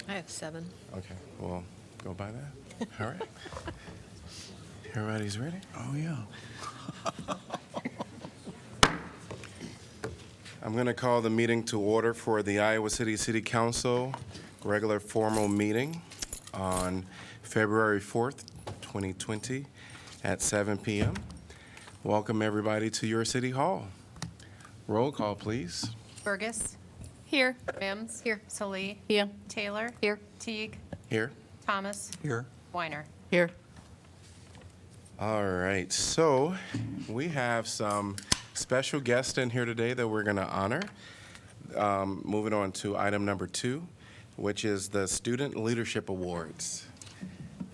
I have 7. Okay, well, go by that. All right. Everybody's ready? Oh, yeah. I'm going to call the meeting to order for the Iowa City City Council regular formal meeting on February 4th, 2020 at 7 p.m. Welcome everybody to your city hall. Roll call, please. Burgess. Here. Mims. Here. Salee. Here. Taylor. Here. Teague. Here. Thomas. Here. Weiner. Here. All right, so we have some special guests in here today that we're going to honor. Moving on to item number 2, which is the Student Leadership Awards.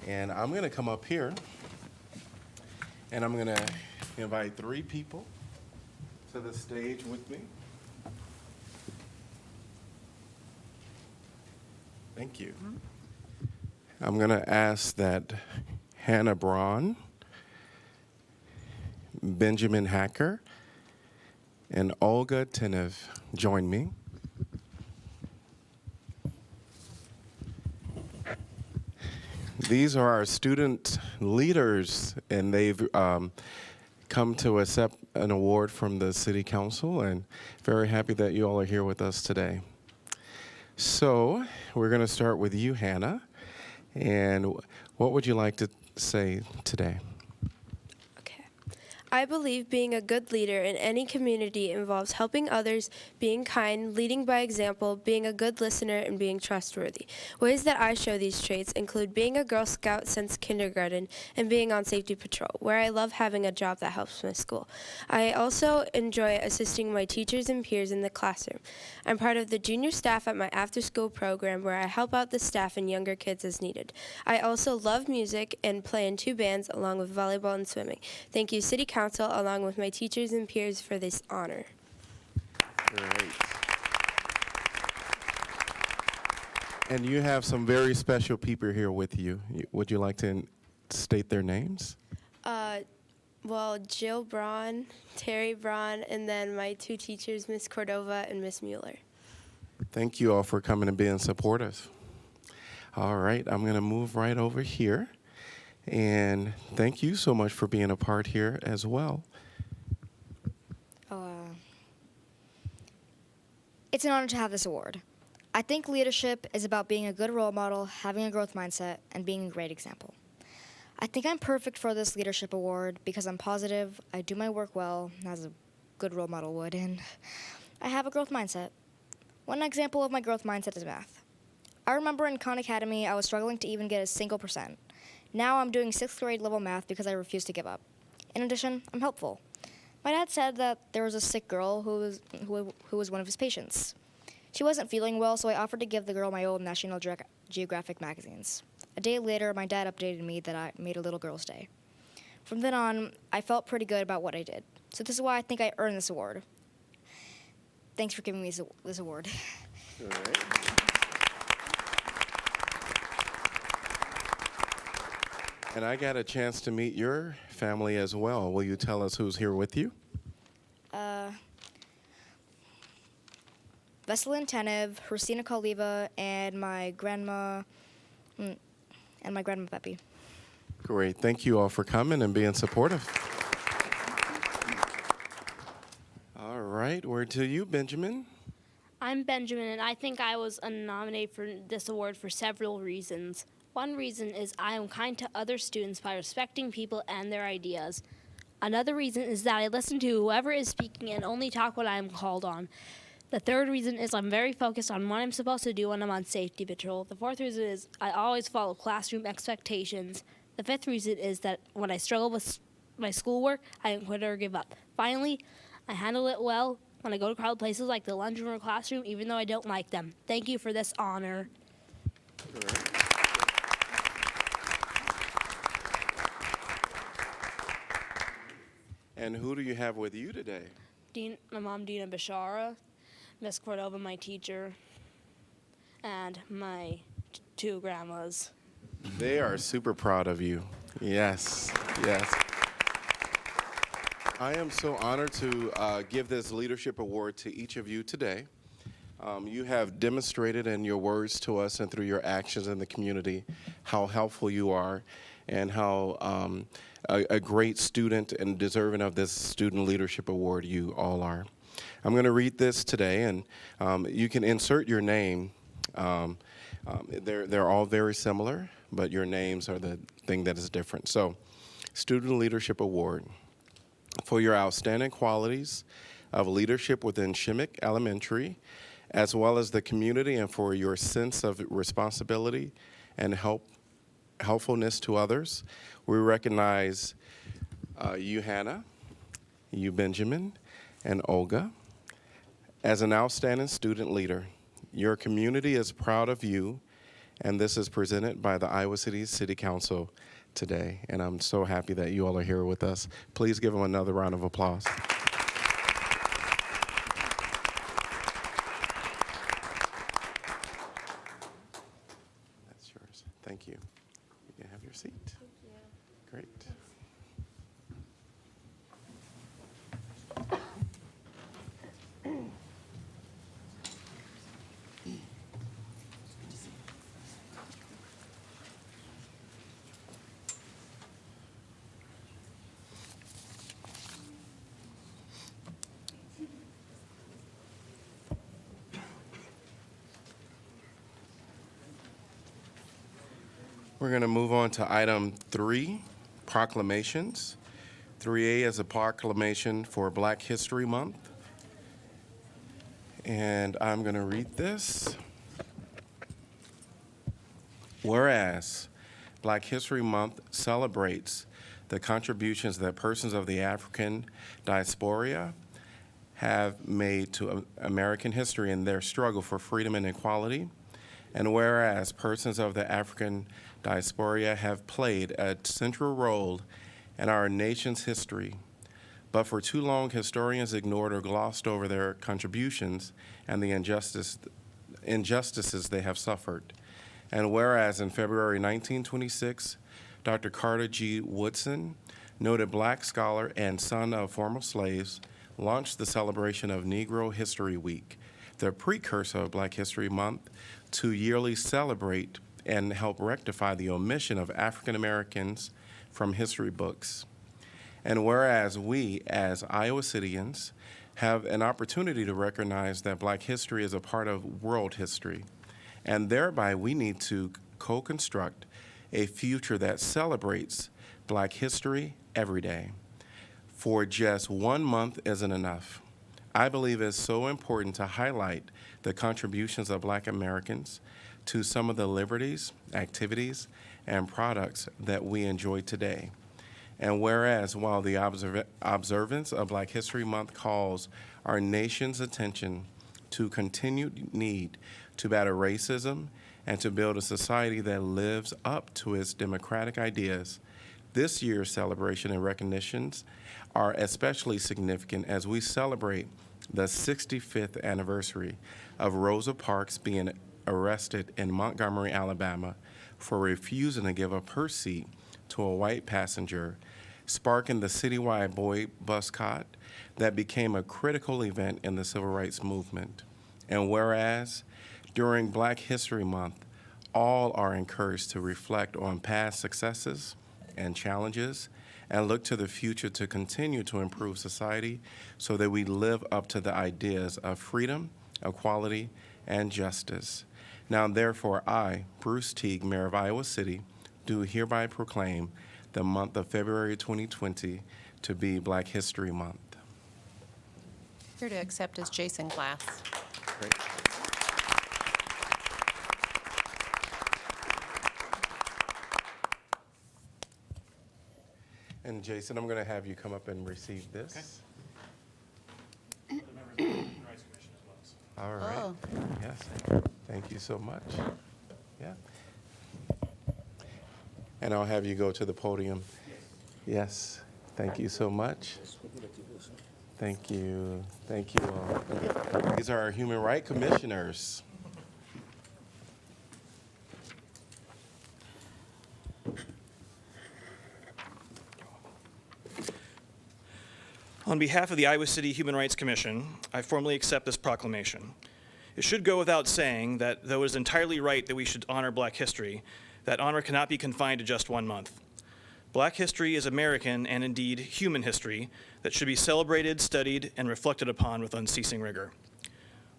And I'm going to come up here, and I'm going to invite 3 people to the stage with me. Thank you. I'm going to ask that Hannah Braun, Benjamin Hacker, and Olga Tenev join me. These are our student leaders, and they've come to accept an award from the City Council, and very happy that you all are here with us today. So we're going to start with you, Hannah, and what would you like to say today? Okay. I believe being a good leader in any community involves helping others, being kind, leading by example, being a good listener, and being trustworthy. Ways that I show these traits include being a Girl Scout since kindergarten and being on safety patrol, where I love having a job that helps my school. I also enjoy assisting my teachers and peers in the classroom. I'm part of the junior staff at my after-school program where I help out the staff and younger kids as needed. I also love music and play in 2 bands along with volleyball and swimming. Thank you, City Council, along with my teachers and peers for this honor. Great. And you have some very special people here with you. Would you like to state their names? Well, Jill Braun, Terry Braun, and then my 2 teachers, Miss Cordova and Miss Mueller. Thank you all for coming and being supportive. All right, I'm going to move right over here. And thank you so much for being a part here as well. It's an honor to have this award. I think leadership is about being a good role model, having a growth mindset, and being a great example. I think I'm perfect for this leadership award because I'm positive, I do my work well, as a good role model would, and I have a growth mindset. One example of my growth mindset is math. I remember in Khan Academy, I was struggling to even get a single %. Now I'm doing 6th grade level math because I refuse to give up. In addition, I'm helpful. My dad said that there was a sick girl who was one of his patients. She wasn't feeling well, so I offered to give the girl my old National Geographic magazines. A day later, my dad updated me that I made a little girl's day. From then on, I felt pretty good about what I did. So this is why I think I earned this award. Thanks for giving me this award. All right. And I got a chance to meet your family as well. Will you tell us who's here with you? Veselin Tenev, Christina Kaliva, and my grandma Peppy. Great. Thank you all for coming and being supportive. All right. Word to you, Benjamin. I'm Benjamin, and I think I was nominated for this award for several reasons. One reason is I am kind to other students by respecting people and their ideas. Another reason is that I listen to whoever is speaking and only talk when I am called on. The third reason is I'm very focused on what I'm supposed to do when I'm on safety patrol. The fourth reason is I always follow classroom expectations. The fifth reason is that when I struggle with my schoolwork, I don't quit or give up. Finally, I handle it well when I go to crowded places like the lunchroom or classroom, even though I don't like them. Thank you for this honor. And who do you have with you today? My mom, Dina Bashara, Miss Cordova, my teacher, and my 2 grandmas. They are super proud of you. Yes, yes. I am so honored to give this leadership award to each of you today. You have demonstrated in your words to us and through your actions in the community how helpful you are and how a great student and deserving of this Student Leadership Award you all are. I'm going to read this today, and you can insert your name. They're all very similar, but your names are the thing that is different. So, Student Leadership Award for your outstanding qualities of leadership within Shimmick Elementary, as well as the community, and for your sense of responsibility and helpfulness to others. We recognize you, Hannah, you, Benjamin, and Olga, as an outstanding student leader. Your community is proud of you, and this is presented by the Iowa City Council today, and I'm so happy that you all are here with us. Please give them another round of applause. That's yours. Thank you. You can have your seat. Thank you. Great. We're going to move on to item 3, proclamations. 3A is a proclamation for Black History Month. And I'm going to read this. Whereas Black History Month celebrates the contributions that persons of the African diaspora have made to American history in their struggle for freedom and equality. And whereas persons of the African diaspora have played a central role in our nation's history, but for too long historians ignored or glossed over their contributions and the injustices they have suffered. And whereas in February 1926, Dr. Carter G. Woodson, noted Black scholar and son of former slaves, launched the celebration of Negro History Week, the precursor of Black History Month, to yearly celebrate and help rectify the omission of African Americans from history books. And whereas we, as Iowa Cityans, have an opportunity to recognize that Black history is a part of world history, and thereby we need to co-construct a future that celebrates Black history every day. For just 1 month isn't enough. I believe it's so important to highlight the contributions of Black Americans to some of the liberties, activities, and products that we enjoy today. And whereas while the observance of Black History Month calls our nation's attention to continued need to battle racism and to build a society that lives up to its democratic ideas, this year's celebration and recognitions are especially significant as we celebrate the 65th anniversary of Rosa Parks being arrested in Montgomery, Alabama, for refusing to give up her seat to a white passenger, sparking the citywide boy boycott that became a critical event in the civil rights movement. And whereas during Black History Month, all are encouraged to reflect on past successes and challenges and look to the future to continue to improve society so that we live up to the ideas of freedom, equality, and justice. Now, therefore, I, Bruce Teague, Mayor of Iowa City, do hereby proclaim the month of February 2020 to be Black History Month. Here to accept is Jason Glass. Great. And Jason, I'm going to have you come up and receive this. All right. Oh. Yes. Thank you so much. Yeah. And I'll have you go to the podium. Yes. Thank you so much. Thank you. Thank you all. These are our Human Rights Commissioners. On behalf of the Iowa City Human Rights Commission, I formally accept this proclamation. It should go without saying that though it is entirely right that we should honor Black history, that honor cannot be confined to just 1 month. Black history is American and indeed human history that should be celebrated, studied, and reflected upon with unceasing rigor.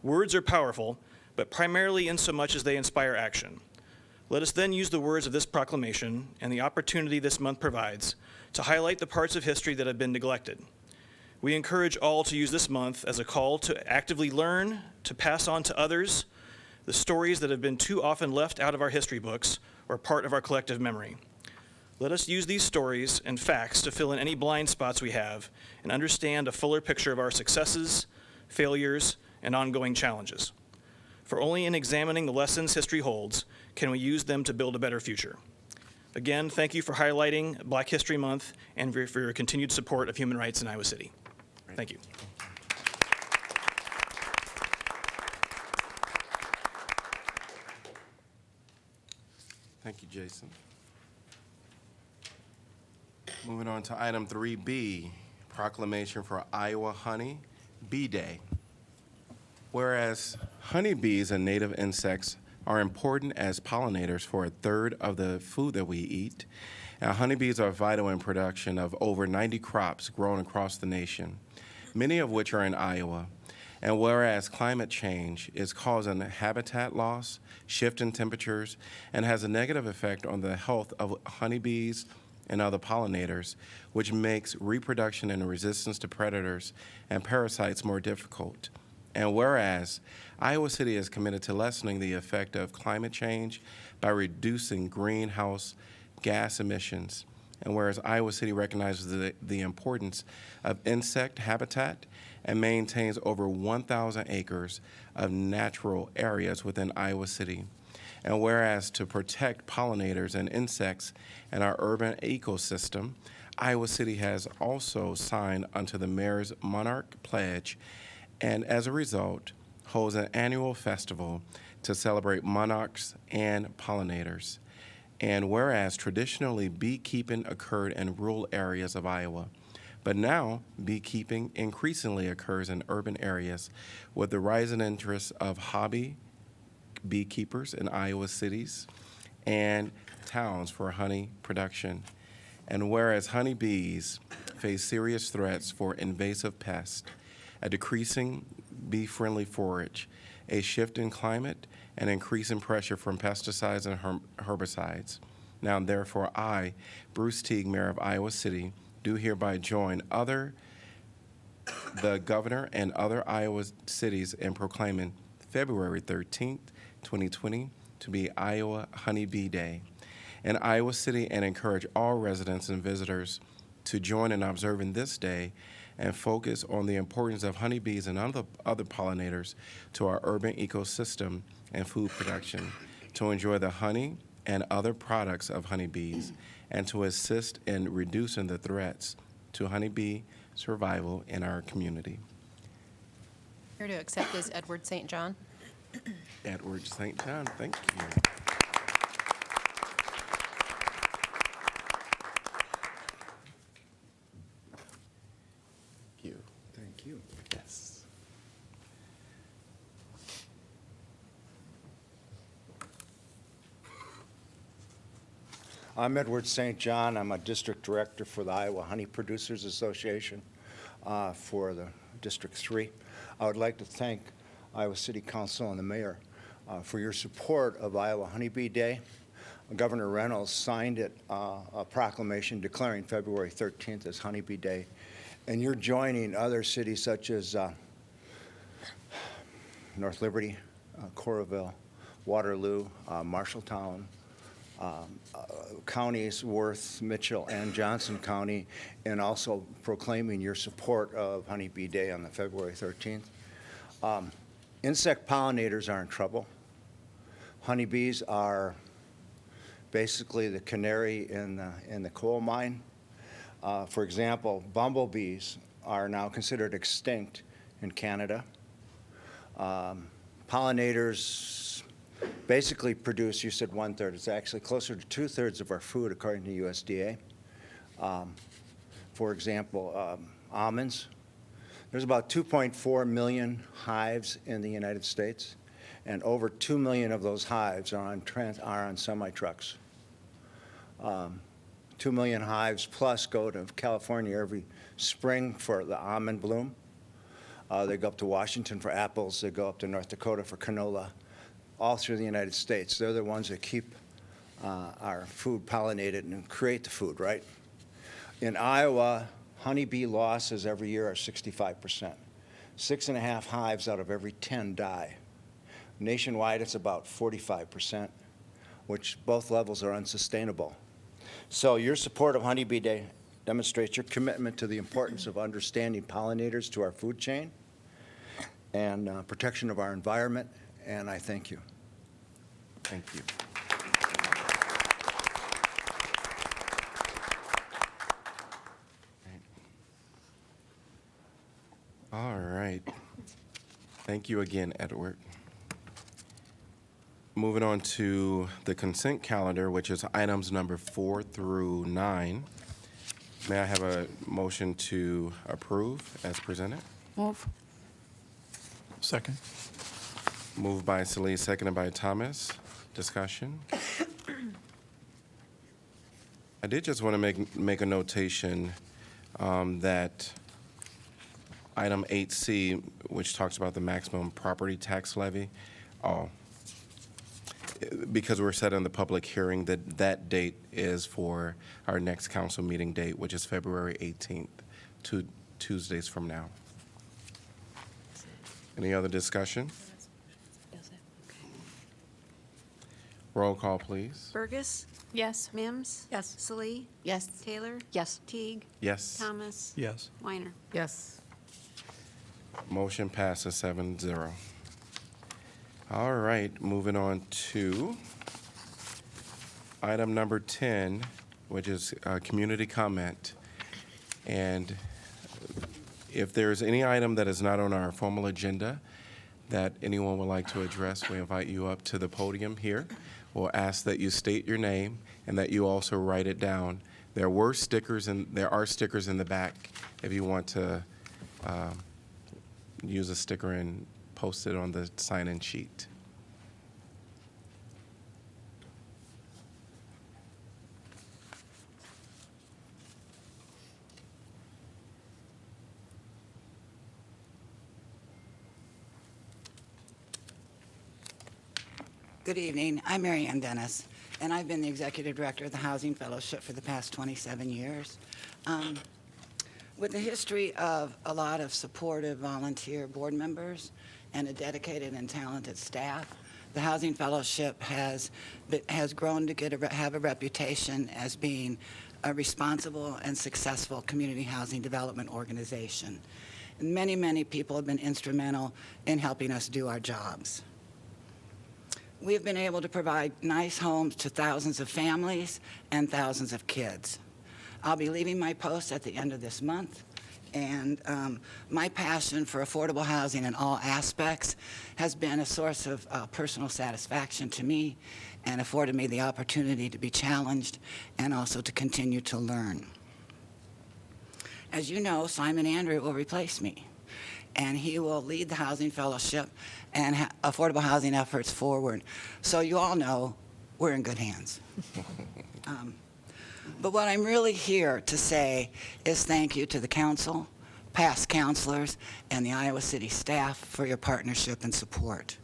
Words are powerful, but primarily insomuch as they inspire action. Let us then use the words of this proclamation and the opportunity this month provides to highlight the parts of history that have been neglected. We encourage all to use this month as a call to actively learn, to pass on to others the stories that have been too often left out of our history books or part of our collective memory. Let us use these stories and facts to fill in any blind spots we have and understand a fuller picture of our successes, failures, and ongoing challenges. For only in examining the lessons history holds can we use them to build a better future. Again, thank you for highlighting Black History Month and for your continued support of human rights in Iowa City. Thank you. Thank you, Jason. Moving on to item 3B, proclamation for Iowa Honey Bee Day. Whereas honeybees and native insects are important as pollinators for a third of the food that we eat, and honeybees are vital in production of over 90 crops grown across the nation, many of which are in Iowa. And whereas climate change is causing habitat loss, shift in temperatures, and has a negative effect on the health of honeybees and other pollinators, which makes reproduction and resistance to predators and parasites more difficult. And whereas Iowa City is committed to lessening the effect of climate change by reducing greenhouse gas emissions, and whereas Iowa City recognizes the importance of insect habitat and maintains over 1,000 acres of natural areas within Iowa City, and whereas to protect pollinators and insects in our urban ecosystem, Iowa City has also signed onto the Mayor's Monarch Pledge, and as a result, holds an annual festival to celebrate monarchs and pollinators. And whereas traditionally beekeeping occurred in rural areas of Iowa, but now beekeeping increasingly occurs in urban areas with the rising interest of hobby beekeepers in Iowa cities and towns for honey production. And whereas honeybees face serious threats for invasive pests, a decreasing bee-friendly forage, a shift in climate, and increasing pressure from pesticides and herbicides. Now, therefore, I, Bruce Teague, Mayor of Iowa City, do hereby join the governor and other Iowa cities in proclaiming February 13th, 2020 to be Iowa Honey Bee Day in Iowa City, and encourage all residents and visitors to join in observing this day and focus on the importance of honeybees and other pollinators to our urban ecosystem and food production, to enjoy the honey and other products of honeybees, and to assist in reducing the threats to honeybee survival in our community. Here to accept is Edward St. John. Edward St. John, thank you. Thank you. Thank you. Yes. I'm Edward St. John. I'm a district director for the Iowa Honey Producers Association for the District 3. I would like to thank Iowa City Council and the mayor for your support of Iowa Honey Bee Day. Governor Reynolds signed a proclamation declaring February 13th as Honey Bee Day, and you're joining other cities such as North Liberty, Coralville, Waterloo, Marshalltown, counties Worth, Mitchell, and Johnson County, and also proclaiming your support of Honey Bee Day on the February 13th. Insect pollinators are in trouble. Honeybees are basically the canary in the coal mine. For example, bumblebees are now considered extinct in Canada. Pollinators basically produce, you said 1/3, it's actually closer to 2/3 of our food according to USDA. For example, almonds. There's about 2.4 million hives in the United States, and over 2 million of those hives are on semi-trucks. 2 million hives plus go to California every spring for the almond bloom. They go up to Washington for apples. They go up to North Dakota for canola, all through the United States. They're the ones that keep our food pollinated and create the food, right? In Iowa, honeybee losses every year are 65%. 6.5 hives out of every 10 die. Nationwide, it's about 45%, which both levels are unsustainable. So your support of Honeybee Day demonstrates your commitment to the importance of understanding pollinators to our food chain and protection of our environment, and I thank you. Thank you. All right. Thank you again, Edward. Moving on to the consent calendar, which is items number 4 through 9. May I have a motion to approve as presented? Move. Second. Moved by Celie, seconded by Thomas. Discussion? I did just want to make a notation that item 8C, which talks about the maximum property tax levy, because we're setting the public hearing, that date is for our next council meeting date, which is February 18th, 2 Tuesdays from now. Any other discussion? Roll call, please. Burgess, Yes. Mims, Yes. Salee, Yes. Taylor, Yes. Teague, Yes. Thomas, Yes. Weiner. Yes. Motion passes 7-0. All right, moving on to item number 10, which is community comment. And if there's any item that is not on our formal agenda that anyone would like to address, we invite you up to the podium here. We'll ask that you state your name and that you also write it down. There are stickers in the back if you want to use a sticker and post it on the sign-in sheet. Good evening. I'm Mary Ann Dennis, and I've been the Executive Director of the Housing Fellowship for the past 27 years. With a history of a lot of supportive volunteer board members and a dedicated and talented staff, the Housing Fellowship has grown to have a reputation as being a responsible and successful community housing development organization. And many, many people have been instrumental in helping us do our jobs. We have been able to provide nice homes to thousands of families and thousands of kids. I'll be leaving my post at the end of this month, and my passion for affordable housing in all aspects has been a source of personal satisfaction to me and afforded me the opportunity to be challenged and also to continue to learn. As you know, Simon Andrew will replace me, and he will lead the Housing Fellowship and affordable housing efforts forward. So you all know we're in good hands. But what I'm really here to say is thank you to the council, past counselors, and the Iowa City staff for your partnership and support.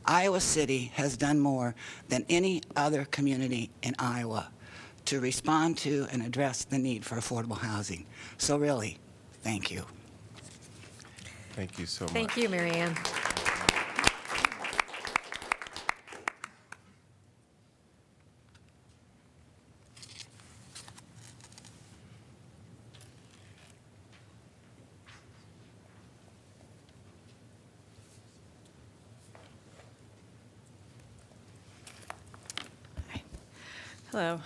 Iowa City has done more than any other community in Iowa to respond to and address the need for affordable housing. So really, thank you. Thank you so much. Thank you, Mary Ann. Hello,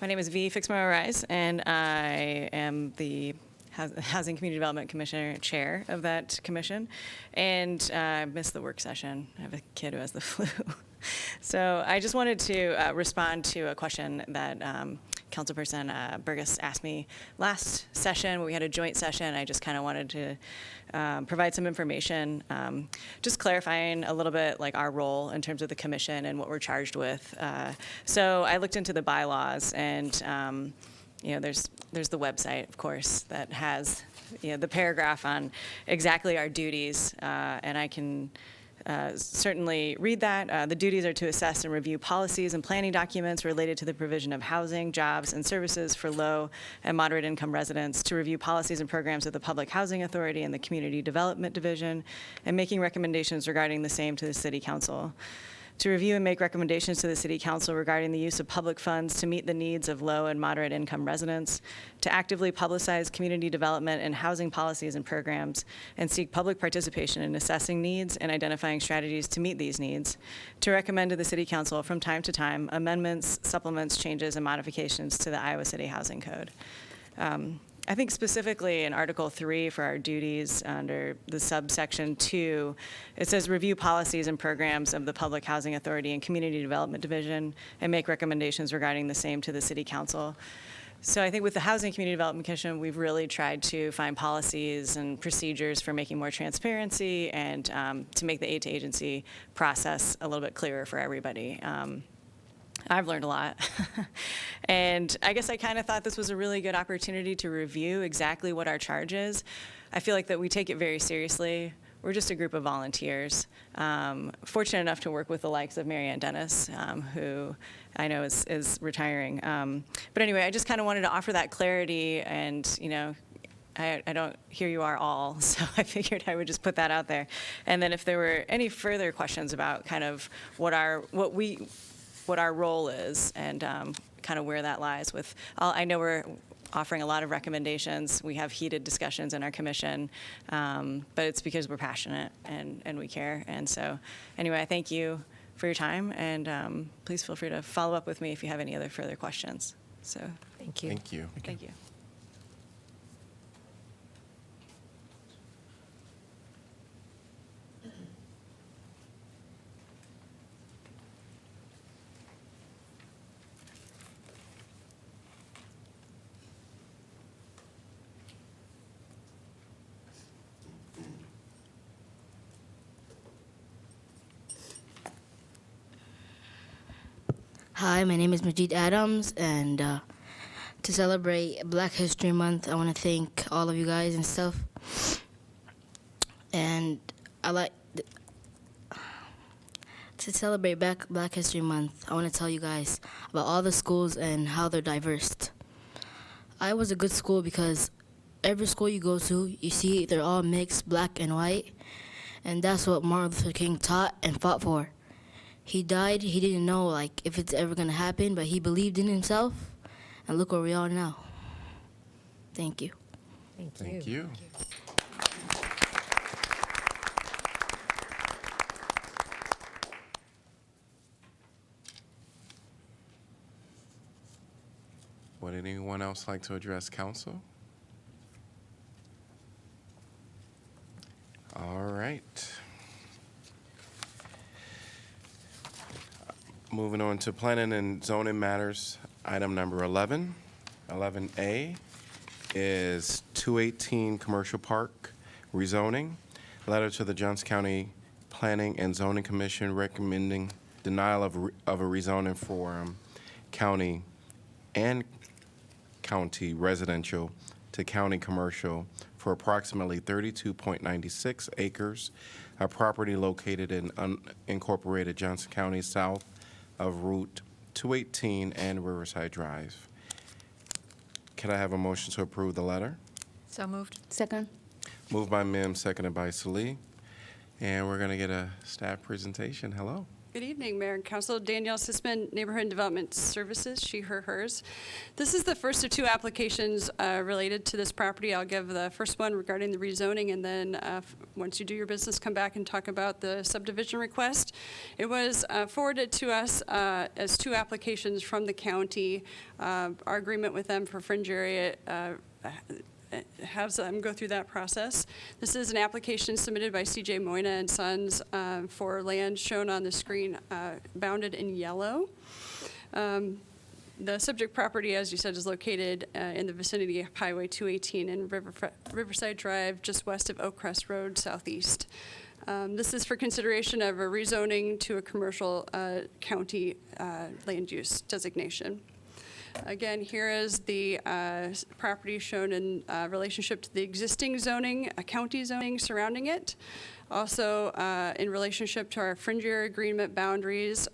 my name is V. Fixmo Rise, and I am the Housing Community Development Commissioner Chair of that commission. And I missed the work session. I have a kid who has the flu. So I just wanted to respond to a question that Councilperson Burgess asked me last session. We had a joint session. I just kind of wanted to provide some information, just clarifying a little bit like our role in terms of the commission and what we're charged with. So I looked into the bylaws, and there's the website, of course, that has the paragraph on exactly our duties, and I can certainly read that. The duties are to assess and review policies and planning documents related to the provision of housing, jobs, and services for low and moderate income residents, to review policies and programs of the Public Housing Authority and the Community Development Division, and making recommendations regarding the same to the City Council. To review and make recommendations to the City Council regarding the use of public funds to meet the needs of low and moderate income residents, to actively publicize community development and housing policies and programs, and seek public participation in assessing needs and identifying strategies to meet these needs, to recommend to the City Council from time to time amendments, supplements, changes, and modifications to the Iowa City Housing Code. I think specifically in Article 3 for our duties under the subsection 2, it says review policies and programs of the Public Housing Authority and Community Development Division and make recommendations regarding the same to the City Council. So I think with the Housing Community Development Commission, we've really tried to find policies and procedures for making more transparency and to make the aid to agency process a little bit clearer for everybody. I've learned a lot. And I guess I kind of thought this was a really good opportunity to review exactly what our charge is. I feel like that we take it very seriously. We're just a group of volunteers. Fortunate enough to work with the likes of Mary Ann Dennis, who I know is retiring. But anyway, I just kind of wanted to offer that clarity, and I don't, here you are all, so I figured I would just put that out there. And then if there were any further questions about kind of what our role is and kind of where that lies with, I know we're offering a lot of recommendations. We have heated discussions in our commission, but it's because we're passionate and we care. And so anyway, I thank you for your time, and please feel free to follow up with me if you have any other further questions. So Thank you. Thank you. thank you. Hi, my name is Majid Adams, and to celebrate Black History Month, I want to thank all of you guys and stuff. And I like to celebrate Black History Month. I want to tell you guys about all the schools and how they're diverse. Iowa's a good school because every school you go to, you see they're all mixed, black and white, and that's what Martin Luther King taught and fought for. He died, he didn't know if it's ever gonna happen, but he believed in himself, and look where we are now. Thank you. Thank you. Would anyone else like to address council? All right. Moving on to planning and zoning matters, item number 11. 11A is 218 Commercial Park rezoning. Letter to the Johnson County Planning and Zoning Commission recommending denial of a rezoning for county and county residential to county commercial for approximately 32.96 acres, a property located in unincorporated Johnson County south of Route 218 and Riverside Drive. Can I have a motion to approve the letter? So moved. Second. Moved by Mims, seconded by Salee. And we're going to get a staff presentation. Hello. Good evening, Mayor and Council. Danielle Sisman, Neighborhood and Development Services, she, her, hers. This is the first of two applications related to this property. I'll give the first one regarding the rezoning, and then once you do your business, come back and talk about the subdivision request. It was forwarded to us as two applications from the county. Our agreement with them for fringe area has them go through that process. This is an application submitted by C.J. Moyna and Sons for land shown on the screen, bounded in yellow. The subject property, as you said, is located in the vicinity of Highway 218 and Riverside Drive, just west of Oakcrest Road, southeast. This is for consideration of a rezoning to a commercial county land use designation. Again, here is the property shown in relationship to the existing zoning, county zoning surrounding it. Also, in relationship to our fringe area agreement boundaries,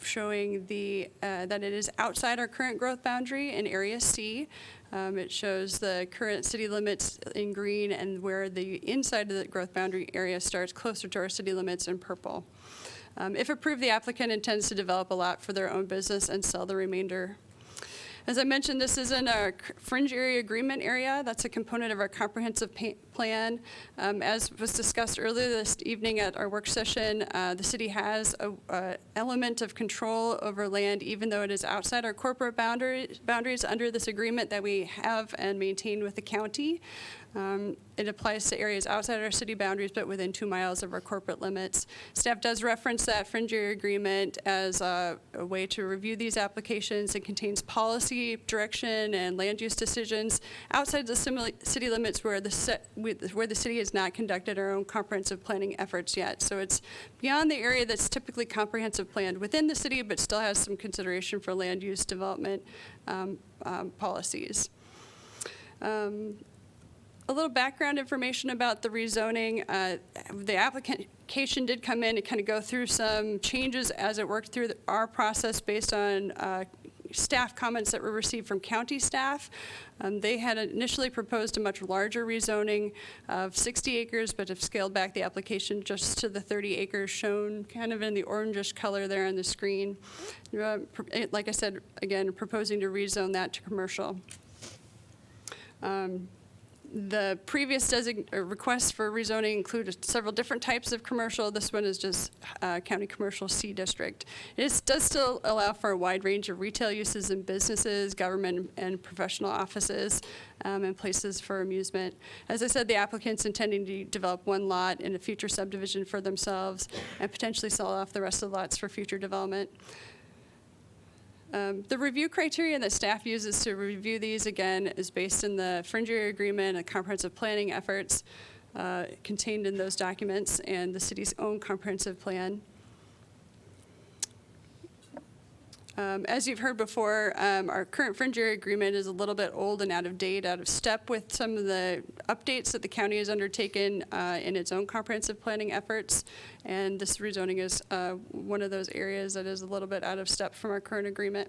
showing that it is outside our current growth boundary in Area C. It shows the current city limits in green and where the inside of the growth boundary area starts closer to our city limits in purple. If approved, the applicant intends to develop a lot for their own business and sell the remainder. As I mentioned, this is in our fringe area agreement area. That's a component of our comprehensive plan. As was discussed earlier this evening at our work session, the city has an element of control over land, even though it is outside our corporate boundaries under this agreement that we have and maintain with the county. It applies to areas outside our city boundaries, but within 2 miles of our corporate limits. Staff does reference that fringe area agreement as a way to review these applications. It contains policy, direction, and land use decisions outside the city limits where the city has not conducted our own comprehensive planning efforts yet. So it's beyond the area that's typically comprehensive planned within the city, but still has some consideration for land use development policies. A little background information about the rezoning. The application did come in and kind of go through some changes as it worked through our process based on staff comments that were received from county staff. They had initially proposed a much larger rezoning of 60 acres, but have scaled back the application just to the 30 acres shown kind of in the orangish color there on the screen. Like I said, again, proposing to rezone that to commercial. The previous requests for rezoning included several different types of commercial. This one is just County Commercial C District. It does still allow for a wide range of retail uses in businesses, government, and professional offices, and places for amusement. As I said, the applicant's intending to develop one lot in a future subdivision for themselves and potentially sell off the rest of the lots for future development. The review criteria that staff uses to review these, again, is based in the fringe area agreement and comprehensive planning efforts contained in those documents and the city's own comprehensive plan. As you've heard before, our current fringe area agreement is a little bit old and out of date, out of step with some of the updates that the county has undertaken in its own comprehensive planning efforts. And this rezoning is one of those areas that is a little bit out of step from our current agreement.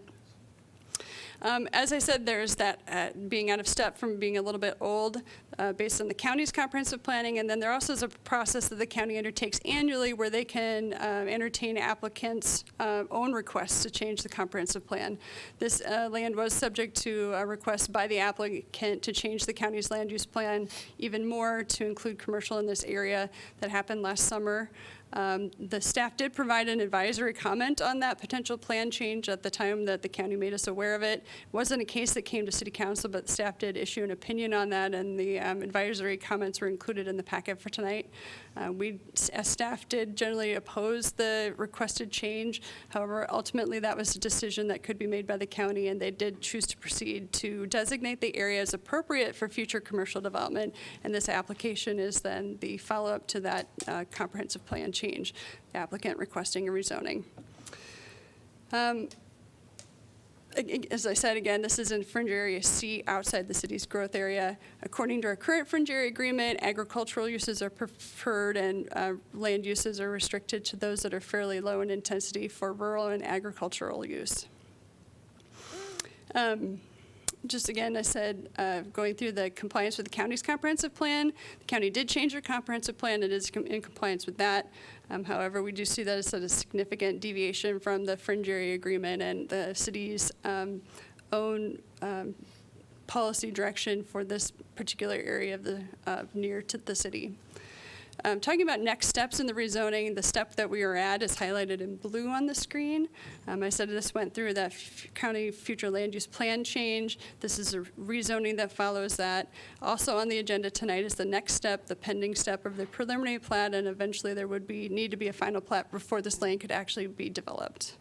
As I said, there's that being out of step from being a little bit old based on the county's comprehensive planning, and then there also is a process that the county undertakes annually where they can entertain applicants' own requests to change the comprehensive plan. This land was subject to a request by the applicant to change the county's land use plan even more to include commercial in this area. That happened last summer. The staff did provide an advisory comment on that potential plan change at the time that the county made us aware of it. It wasn't a case that came to city council, but the staff did issue an opinion on that, and the advisory comments were included in the packet for tonight. We, as staff, did generally oppose the requested change. However, ultimately that was a decision that could be made by the county, and they did choose to proceed to designate the area as appropriate for future commercial development, and this application is then the follow-up to that comprehensive plan change, the applicant requesting a rezoning. As I said, again, this is in fringe area C outside the city's growth area. According to our current fringe area agreement, agricultural uses are preferred and land uses are restricted to those that are fairly low in intensity for rural and agricultural use. Just again, I said, going through the compliance with the county's comprehensive plan. The county did change their comprehensive plan. It is in compliance with that. However, we do see that as a significant deviation from the fringe area agreement and the city's own policy direction for this particular area of the near to the city. Talking about next steps in the rezoning, the step that we are at is highlighted in blue on the screen. I said this went through that county future land use plan change. This is a rezoning that follows that. Also on the agenda tonight is the next step, the pending step of the preliminary plat, and eventually there would need to be a final plat before this land could actually be developed.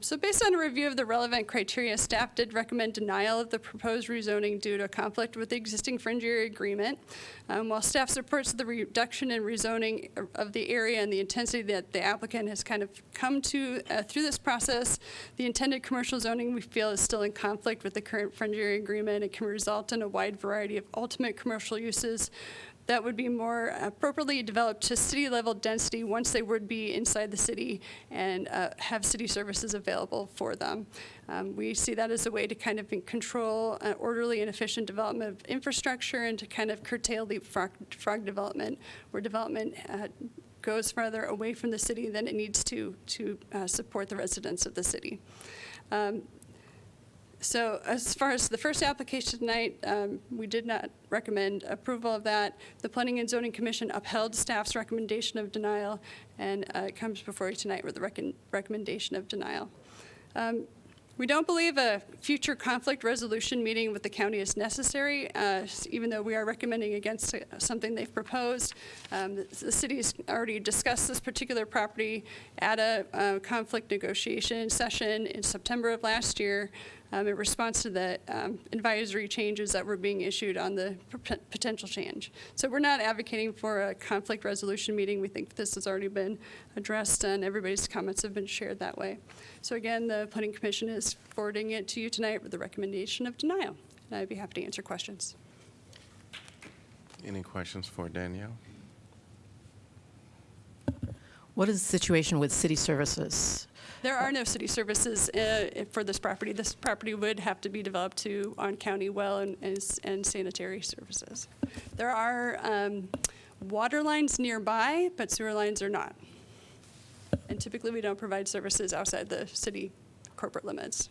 So based on a review of the relevant criteria, staff did recommend denial of the proposed rezoning due to a conflict with the existing fringe area agreement. While staff supports the reduction in rezoning of the area and the intensity that the applicant has kind of come to through this process, the intended commercial zoning we feel is still in conflict with the current fringe area agreement. It can result in a wide variety of ultimate commercial uses that would be more appropriately developed to city-level density once they would be inside the city and have city services available for them. We see that as a way to kind of control orderly and efficient development of infrastructure and to kind of curtail leapfrog development, where development goes farther away from the city than it needs to support the residents of the city. So as far as the first application tonight, we did not recommend approval of that. The Planning and Zoning Commission upheld staff's recommendation of denial, and it comes before you tonight with the recommendation of denial. We don't believe a future conflict resolution meeting with the county is necessary, even though we are recommending against something they've proposed. The city's already discussed this particular property at a conflict negotiation session in September of last year in response to the advisory changes that were being issued on the potential change. So we're not advocating for a conflict resolution meeting. We think this has already been addressed and everybody's comments have been shared that way. So again, the Planning Commission is forwarding it to you tonight with the recommendation of denial. And I'd be happy to answer questions. Any questions for Danielle? What is the situation with city services? There are no city services for this property. This property would have to be developed on county well and sanitary services. There are water lines nearby, but sewer lines are not. And typically we don't provide services outside the city corporate limits.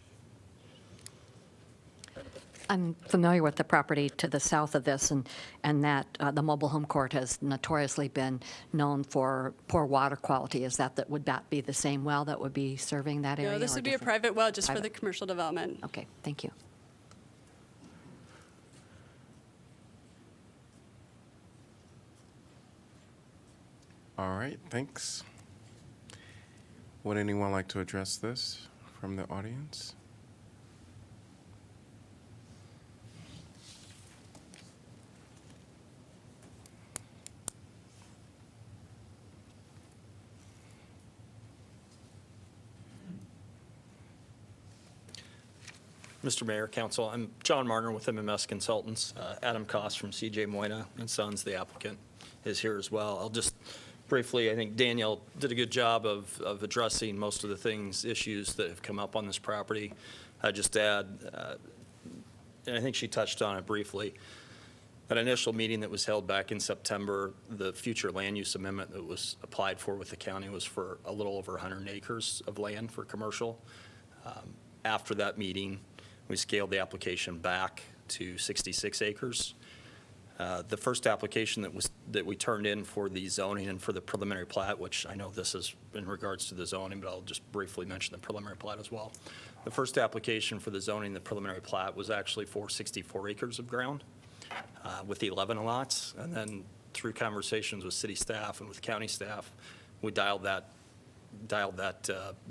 I'm familiar with the property to the south of this, and that the mobile home court has notoriously been known for poor water quality. Would that be the same well that would be serving that area? No, this would be a private well just for the commercial development. Okay, thank you. All right, thanks. Would anyone like to address this from the audience? Mr. Mayor, Council, I'm John Marner with MMS Consultants. Adam Koss from CJ Moyna and Sons, the applicant, is here as well. I'll just briefly, I think Danielle did a good job of addressing most of the issues that have come up on this property. I just add, and I think she touched on it briefly, that initial meeting that was held back in September, the future land use amendment that was applied for with the county was for a little over 100 acres of land for commercial. After that meeting, we scaled the application back to 66 acres. The first application that we turned in for the zoning and for the preliminary plat, which I know this is in regards to the zoning, but I'll just briefly mention the preliminary plat as well. The first application for the zoning, the preliminary plat, was actually for 64 acres of ground with 11 lots. And then through conversations with city staff and with county staff, we dialed the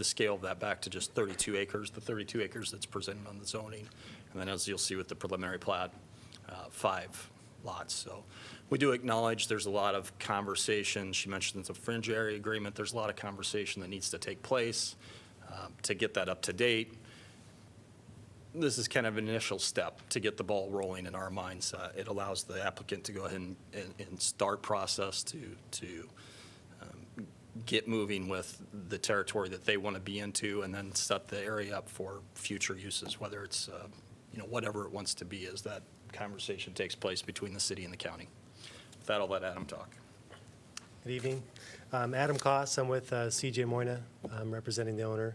scale of that back to just 32 acres, the 32 acres that's presented on the zoning. And then as you'll see with the preliminary plat, 5 lots. So we do acknowledge there's a lot of conversation. She mentioned the fringe area agreement. There's a lot of conversation that needs to take place to get that up to date. This is kind of an initial step to get the ball rolling in our minds. It allows the applicant to go ahead and start process to get moving with the territory that they want to be into, and then set the area up for future uses, whether it's whatever it wants to be as that conversation takes place between the city and the county. With that, I'll let Adam talk. Good evening. Adam Koss. I'm with CJ Moyna. I'm representing the owner.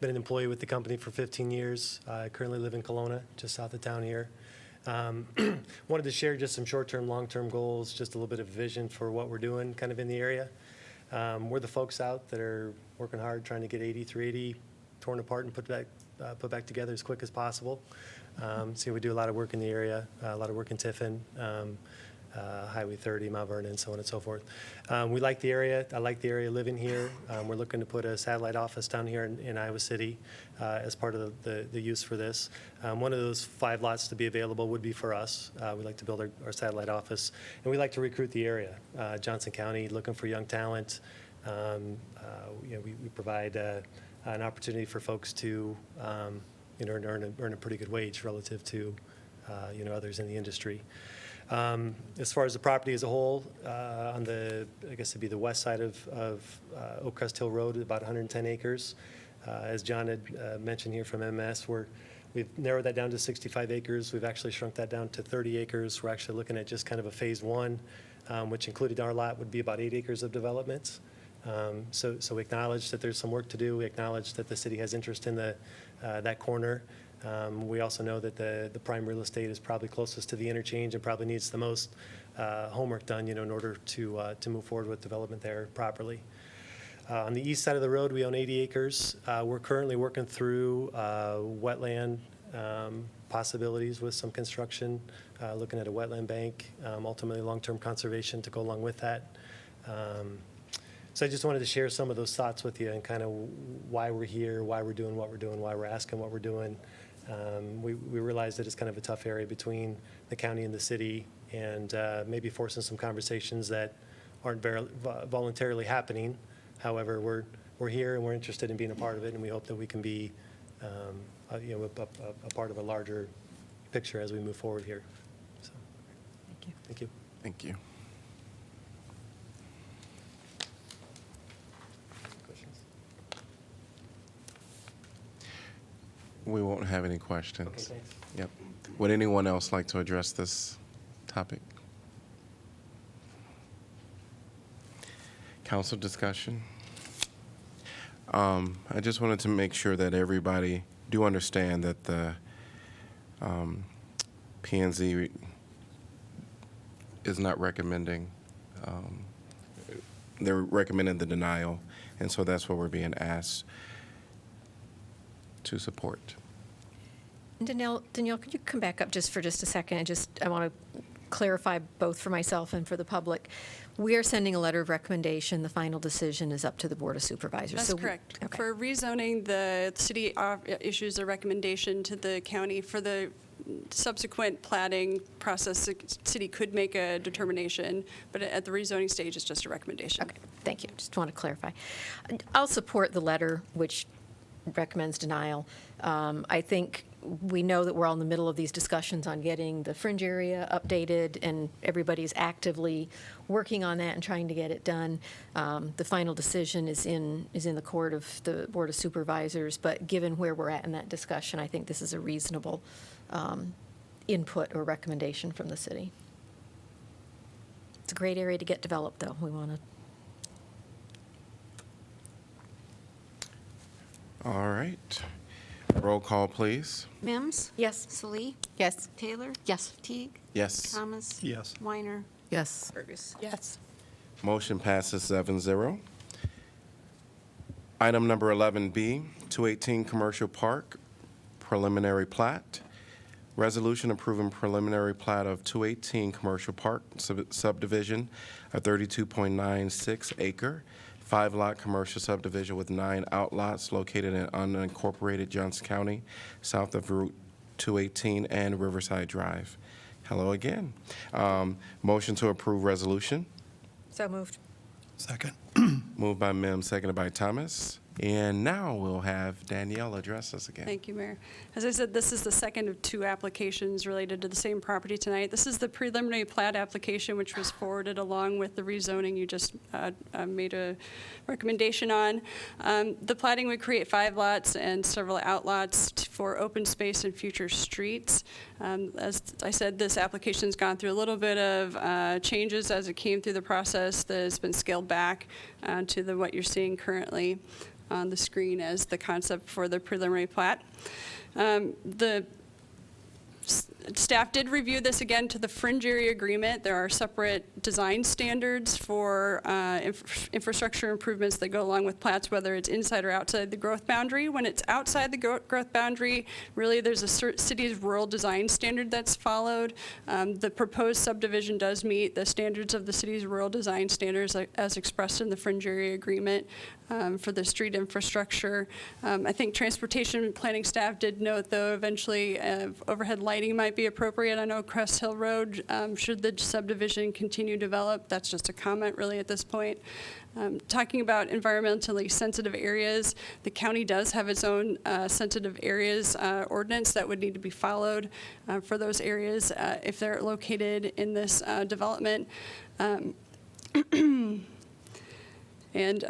Been an employee with the company for 15 years. I currently live in Kelowna, just south of town here. Wanted to share just some short-term, long-term goals, just a little bit of vision for what we're doing kind of in the area. We're the folks out that are working hard trying to get 8380 torn apart and put back together as quick as possible. So we do a lot of work in the area, a lot of work in Tiffin. Highway 30, Mount Vernon, so on and so forth. We like the area. I like the area living here. We're looking to put a satellite office down here in Iowa City as part of the use for this. One of those 5 lots to be available would be for us. We like to build our satellite office, and we like to recruit the area. Johnson County, looking for young talent. We provide an opportunity for folks to earn a pretty good wage relative to others in the industry. As far as the property as a whole, on the, I guess it'd be the west side of Oak Crest Hill Road, about 110 acres. As John had mentioned here from MS, we've narrowed that down to 65 acres. We've actually shrunk that down to 30 acres. We're actually looking at just kind of a phase 1, which included our lot would be about 8 acres of development. So we acknowledge that there's some work to do. We acknowledge that the city has interest in that corner. We also know that the prime real estate is probably closest to the interchange and probably needs the most homework done, in order to move forward with development there properly. On the east side of the road, we own 80 acres. We're currently working through wetland possibilities with some construction, looking at a wetland bank, ultimately long-term conservation to go along with that. So I just wanted to share some of those thoughts with you and kind of why we're here, why we're doing what we're doing, why we're asking what we're doing. We realize that it's kind of a tough area between the county and the city, and maybe forcing some conversations that aren't voluntarily happening. However, we're here and we're interested in being a part of it, and we hope that we can be a part of a larger picture as we move forward here. So, Thank you. Thank you. Thank you. We won't have any questions. Okay, thanks. Yep. Would anyone else like to address this topic? Council discussion? I just wanted to make sure that everybody do understand that the P&Z is not recommending, they're recommending the denial, and so that's what we're being asked to support. Danielle, could you come back up just for a second? I want to clarify both for myself and for the public. We are sending a letter of recommendation. The final decision is up to the Board of Supervisors. That's correct. Okay. For rezoning, the city issues a recommendation to the county. For the subsequent platting process, the city could make a determination, but at the rezoning stage, it's just a recommendation. Okay, thank you. Just want to clarify. I'll support the letter, which recommends denial. I think we know that we're all in the middle of these discussions on getting the fringe area updated, and everybody's actively working on that and trying to get it done. The final decision is in the court of the Board of Supervisors, but given where we're at in that discussion, I think this is a reasonable input or recommendation from the city. It's a great area to get developed, though. We want to. All right. Roll call, please. Mims? Yes. Salee? Yes. Taylor? Yes. Teague? Yes. Thomas? Yes. Weiner? Yes. Burgess? Yes. Motion passes 7-0. Item number 11B, 218 Commercial Park, preliminary plat. Resolution approving preliminary plat of 218 Commercial Park subdivision, a 32.96 acre, 5-lot commercial subdivision with 9 outlots located in unincorporated Johnson County, south of Route 218 and Riverside Drive. Hello again. Motion to approve resolution. So moved. Second. Moved by Mims, seconded by Thomas. And now we'll have Danielle address us again. Thank you, Mayor. As I said, this is the second of 2 applications related to the same property tonight. This is the preliminary plat application, which was forwarded along with the rezoning you just made a recommendation on. The platting would create 5 lots and several outlots for open space and future streets. As I said, this application's gone through a little bit of changes as it came through the process that has been scaled back to what you're seeing currently on the screen as the concept for the preliminary plat. The Staff did review this again to the fringe area agreement. There are separate design standards for infrastructure improvements that go along with plats, whether it's inside or outside the growth boundary. When it's outside the growth boundary, really there's a city's rural design standard that's followed. The proposed subdivision does meet the standards of the city's rural design standards as expressed in the fringe area agreement for the street infrastructure. I think transportation planning staff did note, though, eventually overhead lighting might be appropriate. I know Crest Hill Road, should the subdivision continue to develop, that's just a comment really at this point. Talking about environmentally sensitive areas, the county does have its own sensitive areas ordinance that would need to be followed for those areas if they're located in this development. And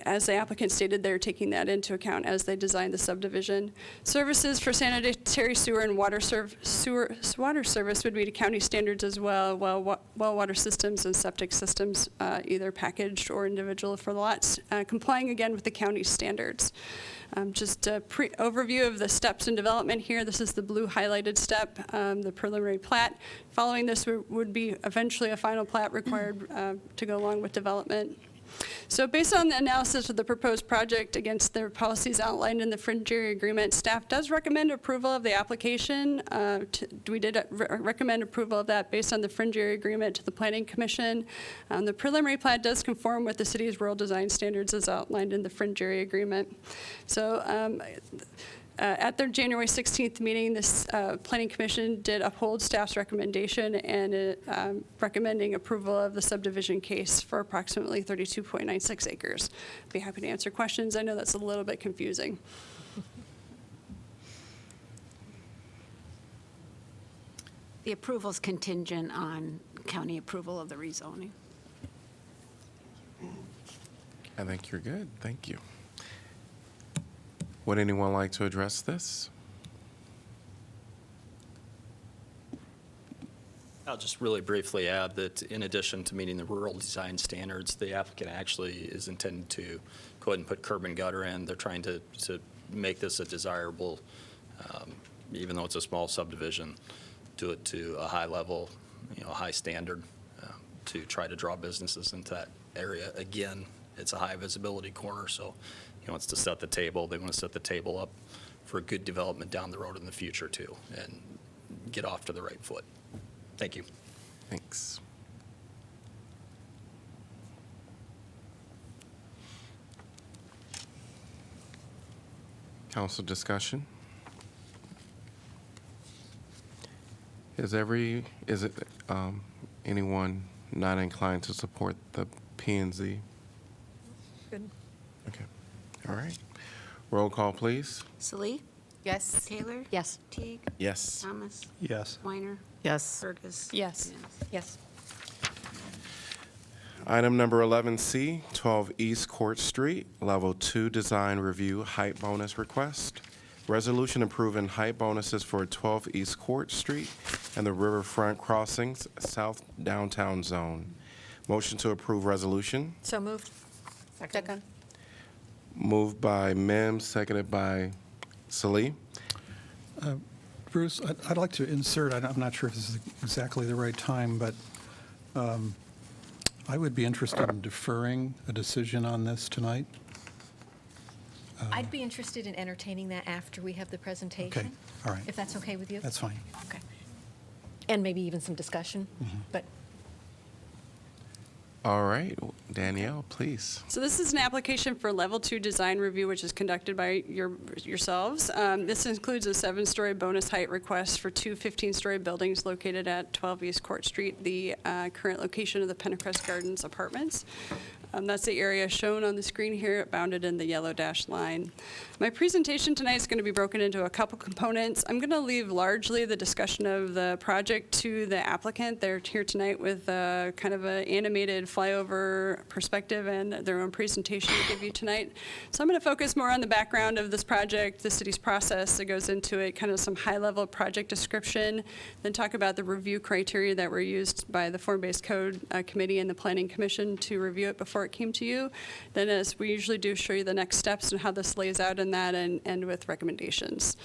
as the applicant stated, they're taking that into account as they design the subdivision. Services for sanitary sewer and water service would be to county standards as well water systems and septic systems, either packaged or individual for lots, complying again with the county standards. Just a overview of the steps in development here. This is the blue highlighted step, the preliminary plat. Following this would be eventually a final plat required to go along with development. So based on the analysis of the proposed project against the policies outlined in the fringe area agreement, staff does recommend approval of the application. We did recommend approval of that based on the fringe area agreement to the Planning Commission. The preliminary plat does conform with the city's rural design standards as outlined in the fringe area agreement. So at their January 16th meeting, this Planning Commission did uphold staff's recommendation and recommending approval of the subdivision case for approximately 32.96 acres. I'd be happy to answer questions. I know that's a little bit confusing. The approval is contingent on county approval of the rezoning. I think you're good. Thank you. Would anyone like to address this? I'll just really briefly add that in addition to meeting the rural design standards, the applicant actually is intended to go ahead and put curb and gutter in. They're trying to make this a desirable, even though it's a small subdivision, do it to a high level, a high standard to try to draw businesses into that area. Again, it's a high visibility corner, so he wants to set the table. They want to set the table up for good development down the road in the future too, and get off to the right foot. Thank you. Thanks. Council discussion? Is it anyone not inclined to support the P&Z? Good. Okay. All right. Roll call, please. Salee? Yes. Taylor? Yes. Teague? Yes. Thomas? Yes. Weiner? Yes. Fergus? Yes. Yes. Item number 11C, 12 East Court Street, Level 2 Design Review Height Bonus Request. Resolution approving height bonuses for 12 East Court Street and the Riverfront Crossings South Downtown Zone. Motion to approve resolution. So moved. Second. Moved by Mims, seconded by Salee. Bruce, I'd like to insert, I'm not sure if this is exactly the right time, but I would be interested in deferring a decision on this tonight. I'd be interested in entertaining that after we have the presentation. Okay, all right. If that's okay with you? That's fine. Okay. And maybe even some discussion, but All right, Danielle, please. So this is an application for Level 2 design review, which is conducted by yourselves. This includes a 7-story bonus height request for two 15-story buildings located at 12 East Court Street, the current location of the Pentecrest Gardens Apartments. That's the area shown on the screen here, bounded in the yellow dashed line. My presentation tonight is going to be broken into a couple components. I'm going to leave largely the discussion of the project to the applicant. They're here tonight with kind of an animated flyover perspective and their own presentation to give you tonight. So I'm going to focus more on the background of this project, the city's process that goes into it, kind of some high-level project description, then talk about the review criteria that were used by the Form-Based Code Committee and the Planning Commission to review it before before it came to you. Then, as we usually do, show you the next steps and how this lays out in that, and end with recommendations.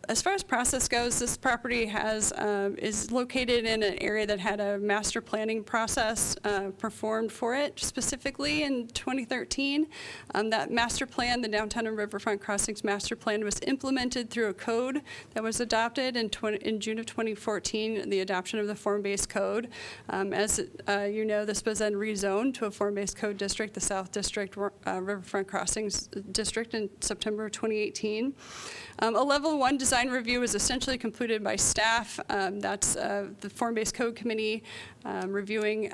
As far as process goes, this property is located in an area that had a master planning process performed for it, specifically in 2013. That master plan, the Downtown and Riverfront Crossings Master Plan, was implemented through a code that was adopted in June of 2014, the adoption of the form-based code. As you know, this was then rezoned to a form-based code district, the South District Riverfront Crossings District, in September of 2018. A level 1 design review was essentially completed by staff. That's the form-based code committee reviewing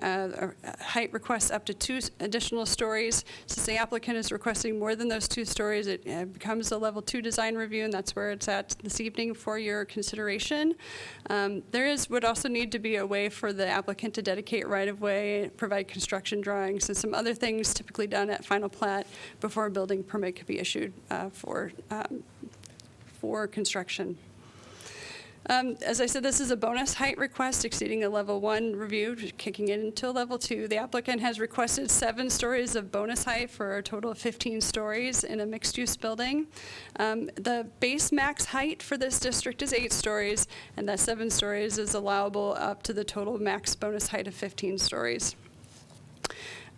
height requests up to 2 additional stories. Since the applicant is requesting more than those 2 stories, it becomes a level 2 design review, and that's where it's at this evening for your consideration. Would also need to be a way for the applicant to dedicate right-of-way, provide construction drawings, and some other things typically done at final plat before a building permit could be issued for construction. As I said, this is a bonus height request exceeding a level 1 review, kicking it into a level 2. The applicant has requested 7 stories of bonus height for a total of 15 stories in a mixed-use building. The base max height for this district is 8 stories, and that 7 stories is allowable up to the total max bonus height of 15 stories.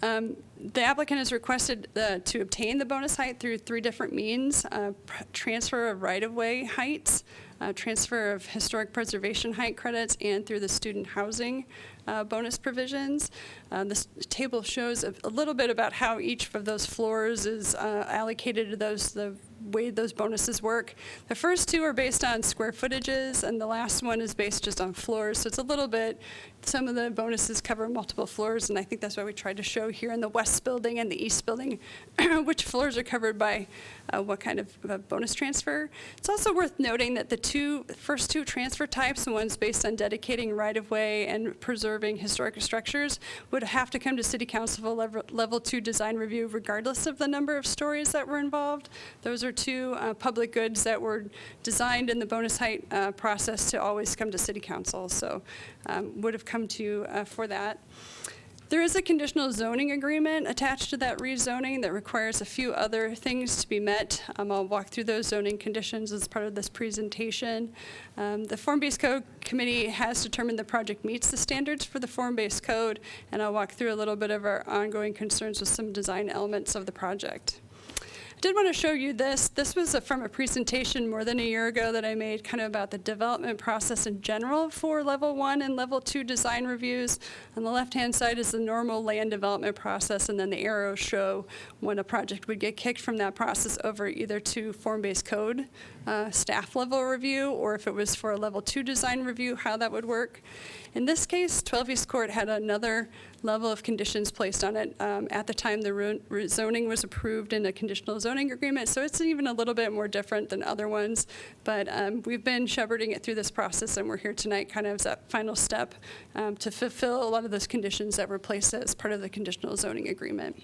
The applicant has requested to obtain the bonus height through 3 different means: transfer of right-of-way heights, transfer of historic preservation height credits, and through the student housing bonus provisions. This table shows a little bit about how each of those floors is allocated to the way those bonuses work. The first 2 are based on square footages, and the last one is based just on floors. So it's a little bit, some of the bonuses cover multiple floors, and I think that's why we tried to show here in the west building and the east building which floors are covered by what kind of bonus transfer. It's also worth noting that the first two transfer types, the ones based on dedicating right-of-way and preserving historic structures, would have to come to City Council for level 2 design review regardless of the number of stories that were involved. Those are 2 public goods that were designed in the bonus height process to always come to City Council, so would have come to you for that. There is a conditional zoning agreement attached to that rezoning that requires a few other things to be met. I'll walk through those zoning conditions as part of this presentation. The Form-Based Code Committee has determined the project meets the standards for the Form-Based Code, and I'll walk through a little bit of our ongoing concerns with some design elements of the project. I did want to show you this. This was from a presentation more than a year ago that I made kind of about the development process in general for level 1 and level 2 design reviews. On the left-hand side is the normal land development process, and then the arrows show when a project would get kicked from that process over either to form-based code staff level review, or if it was for a level 2 design review, how that would work. In this case, 12 East Court had another level of conditions placed on it. At the time, the zoning was approved in a conditional zoning agreement, so it's even a little bit more different than other ones. But we've been shepherding it through this process, and we're here tonight kind of as that final step to fulfill a lot of those conditions that were placed as part of the conditional zoning agreement.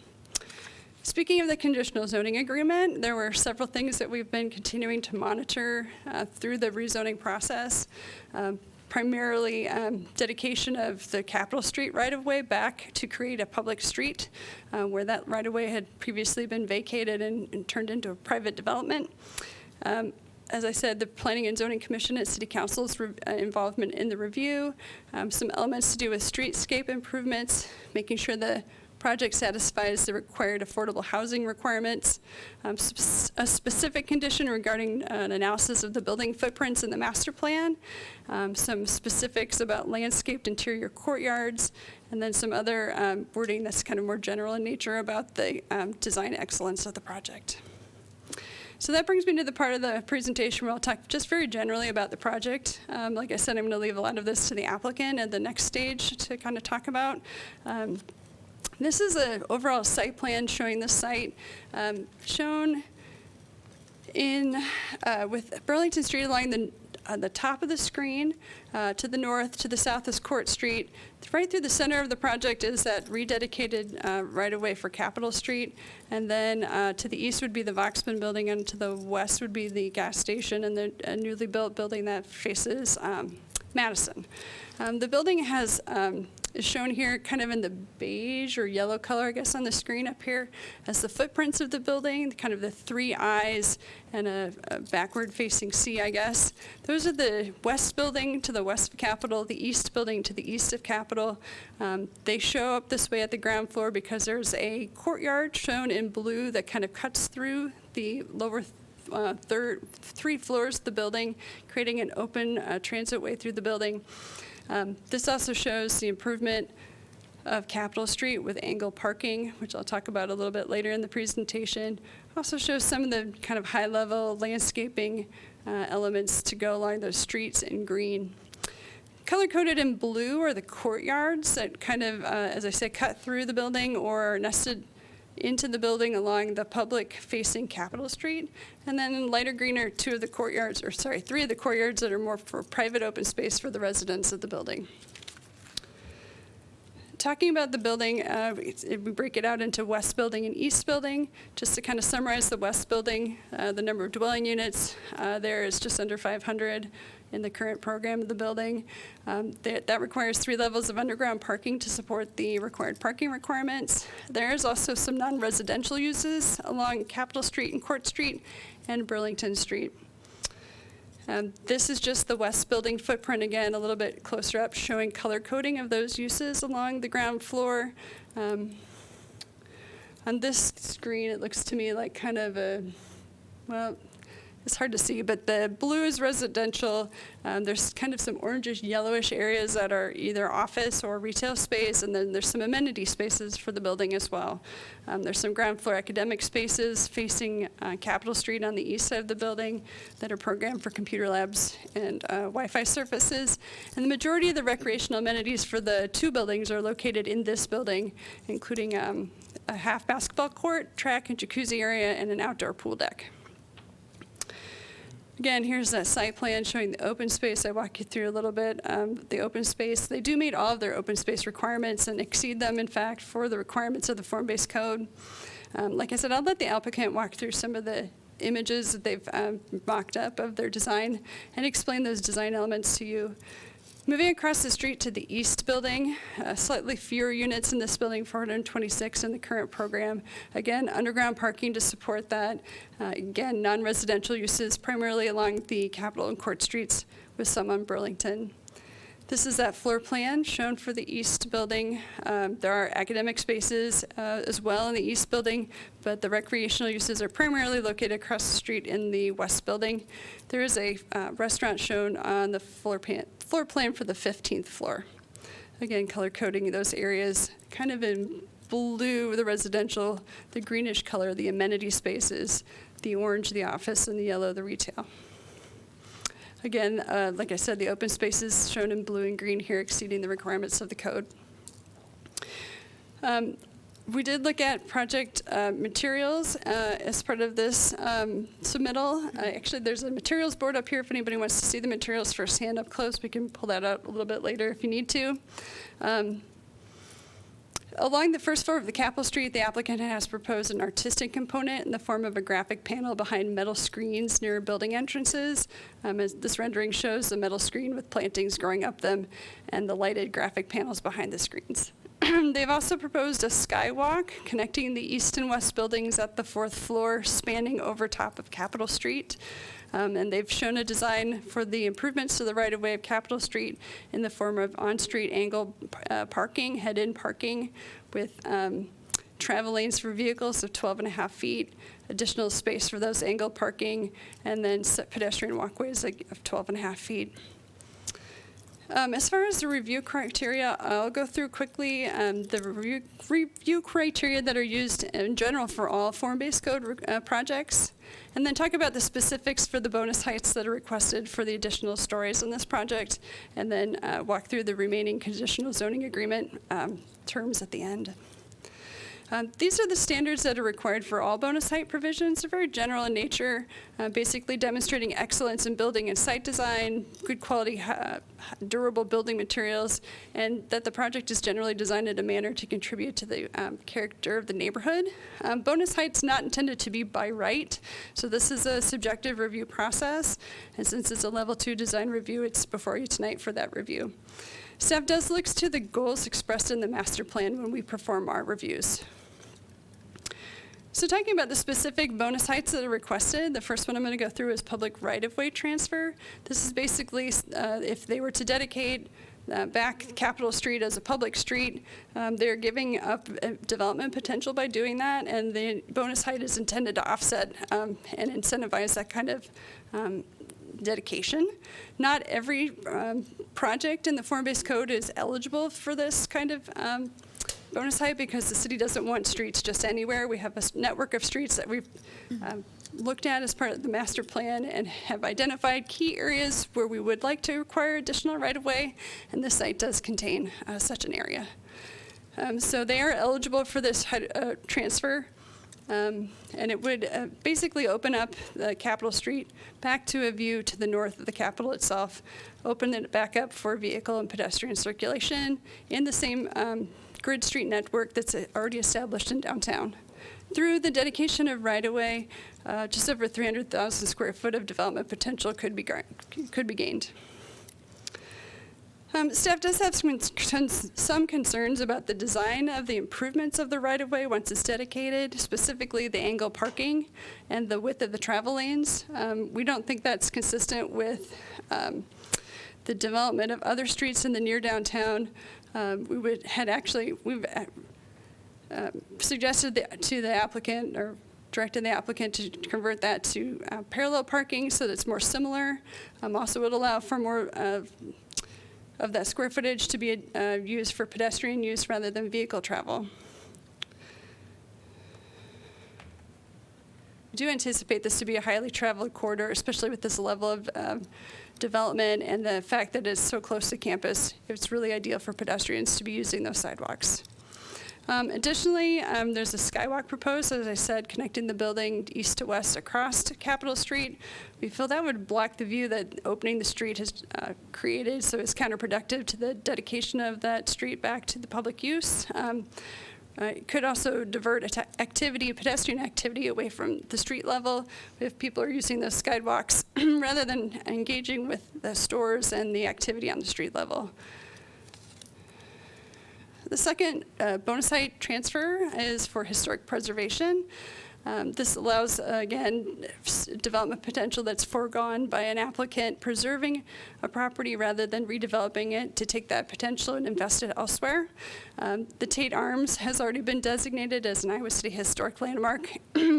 Speaking of the conditional zoning agreement, there were several things that we've been continuing to monitor through the rezoning process. Primarily dedication of the Capitol Street right-of-way back to create a public street where that right-of-way had previously been vacated and turned into a private development. As I said, the Planning and Zoning Commission and City Council's involvement in the review, some elements to do with streetscape improvements, making sure the project satisfies the required affordable housing requirements, a specific condition regarding an analysis of the building footprints in the master plan, some specifics about landscaped interior courtyards, and then some other wording that's kind of more general in nature about the design excellence of the project. So that brings me to the part of the presentation where I'll talk just very generally about the project. Like I said, I'm going to leave a lot of this to the applicant at the next stage to kind of talk about. This is an overall site plan showing the site shown in with Burlington Street along the top of the screen. To the north, to the south is Court Street. Right through the center of the project is that rededicated right-of-way for Capitol Street. And then to the east would be the Voxman building, and to the west would be the gas station and the newly built building that faces Madison. The building is shown here kind of in the beige or yellow color, I guess, on the screen up here as the footprints of the building, kind of the three eyes and a backward-facing C, I guess. Those are the west building to the west of Capitol, the east building to the east of Capitol. They show up this way at the ground floor because there's a courtyard shown in blue that kind of cuts through the lower three floors of the building, creating an open transit way through the building. This also shows the improvement of Capitol Street with angle parking, which I'll talk about a little bit later in the presentation. Also shows some of the kind of high-level landscaping elements to go along those streets in green. Color-coded in blue are the courtyards that kind of, as I said, cut through the building or are nested into the building along the public-facing Capitol Street. And then in lighter green are three of the courtyards that are more for private open space for the residents of the building. Talking about the building, we break it out into West Building and East Building. Just to kind of summarize the West Building, the number of dwelling units there is just under 500 in the current program of the building. That requires 3 levels of underground parking to support the required parking requirements. There is also some non-residential uses along Capitol Street and Court Street and Burlington Street. This is just the West Building footprint, again, a little bit closer up, showing color coding of those uses along the ground floor. On this screen, it looks to me like kind of a, well, it's hard to see, but the blue is residential. There's kind of some orangish, yellowish areas that are either office or retail space, and then there's some amenity spaces for the building as well. There's some ground floor academic spaces facing Capitol Street on the east side of the building that are programmed for computer labs and Wi-Fi services. And the majority of the recreational amenities for the 2 buildings are located in this building, including a half basketball court, track and jacuzzi area, and an outdoor pool deck. Again, here's that site plan showing the open space. I walk you through a little bit. The open space, they do meet all of their open space requirements and exceed them, in fact, for the requirements of the form-based code. Like I said, I'll let the applicant walk through some of the images that they've mocked up of their design and explain those design elements to you. Moving across the street to the east building, slightly fewer units in this building, 426 in the current program. Again, underground parking to support that. Again, non-residential uses primarily along the Capitol and Court Streets with some on Burlington. This is that floor plan shown for the east building. There are academic spaces as well in the east building, but the recreational uses are primarily located across the street in the west building. There is a restaurant shown on the floor plan for the 15th floor. Again, color coding those areas, kind of in blue, the residential, the greenish color, the amenity spaces, the orange, the office, and the yellow, the retail. Again, like I said, the open spaces shown in blue and green here exceeding the requirements of the code. We did look at project materials as part of this submittal. Actually, there's a materials board up here if anybody wants to see the materials firsthand up close. We can pull that out a little bit later if you need to. Along the first floor of the Capitol Street, the applicant has proposed an artistic component in the form of a graphic panel behind metal screens near building entrances. As this rendering shows the metal screen with plantings growing up them and the lighted graphic panels behind the screens. They've also proposed a skywalk connecting the east and west buildings at the 4th floor, spanning over top of Capitol Street. And they've shown a design for the improvements to the right-of-way of Capitol Street in the form of on-street angle parking, head-in parking with travel lanes for vehicles of 12.5 feet, additional space for those angle parking, and then set pedestrian walkways of 12.5 feet. As far as the review criteria, I'll go through quickly the review criteria that are used in general for all form-based code projects, and then talk about the specifics for the bonus heights that are requested for the additional stories in this project, and then walk through the remaining conditional zoning agreement terms at the end. These are the standards that are required for all bonus height provisions. They're very general in nature, basically demonstrating excellence in building and site design, good quality, durable building materials, and that the project is generally designed in a manner to contribute to the character of the neighborhood. Bonus height's not intended to be by right, so this is a subjective review process, and since it's a level 2 design review, it's before you tonight for that review. Staff does look to the goals expressed in the master plan when we perform our reviews. So talking about the specific bonus heights that are requested, the first one I'm going to go through is public right-of-way transfer. This is basically if they were to dedicate back Capitol Street as a public street, they're giving up development potential by doing that, and the bonus height is intended to offset and incentivize that kind of dedication. Not every project in the form-based code is eligible for this kind of bonus height because the city doesn't want streets just anywhere. We have a network of streets that we've looked at as part of the master plan and have identified key areas where we would like to require additional right-of-way, and this site does contain such an area. So they are eligible for this transfer. And it would basically open up the Capitol Street back to a view to the north of the Capitol itself, open it back up for vehicle and pedestrian circulation in the same grid street network that's already established in downtown. Through the dedication of right-of-way, just over 300,000 square foot of development potential could be gained. Staff does have some concerns about the design of the improvements of the right-of-way once it's dedicated, specifically the angle parking and the width of the travel lanes. We don't think that's consistent with the development of other streets in the near downtown. We've suggested to the applicant or directed the applicant to convert that to parallel parking so that it's more similar. Also would allow for more of that square footage to be used for pedestrian use rather than vehicle travel. We do anticipate this to be a highly traveled corridor, especially with this level of development and the fact that it's so close to campus. It's really ideal for pedestrians to be using those sidewalks. Additionally, there's a skywalk proposed, as I said, connecting the building east to west across to Capitol Street. We feel that would block the view that opening the street has created, so it's counterproductive to the dedication of that street back to the public use. It could also divert pedestrian activity away from the street level if people are using those skywalks rather than engaging with the stores and the activity on the street level. The second bonus height transfer is for historic preservation. This allows, again, development potential that's foregone by an applicant preserving a property rather than redeveloping it to take that potential and invest it elsewhere. The Tate Arms has already been designated as an Iowa City Historic Landmark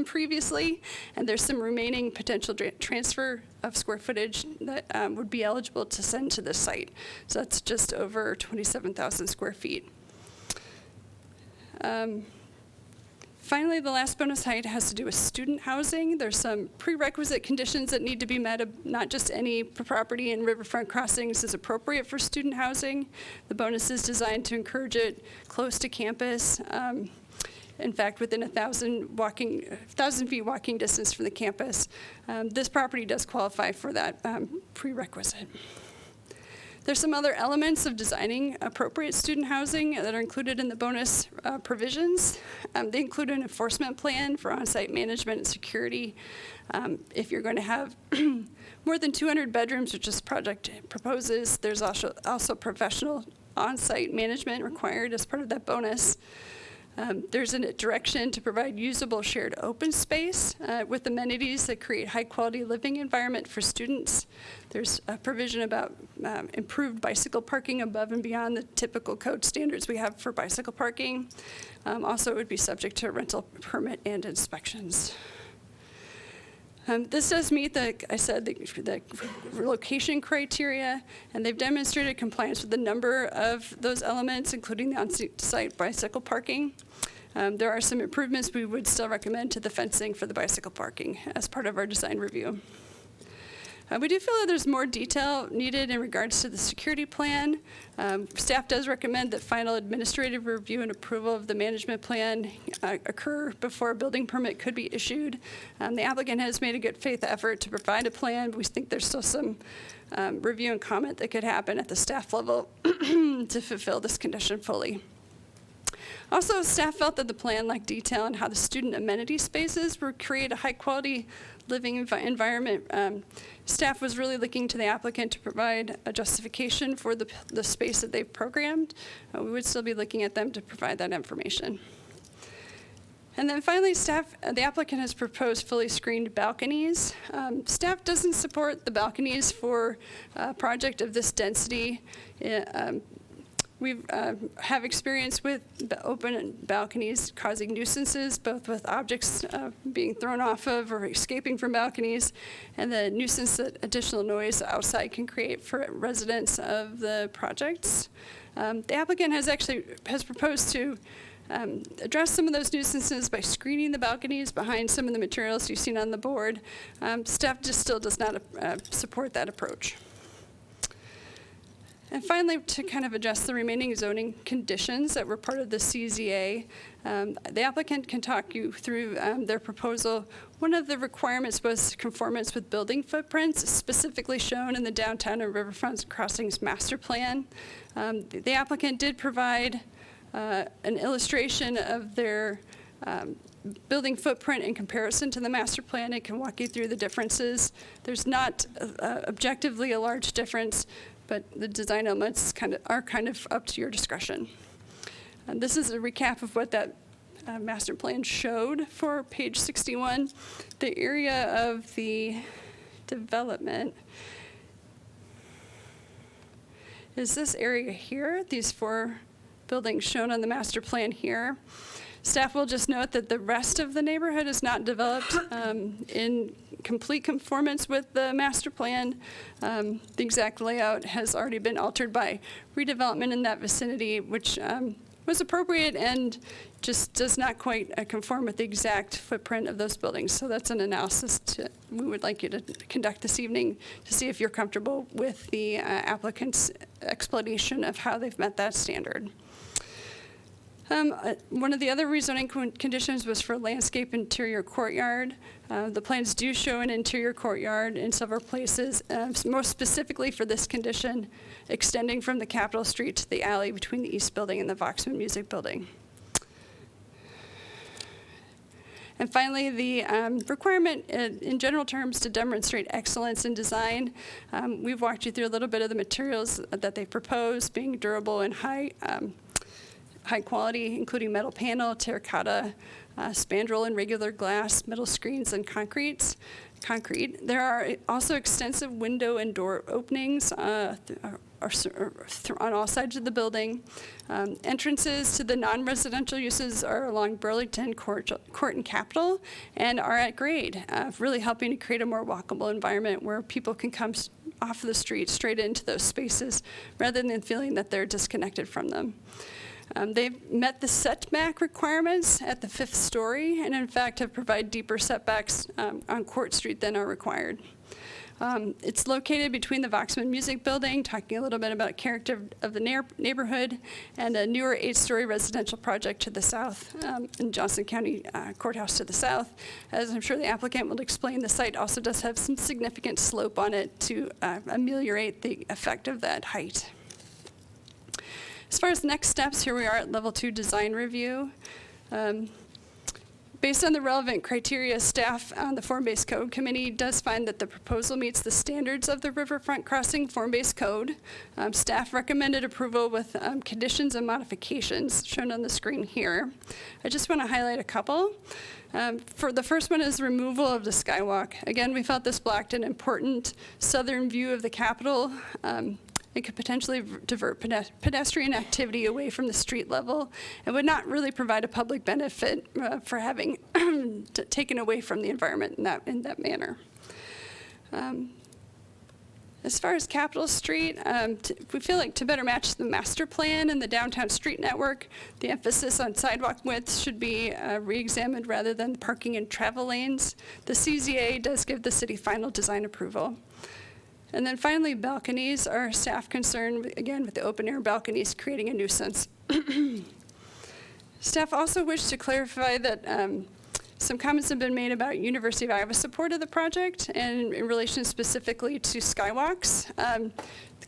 previously, and there's some remaining potential transfer of square footage that would be eligible to send to this site. So that's just over 27,000 square feet. Finally, the last bonus height has to do with student housing. There's some prerequisite conditions that need to be met. Not just any property in riverfront crossings is appropriate for student housing. The bonus is designed to encourage it close to campus. In fact, within 1,000 feet walking distance from the campus. This property does qualify for that prerequisite. There's some other elements of designing appropriate student housing that are included in the bonus provisions. They include an enforcement plan for on-site management and security. If you're going to have more than 200 bedrooms, which this project proposes, there's also professional on-site management required as part of that bonus. There's a direction to provide usable shared open space with amenities that create high-quality living environment for students. There's a provision about improved bicycle parking above and beyond the typical code standards we have for bicycle parking. Also, it would be subject to a rental permit and inspections. This does meet the location criteria, and they've demonstrated compliance with a number of those elements, including the on-site bicycle parking. There are some improvements we would still recommend to the fencing for the bicycle parking as part of our design review. We do feel that there's more detail needed in regards to the security plan. Staff does recommend that final administrative review and approval of the management plan occur before a building permit could be issued. The applicant has made a good faith effort to provide a plan, but we think there's still some review and comment that could happen at the staff level to fulfill this condition fully. Also, staff felt that the plan lacked detail on how the student amenity spaces would create a high-quality living environment. Staff was really looking to the applicant to provide a justification for the space that they've programmed. We would still be looking at them to provide that information. And then finally, the applicant has proposed fully screened balconies. Staff doesn't support the balconies for a project of this density. We have experience with open balconies causing nuisances, both with objects being thrown off of or escaping from balconies, and the nuisance that additional noise outside can create for residents of the projects. The applicant has proposed to address some of those nuisances by screening the balconies behind some of the materials you've seen on the board. Staff just still does not support that approach. And finally, to kind of address the remaining zoning conditions that were part of the CZA, the applicant can talk you through their proposal. One of the requirements was conformance with building footprints, specifically shown in the Downtown and Riverfront Crossings Master Plan. The applicant did provide an illustration of their building footprint in comparison to the master plan. It can walk you through the differences. There's not objectively a large difference, but the design elements are kind of up to your discretion. This is a recap of what that master plan showed for page 61. The area of the development is this area here, these 4 buildings shown on the master plan here. Staff will just note that the rest of the neighborhood is not developed in complete conformance with the master plan. The exact layout has already been altered by redevelopment in that vicinity, which was appropriate and just does not quite conform with the exact footprint of those buildings. So that's an analysis we would like you to conduct this evening to see if you're comfortable with the applicant's explanation of how they've met that standard. One of the other rezoning conditions was for landscape interior courtyard. The plans do show an interior courtyard in several places, most specifically for this condition, extending from the Capitol Street to the alley between the East Building and the Voxman Music Building. And finally, the requirement in general terms to demonstrate excellence in design. We've walked you through a little bit of the materials that they propose, being durable and high quality, including metal panel, terracotta, spandrel and regular glass, metal screens, and concrete. There are also extensive window and door openings on all sides of the building. Entrances to the non-residential uses are along Burlington, Court, and Capitol, and are at grade, really helping to create a more walkable environment where people can come off the street straight into those spaces rather than feeling that they're disconnected from them. They've met the setback requirements at the 5th story, and in fact have provided deeper setbacks on Court Street than are required. It's located between the Voxman Music Building, talking a little bit about character of the neighborhood, and a newer 8-story residential project to the south, in Johnson County Courthouse to the south. As I'm sure the applicant will explain, the site also does have some significant slope on it to ameliorate the effect of that height. As far as next steps, here we are at level 2 design review. Based on the relevant criteria, staff on the Form-Based Code Committee does find that the proposal meets the standards of the Riverfront Crossing Form-Based Code. Staff recommended approval with conditions and modifications shown on the screen here. I just want to highlight a couple. For the first one is removal of the skywalk. Again, we felt this blocked an important southern view of the Capitol. It could potentially divert pedestrian activity away from the street level and would not really provide a public benefit for having taken away from the environment in that manner. As far as Capitol Street, we feel like to better match the master plan and the downtown street network, the emphasis on sidewalk width should be re-examined rather than parking and travel lanes. The CZA does give the city final design approval. And then finally, balconies. Our staff concerned, again, with the open-air balconies creating a nuisance. Staff also wish to clarify that some comments have been made about University of Iowa support of the project and in relation specifically to skywalks.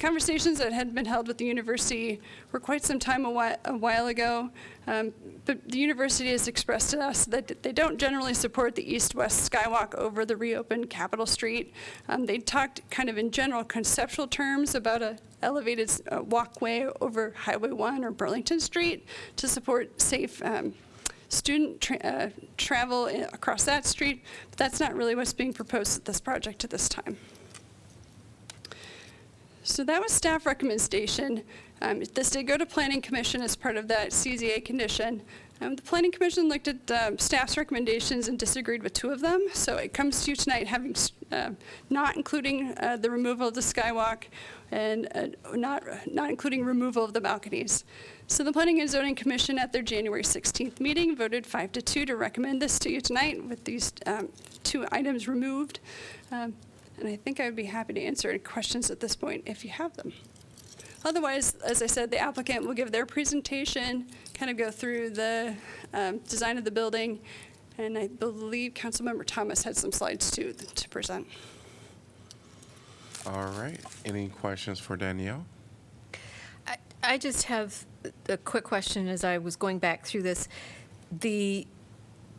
conversations that had been held with the university were quite some time a while ago, but the university has expressed to us that they don't generally support the east-west skywalk over the reopened Capitol Street. They talked kind of in general conceptual terms about a elevated walkway over Highway 1 or Burlington Street to support safe student travel across that street, but that's not really what's being proposed at this project at this time. So that was staff recommendation. This did go to Planning Commission as part of that CZA condition. The Planning Commission looked at staff's recommendations and disagreed with 2 of them. So it comes to you tonight having not including the removal of the skywalk and not including removal of the balconies. So the Planning and Zoning Commission at their January 16th meeting voted 5-2 to recommend this to you tonight with these 2 items removed. And I think I would be happy to answer any questions at this point if you have them. Otherwise, as I said, the applicant will give their presentation, kind of go through the design of the building, and I believe Councilmember Thomas had some slides too to present. All right. Any questions for Danielle? I just have a quick question as I was going back through this. The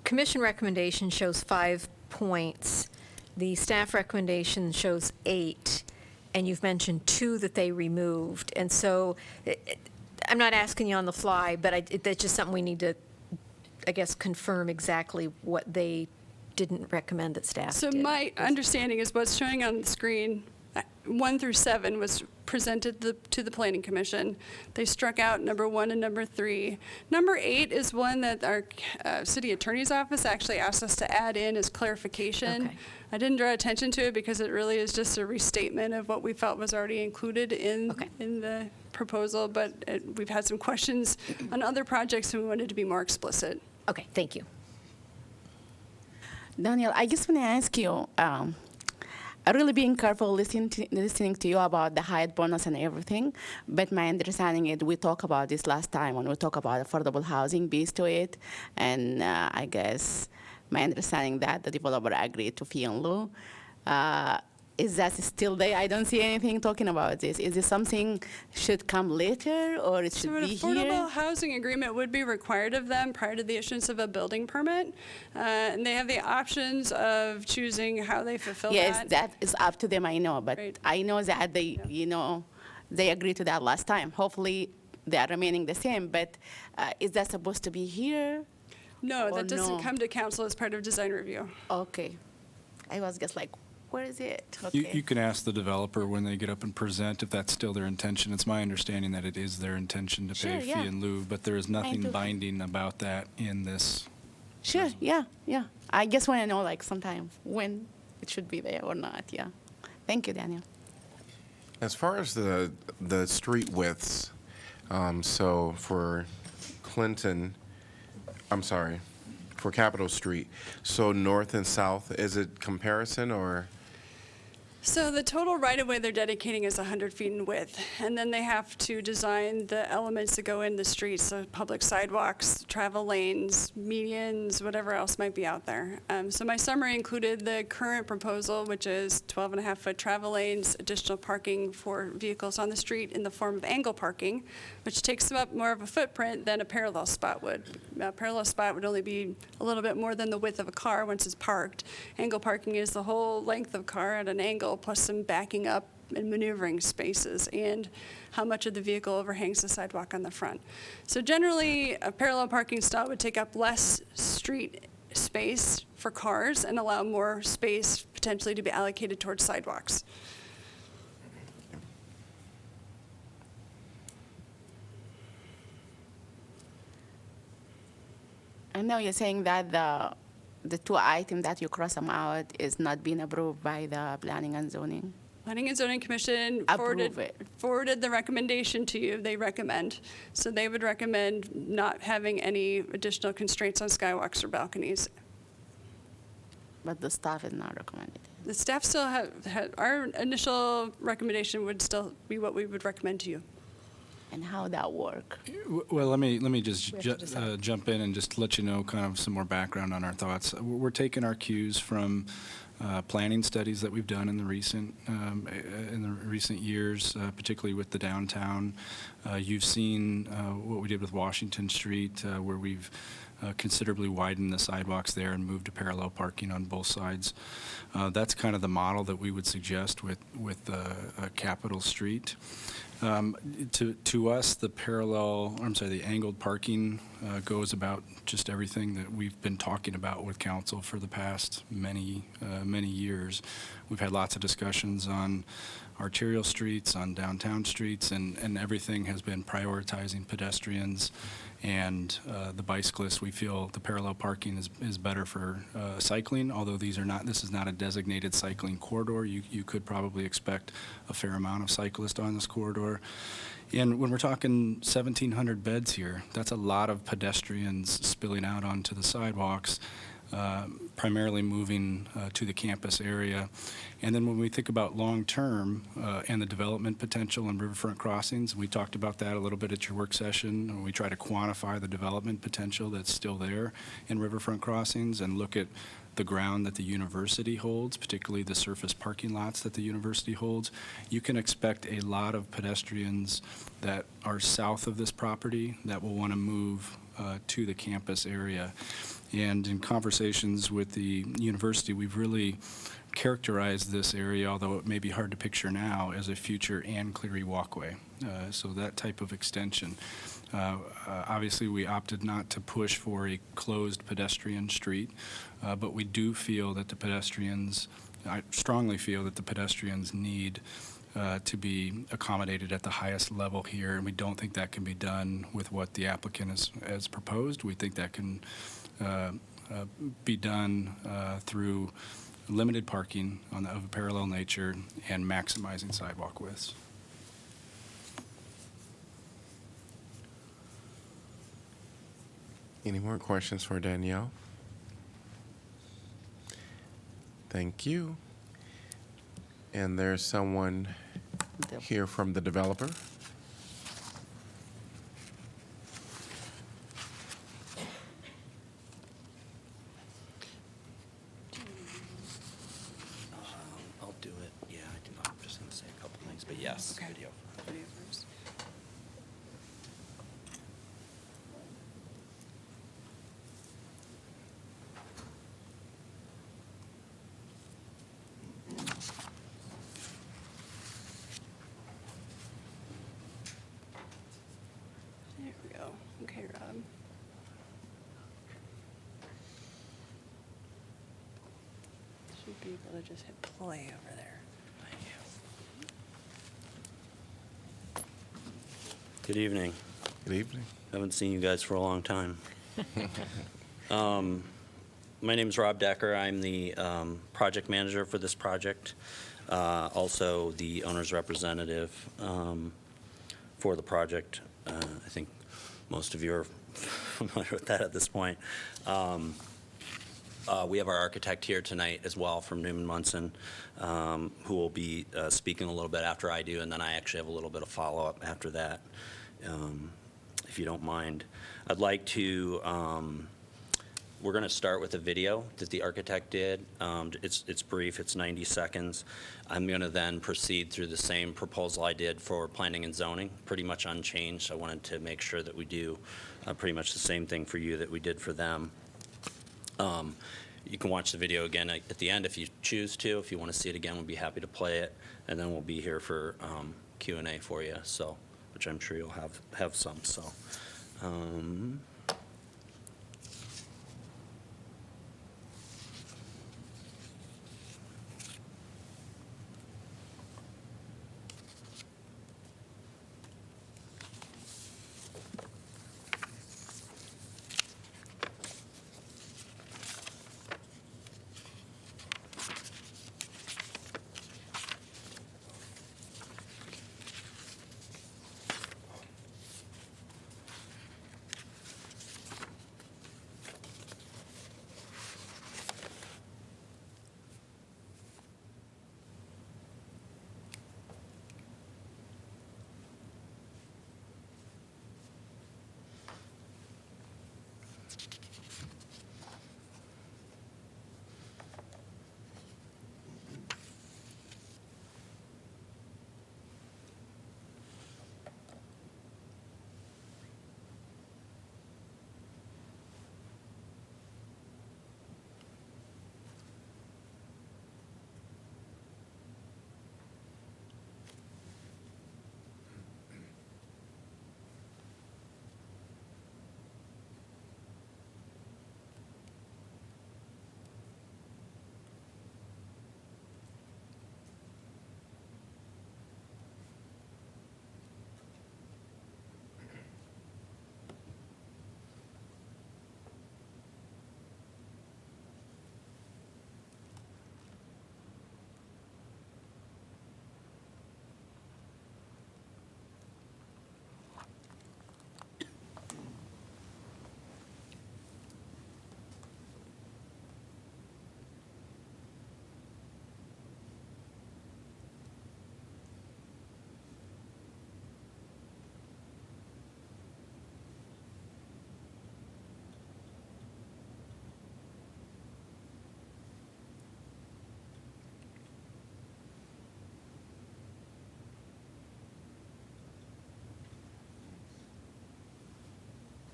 commission recommendation shows 5 points. The staff recommendation shows 8, and you've mentioned 2 that they removed. And so I'm not asking you on the fly, but that's just something we need to, I guess, confirm exactly what they didn't recommend that staff So did. my understanding is what's showing on the screen, 1 through 7 was presented to the Planning Commission. They struck out number 1 and number 3. Number 8 is one that our city attorney's office actually asked us to add in as clarification. Okay. I didn't draw attention to it because it really is just a restatement of what we felt was already included in the proposal, but we've had some questions on other projects and we wanted to be more explicit. Okay, thank you. Daniel, I just want to ask you, I'm really being careful listening to you about the Hyatt bonus and everything, but my understanding is we talked about this last time when we talked about affordable housing based to it, and I guess my understanding that the developer agreed to fee in lieu. Is that still there? I don't see anything talking about this. Is this something should come later or it should So an be affordable here? housing agreement would be required of them prior to the issuance of a building permit. And they have the options of choosing how they fulfill Yes, that. that is up to them, I know, but Right. I know that they, they agreed to that last time. Hopefully, they are remaining the same, but is that supposed to be here? No, or that doesn't no? come to council as part of design review. Okay. I was just like, where is it? You can ask the developer when they get up and present if that's still their intention. It's my understanding that it is their intention to pay Sure, a fee yeah. in lieu, but there is nothing do. binding about that in this. Sure, yeah. I just want to know, like, sometime when it should be there or not, yeah. Thank you, Daniel. As far as the street widths, so for for Capitol Street, so north and south, is it comparison or? So the total right-of-way they're dedicating is 100 feet in width, and then they have to design the elements that go in the streets, so public sidewalks, travel lanes, medians, whatever else might be out there. So my summary included the current proposal, which is 12.5-foot travel lanes, additional parking for vehicles on the street in the form of angle parking, which takes up more of a footprint than a parallel spot would. A parallel spot would only be a little bit more than the width of a car once it's parked. Angle parking is the whole length of car at an angle, plus some backing up and maneuvering spaces, and how much of the vehicle overhangs the sidewalk on the front. So generally, a parallel parking stall would take up less street space for cars and allow more space potentially to be allocated towards sidewalks. I know you're saying that the 2 items that you cross them out is not being approved by the Planning and Zoning. Planning and Zoning Commission Approve it. forwarded the recommendation to you. They recommend. So they would recommend not having any additional constraints on skywalks or balconies. But the staff is not recommended. The staff still our initial recommendation would still be what we would recommend to you. and how that work? Well, let me just We have to decide. jump in and just let you know kind of some more background on our thoughts. We're taking our cues from planning studies that we've done in the recent years, particularly with the downtown. You've seen what we did with Washington Street, where we've considerably widened the sidewalks there and moved to parallel parking on both sides. That's kind of the model that we would suggest with Capitol Street. To us, the angled parking goes about just everything that we've been talking about with council for the past many years. We've had lots of discussions on arterial streets, on downtown streets, and everything has been prioritizing pedestrians and the bicyclists. We feel the parallel parking is better for cycling, although this is not a designated cycling corridor. You could probably expect a fair amount of cyclists on this corridor. And when we're talking 1,700 beds here, that's a lot of pedestrians spilling out onto the sidewalks, primarily moving to the campus area. And then when we think about long-term and the development potential in riverfront crossings, we talked about that a little bit at your work session, and we try to quantify the development potential that's still there in riverfront crossings and look at the ground that the university holds, particularly the surface parking lots that the university holds. You can expect a lot of pedestrians that are south of this property that will want to move to the campus area. And in conversations with the university, we've really characterized this area, although it may be hard to picture now, as a future Ann Cleary walkway. So that type of extension. Obviously, we opted not to push for a closed pedestrian street, but we do feel that I strongly feel that the pedestrians need to be accommodated at the highest level here, and we don't think that can be done with what the applicant has proposed. We think that can be done through limited parking of a parallel nature and maximizing sidewalk widths. Any more questions for Danielle? Thank you. And there's someone here from the developer. I'll do it. Yeah, I'm just going to say a couple things, but yes, Okay. video. Video first. There we go. Okay, Rob. Should be able to just hit play over there. Good evening. Good evening. Haven't seen you guys for a long time. My name is Rob Decker. I'm the project manager for this project, also the owner's representative for the project. I think most of you are familiar with that at this point. We have our architect here tonight as well from Newman Munson, who will be speaking a little bit after I do, and then I actually have a little bit of follow-up after that, if you don't mind. I'd like to, we're going to start with a video that the architect did. It's brief, it's 90 seconds. I'm going to then proceed through the same proposal I did for planning and zoning, pretty much unchanged. I wanted to make sure that we do pretty much the same thing for you that we did for them. You can watch the video again at the end if you choose to. If you want to see it again, we'll be happy to play it. And then we'll be here for Q&A for you, so, which I'm sure you'll have some. So,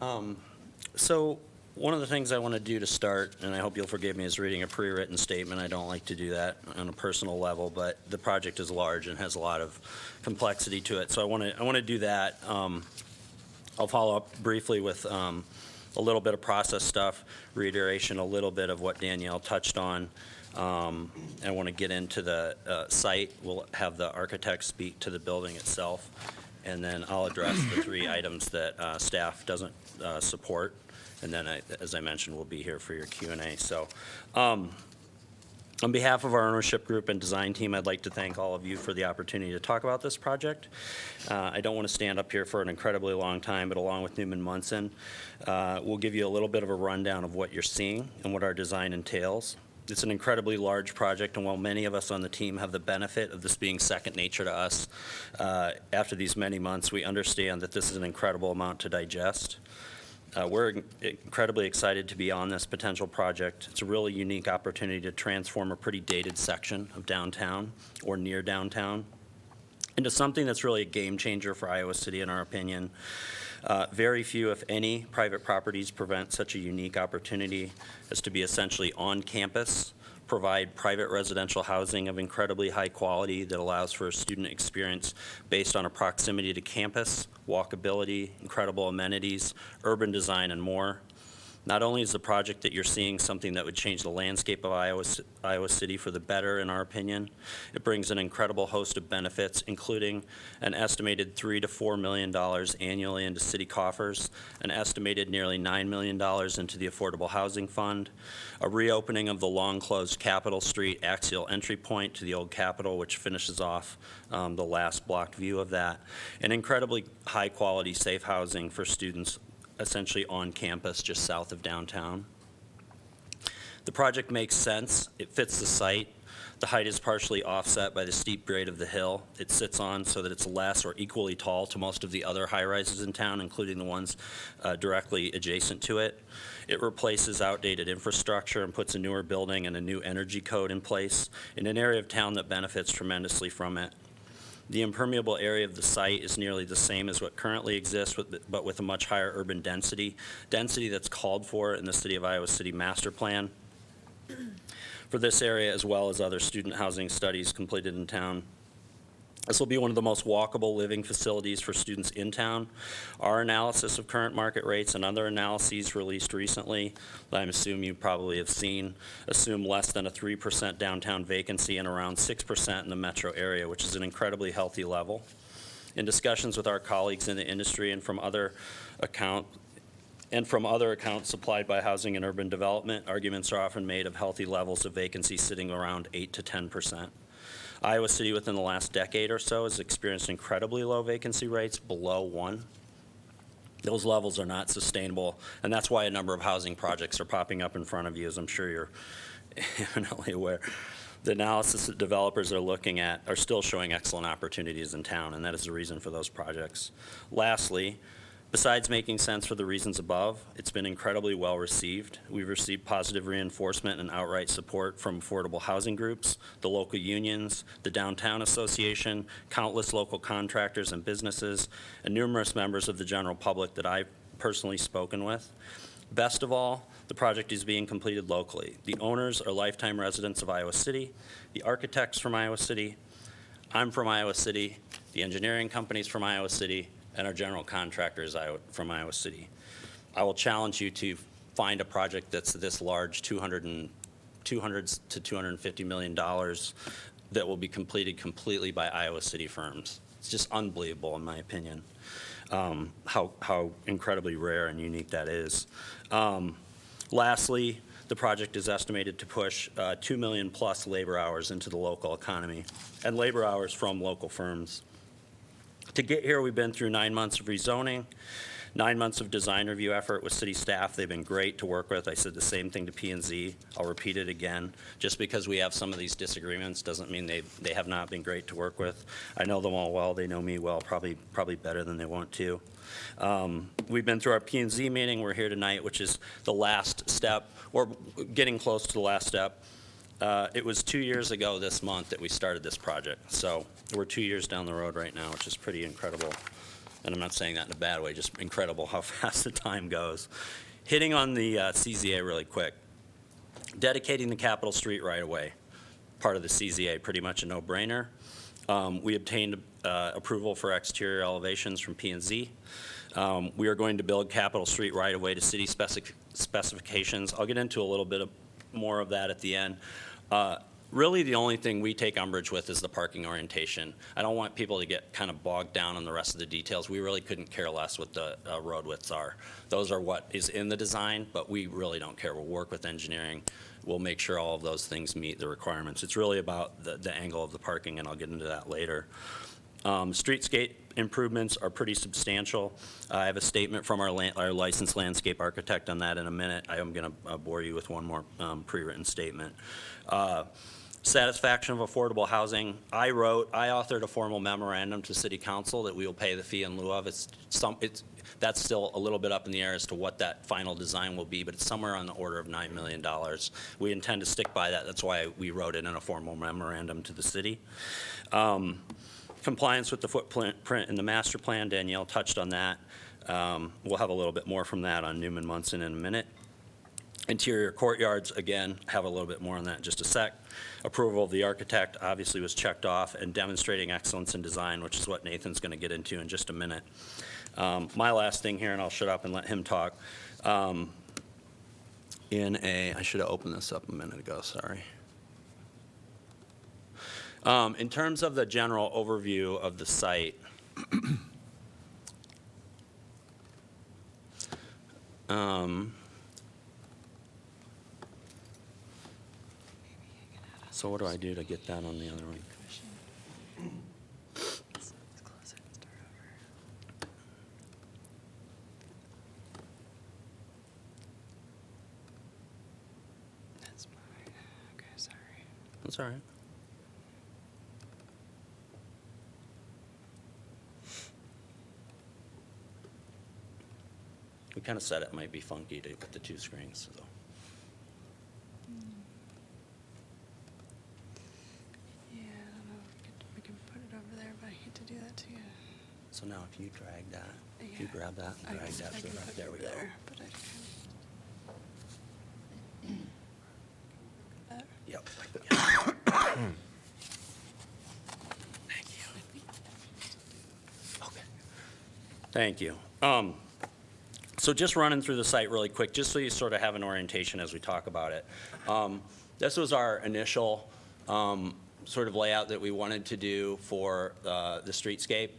So one of the things I want to do to start, and I hope you'll forgive me, is reading a pre-written statement. I don't like to do that on a personal level, but the project is large and has a lot of complexity to it. So I want to do that. I'll follow up briefly with a little bit of process stuff, reiteration, a little bit of what Danielle touched on. I want to get into the site. We'll have the architect speak to the building itself, and then I'll address the 3 items that staff doesn't support. And then, as I mentioned, we'll be here for your Q&A. So on behalf of our ownership group and design team, I'd like to thank all of you for the opportunity to talk about this project. I don't want to stand up here for an incredibly long time, but along with Newman Munson, we'll give you a little bit of a rundown of what you're seeing and what our design entails. It's an incredibly large project, and while many of us on the team have the benefit of this being second nature to us, after these many months, we understand that this is an incredible amount to digest. We're incredibly excited to be on this potential project. It's a really unique opportunity to transform a pretty dated section of downtown or near downtown into something that's really a game changer for Iowa City, in our opinion. Very few, if any, private properties prevent such a unique opportunity as to be essentially on campus, provide private residential housing of incredibly high quality that allows for a student experience based on a proximity to campus, walkability, incredible amenities, urban design, and more. Not only is the project that you're seeing something that would change the landscape of Iowa City for the better, in our opinion, it brings an incredible host of benefits, including an estimated $3 to $4 million annually into city coffers, an estimated nearly $9 million into the Affordable Housing Fund, a reopening of the long-closed Capitol Street axial entry point to the old Capitol, which finishes off the last blocked view of that, and incredibly high-quality, safe housing for students essentially on campus just south of downtown. The project makes sense. It fits the site. The height is partially offset by the steep grade of the hill it sits on so that it's less or equally tall to most of the other high-rises in town, including the ones directly adjacent to it. It replaces outdated infrastructure and puts a newer building and a new energy code in place in an area of town that benefits tremendously from it. The impermeable area of the site is nearly the same as what currently exists, but with a much higher urban density that's called for in the City of Iowa City Master Plan for this area, as well as other student housing studies completed in town. This will be one of the most walkable living facilities for students in town. Our analysis of current market rates and other analyses released recently, that I assume you probably have seen, assume less than a 3% downtown vacancy and around 6% in the metro area, which is an incredibly healthy level. In discussions with our colleagues in the industry and from other accounts supplied by Housing and Urban Development, arguments are often made of healthy levels of vacancy sitting around 8 to 10%. Iowa City within the last decade or so has experienced incredibly low vacancy rates, below 1. Those levels are not sustainable, and that's why a number of housing projects are popping up in front of you, as I'm sure you're eminently aware. The analysis that developers are looking at are still showing excellent opportunities in town, and that is the reason for those projects. Lastly, besides making sense for the reasons above, it's been incredibly well received. We've received positive reinforcement and outright support from affordable housing groups, the local unions, the Downtown Association, countless local contractors and businesses, and numerous members of the general public that I've personally spoken with. Best of all, the project is being completed locally. The owners are lifetime residents of Iowa City, the architects from Iowa City, I'm from Iowa City, the engineering companies from Iowa City, and our general contractor is from Iowa City. I will challenge you to find a project that's this large, $200 to $250 million, that will be completed completely by Iowa City firms. It's just unbelievable, in my opinion, how incredibly rare and unique that is. Lastly, the project is estimated to push 2 million plus labor hours into the local economy, and labor hours from local firms. To get here, we've been through 9 months of rezoning, 9 months of design review effort with city staff. They've been great to work with. I said the same thing to P&Z. I'll repeat it again. Just because we have some of these disagreements doesn't mean they have not been great to work with. I know them all well. They know me well, probably better than they want to. We've been through our P&Z meeting. We're here tonight, which is the last step, or getting close to the last step. It was 2 years ago this month that we started this project. So we're 2 years down the road right now, which is pretty incredible. and I'm not saying that in a bad way, just incredible how fast the time goes. Hitting on the CZA really quick. Dedicating the Capitol Street right-of-way, part of the CZA, pretty much a no-brainer. We obtained approval for exterior elevations from P&Z. We are going to build Capitol Street right-of-way to city specifications. I'll get into a little bit more of that at the end. Really, the only thing we take umbrage with is the parking orientation. I don't want people to get kind of bogged down on the rest of the details. We really couldn't care less what the road widths are. Those are what is in the design, but we really don't care. We'll work with engineering. We'll make sure all of those things meet the requirements. It's really about the angle of the parking, and I'll get into that later. Streetscape improvements are pretty substantial. I have a statement from our licensed landscape architect on that in a minute. I am going to bore you with one more pre-written statement. Satisfaction of affordable housing. I authored a formal memorandum to City Council that we will pay the fee in lieu of. That's still a little bit up in the air as to what that final design will be, but it's somewhere on the order of $9 million. We intend to stick by that. That's why we wrote it in a formal memorandum to the city. Compliance with the footprint in the master plan. Danielle touched on that. We'll have a little bit more from that on Newman Munson in a minute. Interior courtyards, again, have a little bit more on that in just a sec. Approval of the architect obviously was checked off, and demonstrating excellence in design, which is what Nathan's going to get into in just a minute. My last thing here, and I'll shut up and let him talk. I should have opened this up a minute ago, sorry. In terms of the general overview of the site, so what do I do to get that on the other one? That's all right. We kind of said it might be funky to put the two screens, so. Yeah, I don't know if we can put it over there, but I hate to do that to you. So now if you drag that, if you grab that and drag that, so right there we go. But I Yep. Thank you. So just running through the site really quick, just so you sort of have an orientation as we talk about it. This was our initial sort of layout that we wanted to do for the streetscape.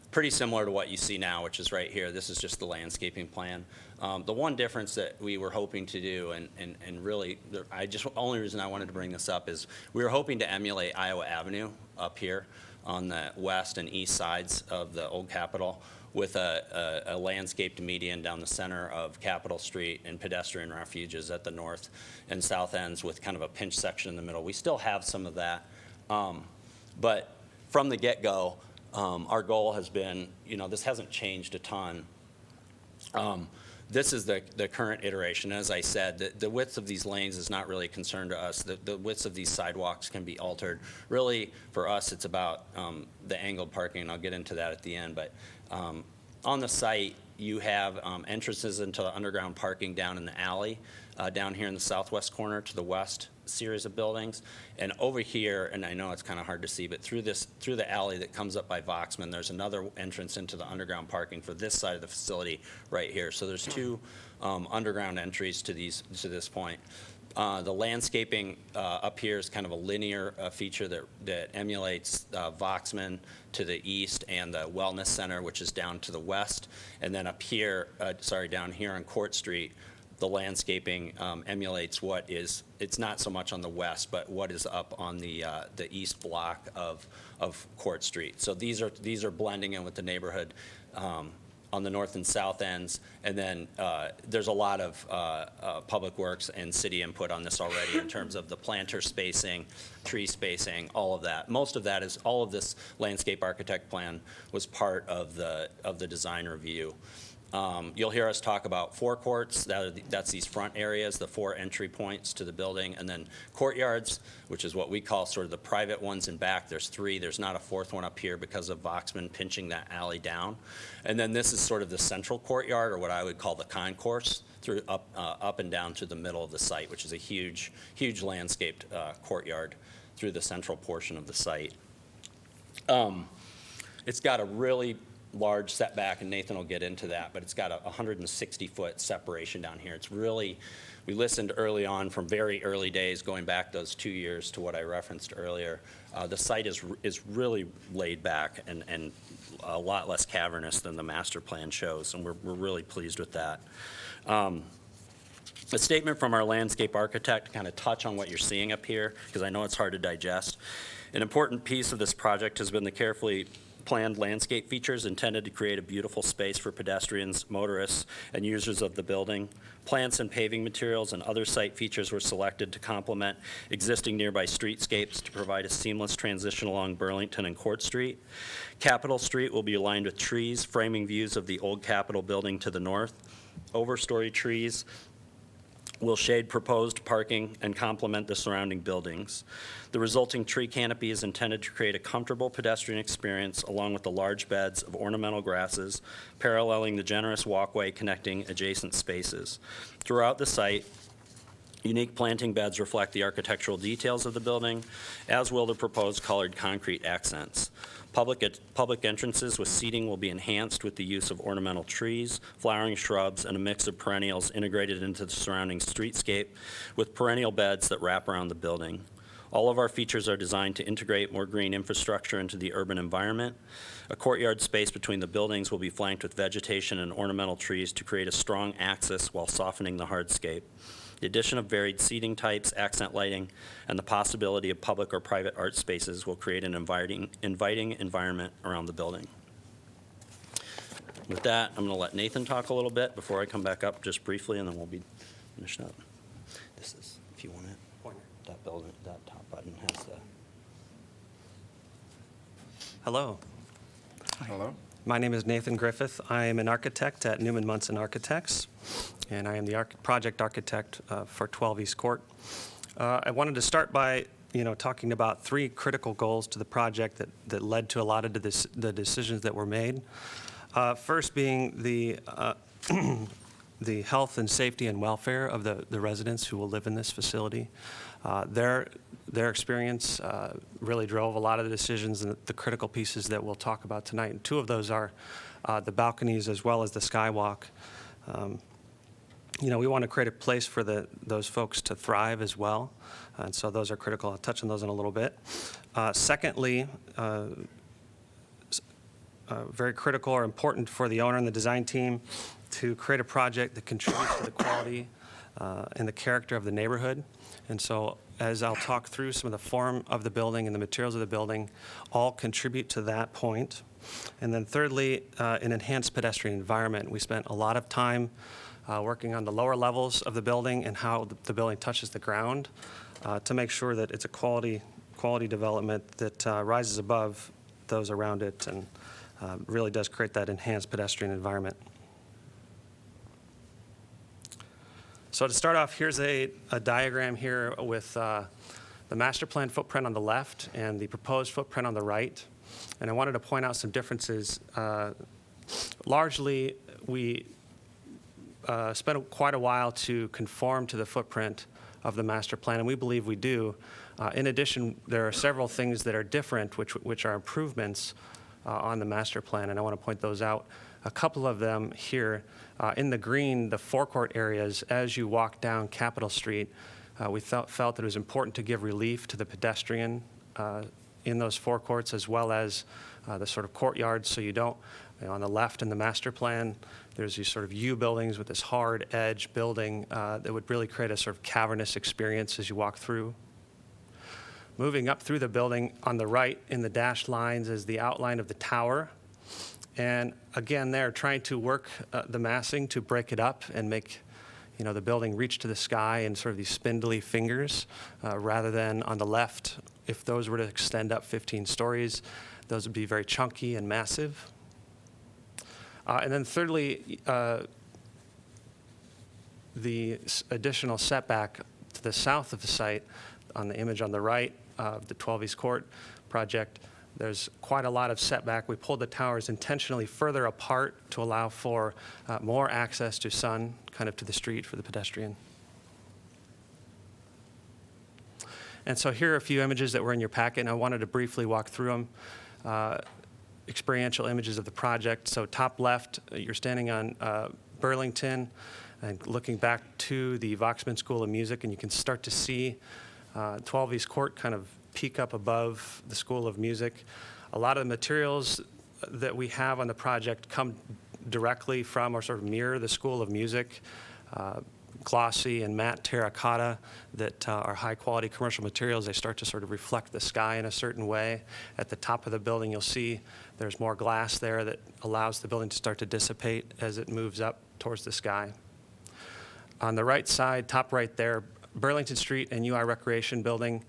Pretty similar to what you see now, which is right here. This is just the landscaping plan. The one difference that we were hoping to do, and really, only reason I wanted to bring this up is we were hoping to emulate Iowa Avenue up here on the west and east sides of the old Capitol, with a landscaped median down the center of Capitol Street and pedestrian refuges at the north and south ends with kind of a pinch section in the middle. We still have some of that, but from the get-go, our goal has been, this hasn't changed a ton. This is the current iteration. As I said, the width of these lanes is not really a concern to us. The widths of these sidewalks can be altered. Really, for us, it's about the angled parking, and I'll get into that at the end. But on the site, you have entrances into the underground parking down in the alley, down here in the southwest corner to the west series of buildings. And over here, and I know it's kind of hard to see, but through the alley that comes up by Voxman, there's another entrance into the underground parking for this side of the facility right here. So there's two underground entries to this point. The landscaping up here is kind of a linear feature that emulates Voxman to the east and the Wellness Center, which is down to the west. And then up here, down here on Court Street, the landscaping emulates it's not so much on the west, but what is up on the east block of Court Street. So these are blending in with the neighborhood on the north and south ends. And then there's a lot of public works and city input on this already in terms of the planter spacing, tree spacing, all of that. Most of that all of this landscape architect plan was part of the design review. You'll hear us talk about forecourts. That's these front areas, the 4 entry points to the building, and then courtyards, which is what we call sort of the private ones in back. There's 3. There's not a 4th one up here because of Voxman pinching that alley down. And then this is sort of the central courtyard, or what I would call the concourse, through up and down to the middle of the site, which is a huge, huge landscaped courtyard through the central portion of the site. It's got a really large setback, and Nathan will get into that, but it's got a 160-foot separation down here. It's really, we listened early on from very early days, going back those 2 years to what I referenced earlier. The site is really laid back and a lot less cavernous than the master plan shows, and we're really pleased with that. A statement from our landscape architect to kind of touch on what you're seeing up here, because I know it's hard to digest. An important piece of this project has been the carefully planned landscape features intended to create a beautiful space for pedestrians, motorists, and users of the building. Plants and paving materials and other site features were selected to complement existing nearby streetscapes to provide a seamless transition along Burlington and Court Street. Capitol Street will be aligned with trees, framing views of the old Capitol building to the north. Overstory trees will shade proposed parking and complement the surrounding buildings. The resulting tree canopy is intended to create a comfortable pedestrian experience along with the large beds of ornamental grasses paralleling the generous walkway connecting adjacent spaces. Throughout the site, unique planting beds reflect the architectural details of the building, as will the proposed colored concrete accents. Public entrances with seating will be enhanced with the use of ornamental trees, flowering shrubs, and a mix of perennials integrated into the surrounding streetscape with perennial beds that wrap around the building. All of our features are designed to integrate more green infrastructure into the urban environment. A courtyard space between the buildings will be flanked with vegetation and ornamental trees to create a strong axis while softening the hardscape. The addition of varied seating types, accent lighting, and the possibility of public or private art spaces will create an inviting environment around the building. With that, I'm going to let Nathan talk a little bit before I come back up just briefly, and then we'll be finished up. This is, if you want it, that building, that top button has the. Hello. Hello. My name is Nathan Griffith. I am an architect at Newman Munson Architects, and I am the project architect for 12 East Court. I wanted to start by, talking about 3 critical goals to the project that led to a lot of the decisions that were made. First being the the health and safety and welfare of the residents who will live in this facility. Their experience really drove a lot of the decisions and the critical pieces that we'll talk about tonight. And 2 of those are the balconies as well as the skywalk. We want to create a place for those folks to thrive as well. And so those are critical. I'll touch on those in a little bit. Secondly, very critical or important for the owner and the design team to create a project that contributes to the quality and the character of the neighborhood. And so as I'll talk through some of the form of the building and the materials of the building, all contribute to that point. And then thirdly, an enhanced pedestrian environment. We spent a lot of time working on the lower levels of the building and how the building touches the ground to make sure that it's a quality development that rises above those around it and really does create that enhanced pedestrian environment. So to start off, here's a diagram here with the master plan footprint on the left and the proposed footprint on the right. And I wanted to point out some differences. Largely, we spent quite a while to conform to the footprint of the master plan, and we believe we do. In addition, there are several things that are different, which are improvements on the master plan, and I want to point those out. A couple of them here. In the green, the forecourt areas, as you walk down Capitol Street, we felt that it was important to give relief to the pedestrian in those forecourts, as well as the sort of courtyards, so you don't, on the left in the master plan, there's these sort of U buildings with this hard edge building that would really create a sort of cavernous experience as you walk through. Moving up through the building, on the right in the dashed lines is the outline of the tower. And again, they're trying to work the massing to break it up and make the building reach to the sky in sort of these spindly fingers, rather than on the left, if those were to extend up 15 stories, those would be very chunky and massive. And then thirdly, the additional setback to the south of the site on the image on the right of the 12 East Court project, there's quite a lot of setback. We pulled the towers intentionally further apart to allow for more access to sun, kind of to the street for the pedestrian. And so here are a few images that were in your packet, and I wanted to briefly walk through them. Experiential images of the project. So top left, you're standing on Burlington and looking back to the Voxman School of Music, and you can start to see 12 East Court kind of peek up above the School of Music. A lot of the materials that we have on the project come directly from or sort of mirror the School of Music. Glossy and matte terracotta that are high quality commercial materials. They start to sort of reflect the sky in a certain way. At the top of the building, you'll see there's more glass there that allows the building to start to dissipate as it moves up towards the sky. On the right side, top right there, Burlington Street and UI Recreation Building,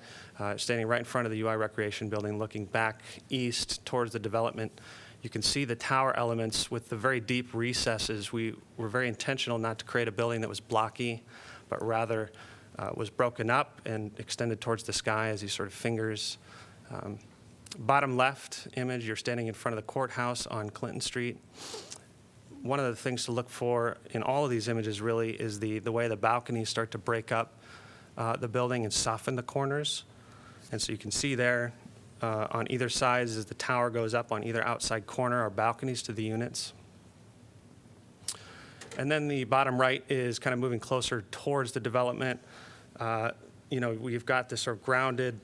standing right in front of the UI Recreation Building, looking back east towards the development. You can see the tower elements with the very deep recesses. We were very intentional not to create a building that was blocky, but rather was broken up and extended towards the sky as these sort of fingers. Bottom left image, you're standing in front of the courthouse on Clinton Street. One of the things to look for in all of these images really is the way the balconies start to break up the building and soften the corners. And so you can see there, on either side as the tower goes up on either outside corner are balconies to the units. And then the bottom right is kind of moving closer towards the development. We've got this sort of grounded,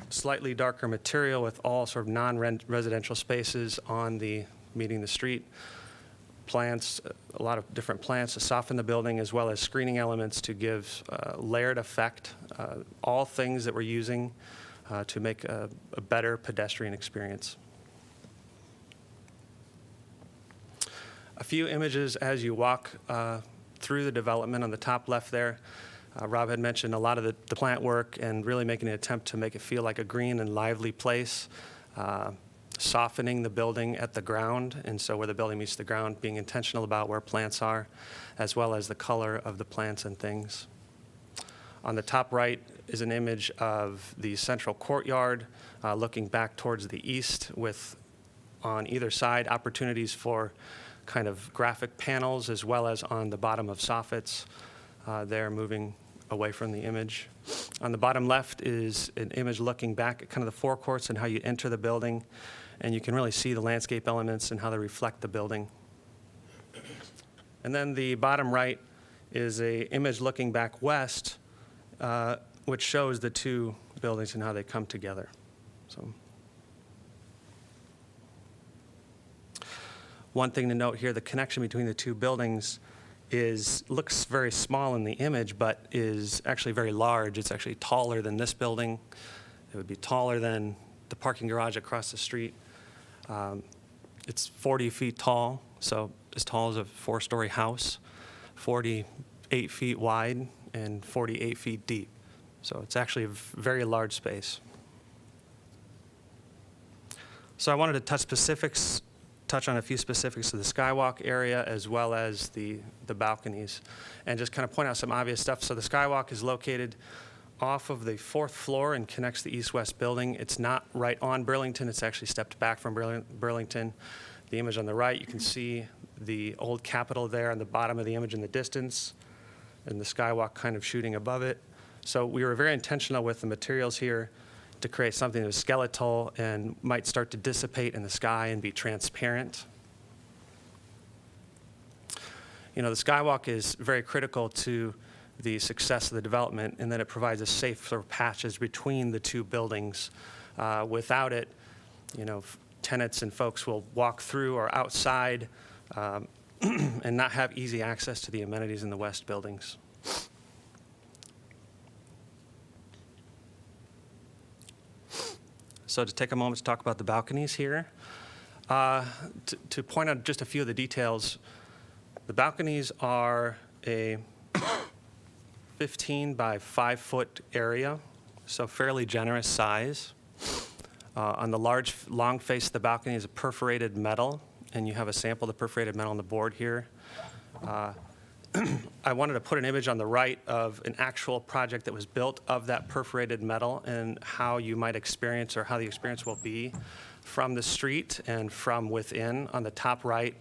slightly darker material with all sort of non-residential spaces on the meeting the street. Plants, a lot of different plants to soften the building, as well as screening elements to give layered effect. All things that we're using to make a better pedestrian experience. A few images as you walk through the development on the top left there. Rob had mentioned a lot of the plant work and really making an attempt to make it feel like a green and lively place, softening the building at the ground, and so where the building meets the ground, being intentional about where plants are, as well as the color of the plants and things. On the top right is an image of the central courtyard, looking back towards the east with, on either side, opportunities for kind of graphic panels, as well as on the bottom of soffits there moving away from the image. On the bottom left is an image looking back at kind of the forecourts and how you enter the building, and you can really see the landscape elements and how they reflect the building. And then the bottom right is an image looking back west, which shows the two buildings and how they come together. So, one thing to note here, the connection between the two buildings looks very small in the image, but is actually very large. It's actually taller than this building. It would be taller than the parking garage across the street. It's 40 feet tall, so as tall as a 4-story house, 48 feet wide, and 48 feet deep. So it's actually a very large space. So I wanted to touch on a few specifics of the skywalk area as well as the balconies, and just kind of point out some obvious stuff. So the skywalk is located off of the 4th floor and connects the east-west building. It's not right on Burlington. It's actually stepped back from Burlington. The image on the right, you can see the old Capitol there on the bottom of the image in the distance, and the skywalk kind of shooting above it. So we were very intentional with the materials here to create something that was skeletal and might start to dissipate in the sky and be transparent. The skywalk is very critical to the success of the development in that it provides a safe sort of passage between the two buildings. Without it, tenants and folks will walk through or outside and not have easy access to the amenities in the west buildings. So to take a moment to talk about the balconies here, to point out just a few of the details, the balconies are a 15 by 5 foot area, so fairly generous size. On the long face of the balcony is a perforated metal and you have a sample of the perforated metal on the board here. I wanted to put an image on the right of an actual project that was built of that perforated metal and how you might experience, or how the experience will be from the street and from within. On the top right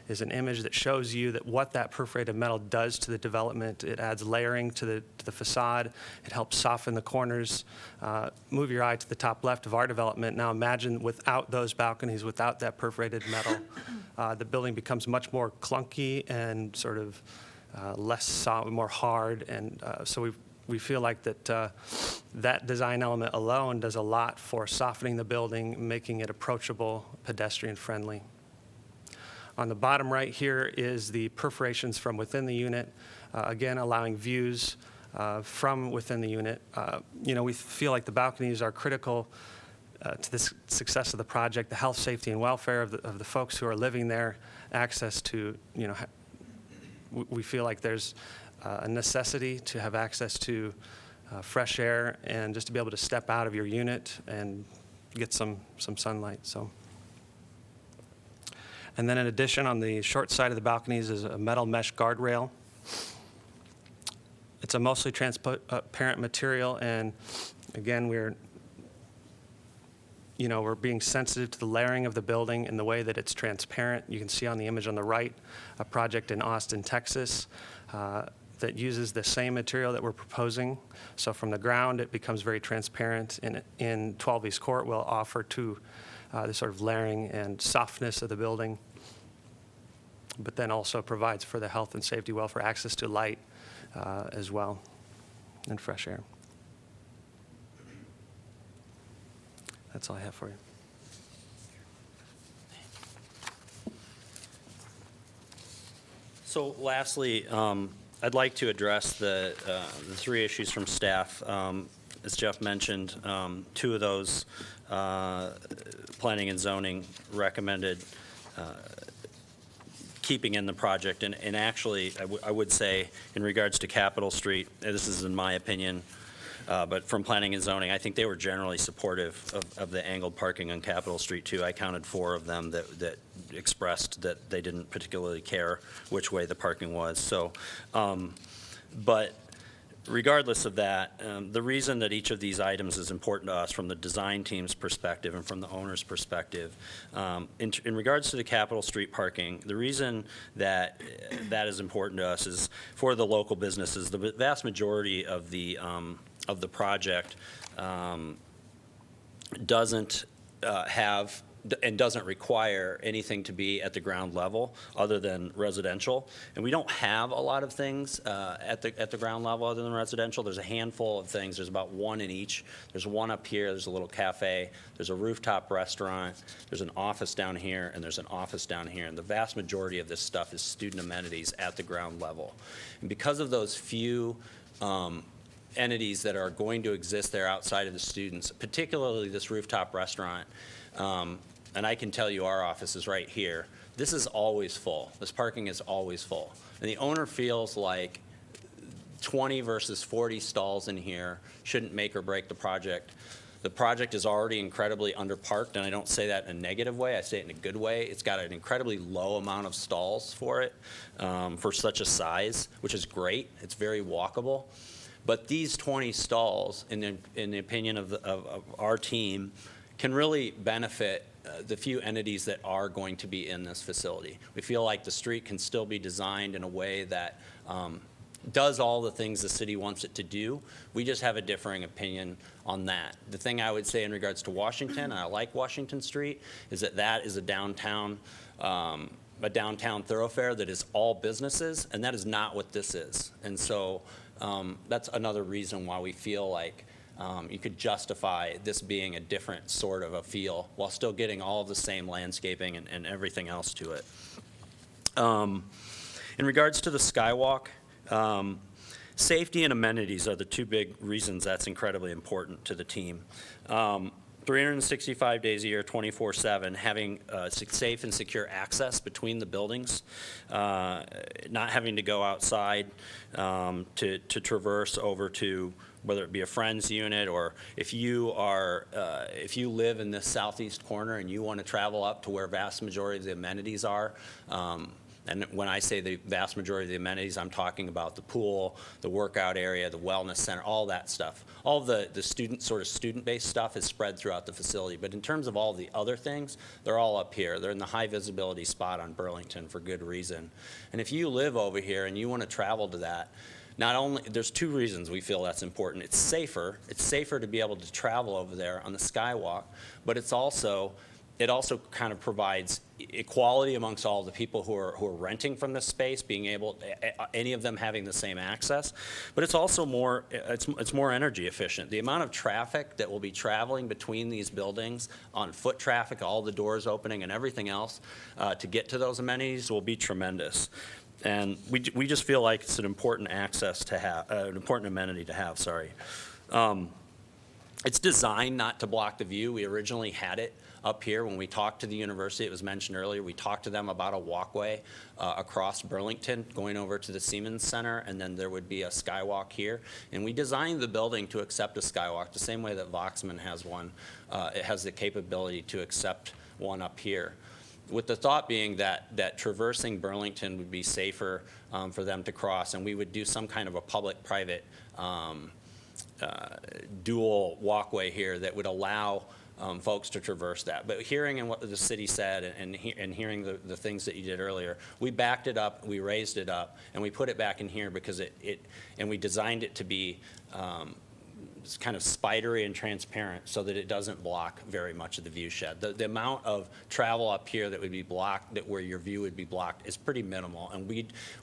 is an image that shows you that what that perforated metal does to the development. It adds layering to the facade. It helps soften the corners. Move your eye to the top left of our development. Now imagine without those balconies, without that perforated metal, the building becomes much more clunky and sort of less solid, more hard. And so we feel like that design element alone does a lot for softening the building, making it approachable, pedestrian friendly. On the bottom right here is the perforations from within the unit, again allowing views from within the unit. We feel like the balconies are critical to the success of the project, the health, safety, and welfare of the folks who are living there, access to, we feel like there's a necessity to have access to fresh air and just to be able to step out of your unit and get some sunlight. So. And then in addition, on the short side of the balconies is a metal mesh guardrail. It's a mostly transparent material, and again, we're being sensitive to the layering of the building and the way that it's transparent. You can see on the image on the right a project in Austin, Texas, that uses the same material that we're proposing. So from the ground, it becomes very transparent. In 12 East Court, we'll offer to the sort of layering and softness of the building, but then also provides for the health and safety, welfare, access to light as well, and fresh air. That's all I have for you. So lastly, I'd like to address the three issues from staff. As Jeff mentioned, two of those planning and zoning recommended keeping in the project. And actually, I would say in regards to Capitol Street, this is in my opinion, but from planning and zoning, I think they were generally supportive of the angled parking on Capitol Street too. I counted 4 of them that expressed that they didn't particularly care which way the parking was. So, but regardless of that, the reason that each of these items is important to us from the design team's perspective and from the owner's perspective, in regards to the Capitol Street parking, the reason that is important to us is for the local businesses. The vast majority of the project doesn't have and doesn't require anything to be at the ground level other than residential. And we don't have a lot of things at the ground level other than residential. There's a handful of things. There's about 1 in each. There's one up here. There's a little cafe. There's a rooftop restaurant. There's an office down here, and there's an office down here. And the vast majority of this stuff is student amenities at the ground level. And because of those few entities that are going to exist there outside of the students, particularly this rooftop restaurant, and I can tell you our office is right here. This is always full. This parking is always full. And the owner feels like 20 versus 40 stalls in here shouldn't make or break the project. The project is already incredibly underparked, and I don't say that in a negative way. I say it in a good way. It's got an incredibly low amount of stalls for it, for such a size, which is great. It's very walkable. But these 20 stalls, in the opinion of our team, can really benefit the few entities that are going to be in this facility. We feel like the street can still be designed in a way that does all the things the city wants it to do. We just have a differing opinion on that. The thing I would say in regards to Washington, and I like Washington Street, is that is a downtown thoroughfare that is all businesses, and that is not what this is. And so that's another reason why we feel like you could justify this being a different sort of a feel while still getting all of the same landscaping and everything else to it. In regards to the Skywalk, safety and amenities are the two big reasons that's incredibly important to the team. 365 days a year, 24/7, having safe and secure access between the buildings, not having to go outside to traverse over to whether it be a friend's unit, or if you live in this southeast corner and you want to travel up to where vast majority of the amenities are. And when I say the vast majority of the amenities, I'm talking about the pool, the workout area, the wellness center, all that stuff. All the student-based stuff is spread throughout the facility. But in terms of all the other things, they're all up here. They're in the high visibility spot on Burlington for good reason. And if you live over here and you want to travel to that, not only, there's two reasons we feel that's important. It's safer to be able to travel over there on the Skywalk, but it also kind of provides equality amongst all the people who are renting from this space, being able, any of them having the same access. But it's also more, it's more energy efficient. The amount of traffic that will be traveling between these buildings on foot traffic, all the doors opening and everything else to get to those amenities will be tremendous. And we just feel like it's an important access to have, an important amenity to have, sorry. It's designed not to block the view. We originally had it up here when we talked to the university. It was mentioned earlier. We talked to them about a walkway across Burlington going over to the Siemens Center, and then there would be a skywalk here. And we designed the building to accept a skywalk the same way that Voxman has one. It has the capability to accept one up here, with the thought being that traversing Burlington would be safer for them to cross, and we would do some kind of a public-private dual walkway here that would allow folks to traverse that. But hearing what the city said and hearing the things that you did earlier, we backed it up, we raised it up, and we put it back in here because and we designed it to be kind of spidery and transparent so that it doesn't block very much of the view shed. The amount of travel up here that would be blocked, where your view would be blocked, is pretty minimal. And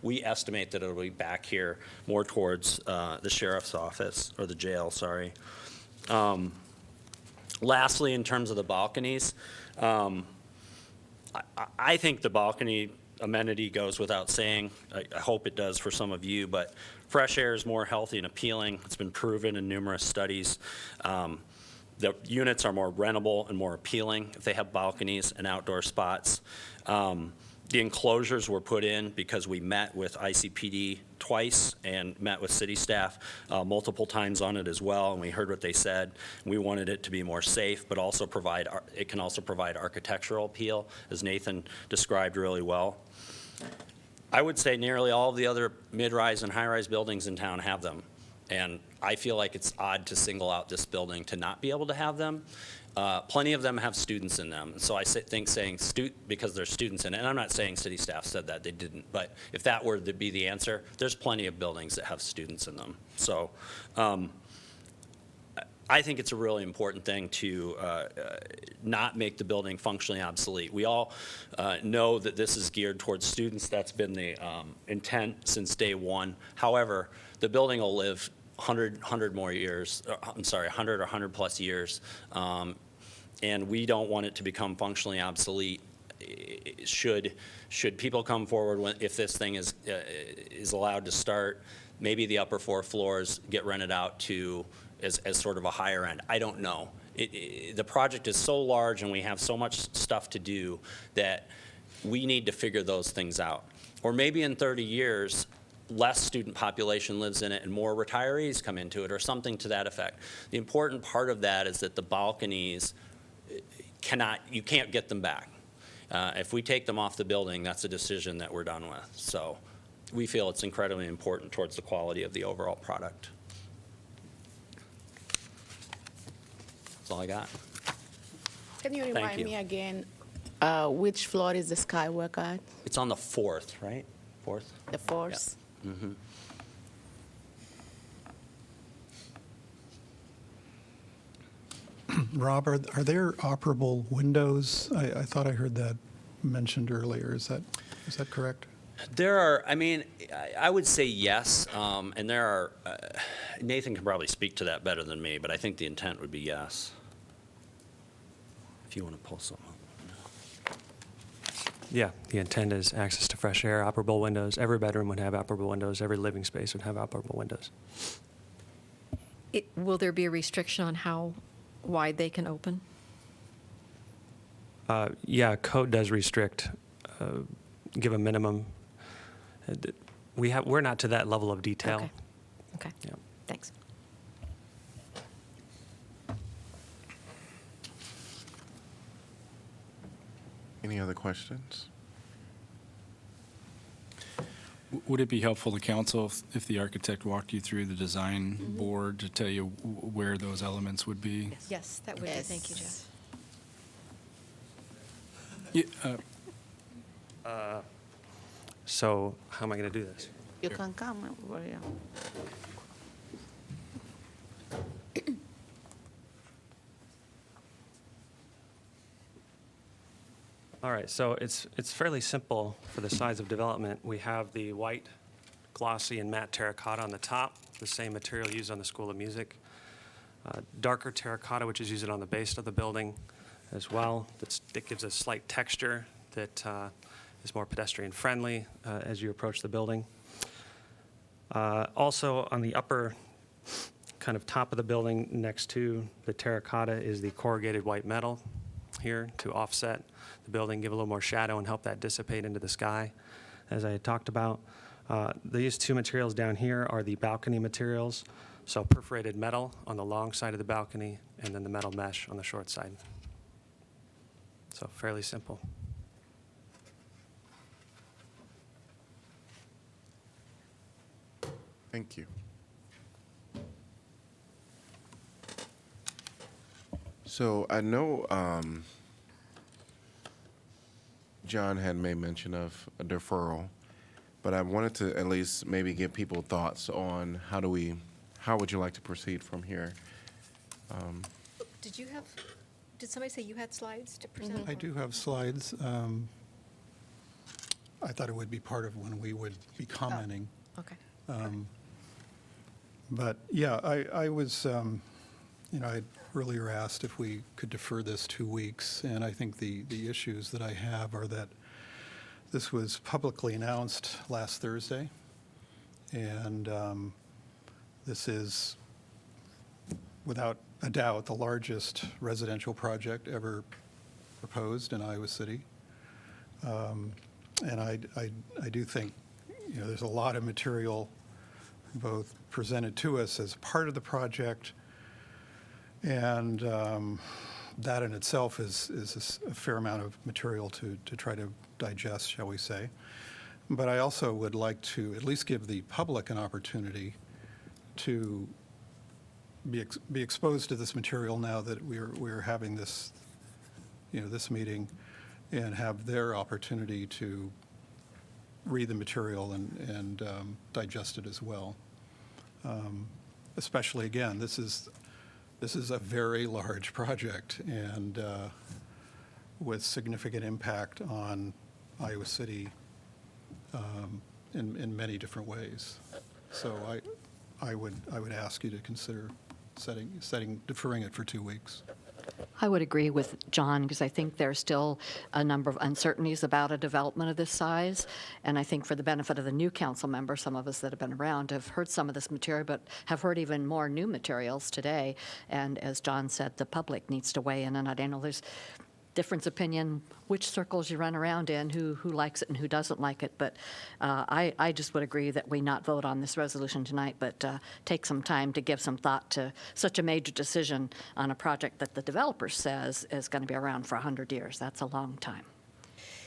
we estimate that it'll be back here more towards the sheriff's office, or the jail, sorry. Lastly, in terms of the balconies, I think the balcony amenity goes without saying. I hope it does for some of you, but fresh air is more healthy and appealing. It's been proven in numerous studies. The units are more rentable and more appealing if they have balconies and outdoor spots. The enclosures were put in because we met with ICPD twice and met with city staff multiple times on it as well, and we heard what they said. We wanted it to be more safe, but also it can also provide architectural appeal, as Nathan described really well. I would say nearly all of the other mid-rise and high-rise buildings in town have them, and I feel like it's odd to single out this building to not be able to have them. Plenty of them have students in them, so I think saying because there's students in it, and I'm not saying city staff said that, they didn't, but if that were to be the answer, there's plenty of buildings that have students in them. So I think it's a really important thing to not make the building functionally obsolete. We all know that this is geared towards students. That's been the intent since day one. However, the building will live 100 more years, 100 or 100 plus years, and we don't want it to become functionally obsolete. Should people come forward if this thing is allowed to start, maybe the upper 4 floors get rented out to as sort of a higher end. I don't know. The project is so large and we have so much stuff to do that we need to figure those things out. Or maybe in 30 years, less student population lives in it and more retirees come into it, or something to that effect. The important part of that is that the balconies you can't get them back. If we take them off the building, that's a decision that we're done with. So we feel it's incredibly important towards the quality of the overall product. That's all I got. Can you Thank remind you. me again, which floor is the Skywalk at? It's on the 4th, right? 4th? The 4th? Yeah. Mm-hmm. Rob, are there operable windows? I thought I heard that mentioned earlier. Is that correct? There are, I would say yes, and there are, Nathan can probably speak to that better than me, but I think the intent would be yes. If you want to pull something up. Yeah, the intent is access to fresh air, operable windows. Every bedroom would have operable windows. Every living space would have operable windows. Will there be a restriction on how wide they can open? Yeah, code does restrict, give a minimum. We're not to that level of detail. Okay. Okay. Yeah. Thanks. Any other questions? Would it be helpful to council if the architect walked you through the design board to tell you where those elements would be? Yes, that would be. Thank you, Jeff. Yeah, So how am I going to do this? You can come over here. All right, so it's fairly simple for the size of development. We have the white, glossy, and matte terracotta on the top, the same material used on the School of Music. Darker terracotta, which is used on the base of the building as well. That gives a slight texture that is more pedestrian-friendly as you approach the building. Also, on the upper kind of top of the building next to the terracotta is the corrugated white metal here to offset the building, give a little more shadow and help that dissipate into the sky, as I had talked about. These two materials down here are the balcony materials, so perforated metal on the long side of the balcony and then the metal mesh on the short side. So fairly simple. Thank you. So I know John had made mention of a deferral, but I wanted to at least maybe give people thoughts on how would you like to proceed from here? Did somebody say you had slides to present? I do have slides. I thought it would be part of when we would be commenting. Okay. But yeah, I was, I'd earlier asked if we could defer this 2 weeks, and I think the issues that I have are that this was publicly announced last Thursday, and this is, without a doubt, the largest residential project ever proposed in Iowa City. And I do think, there's a lot of material both presented to us as part of the project, and that in itself is a fair amount of material to try to digest, shall we say. But I also would like to at least give the public an opportunity to be exposed to this material now that we're having this, this meeting, and have their opportunity to read the material and digest it as well. Especially, again, this is a very large project, and with significant impact on Iowa City in many different ways. So I would ask you to consider deferring it for 2 weeks. I would agree with John, because I think there's still a number of uncertainties about a development of this size. And I think for the benefit of the new council members, some of us that have been around have heard some of this material, but have heard even more new materials today. And as John said, the public needs to weigh in. And I know there's difference opinion, which circles you run around in, who likes it and who doesn't like it. But I just would agree that we not vote on this resolution tonight, but take some time to give some thought to such a major decision on a project that the developer says is going to be around for 100 years. That's a long time.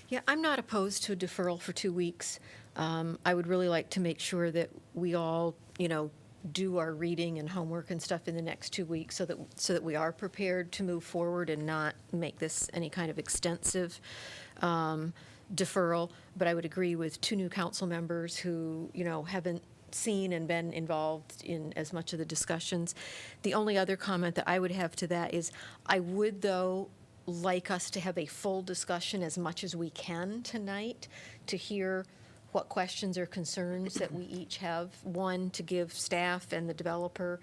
Yeah, I'm not opposed to a deferral for 2 weeks. I would really like to make sure that we all, do our reading and homework and stuff in the next 2 weeks so that we are prepared to move forward and not make this any kind of extensive deferral. But I would agree with two new council members who, haven't seen and been involved in as much of the discussions. The only other comment that I would have to that is I would, though, like us to have a full discussion as much as we can tonight to hear what questions or concerns that we each have. One, to give staff and the developer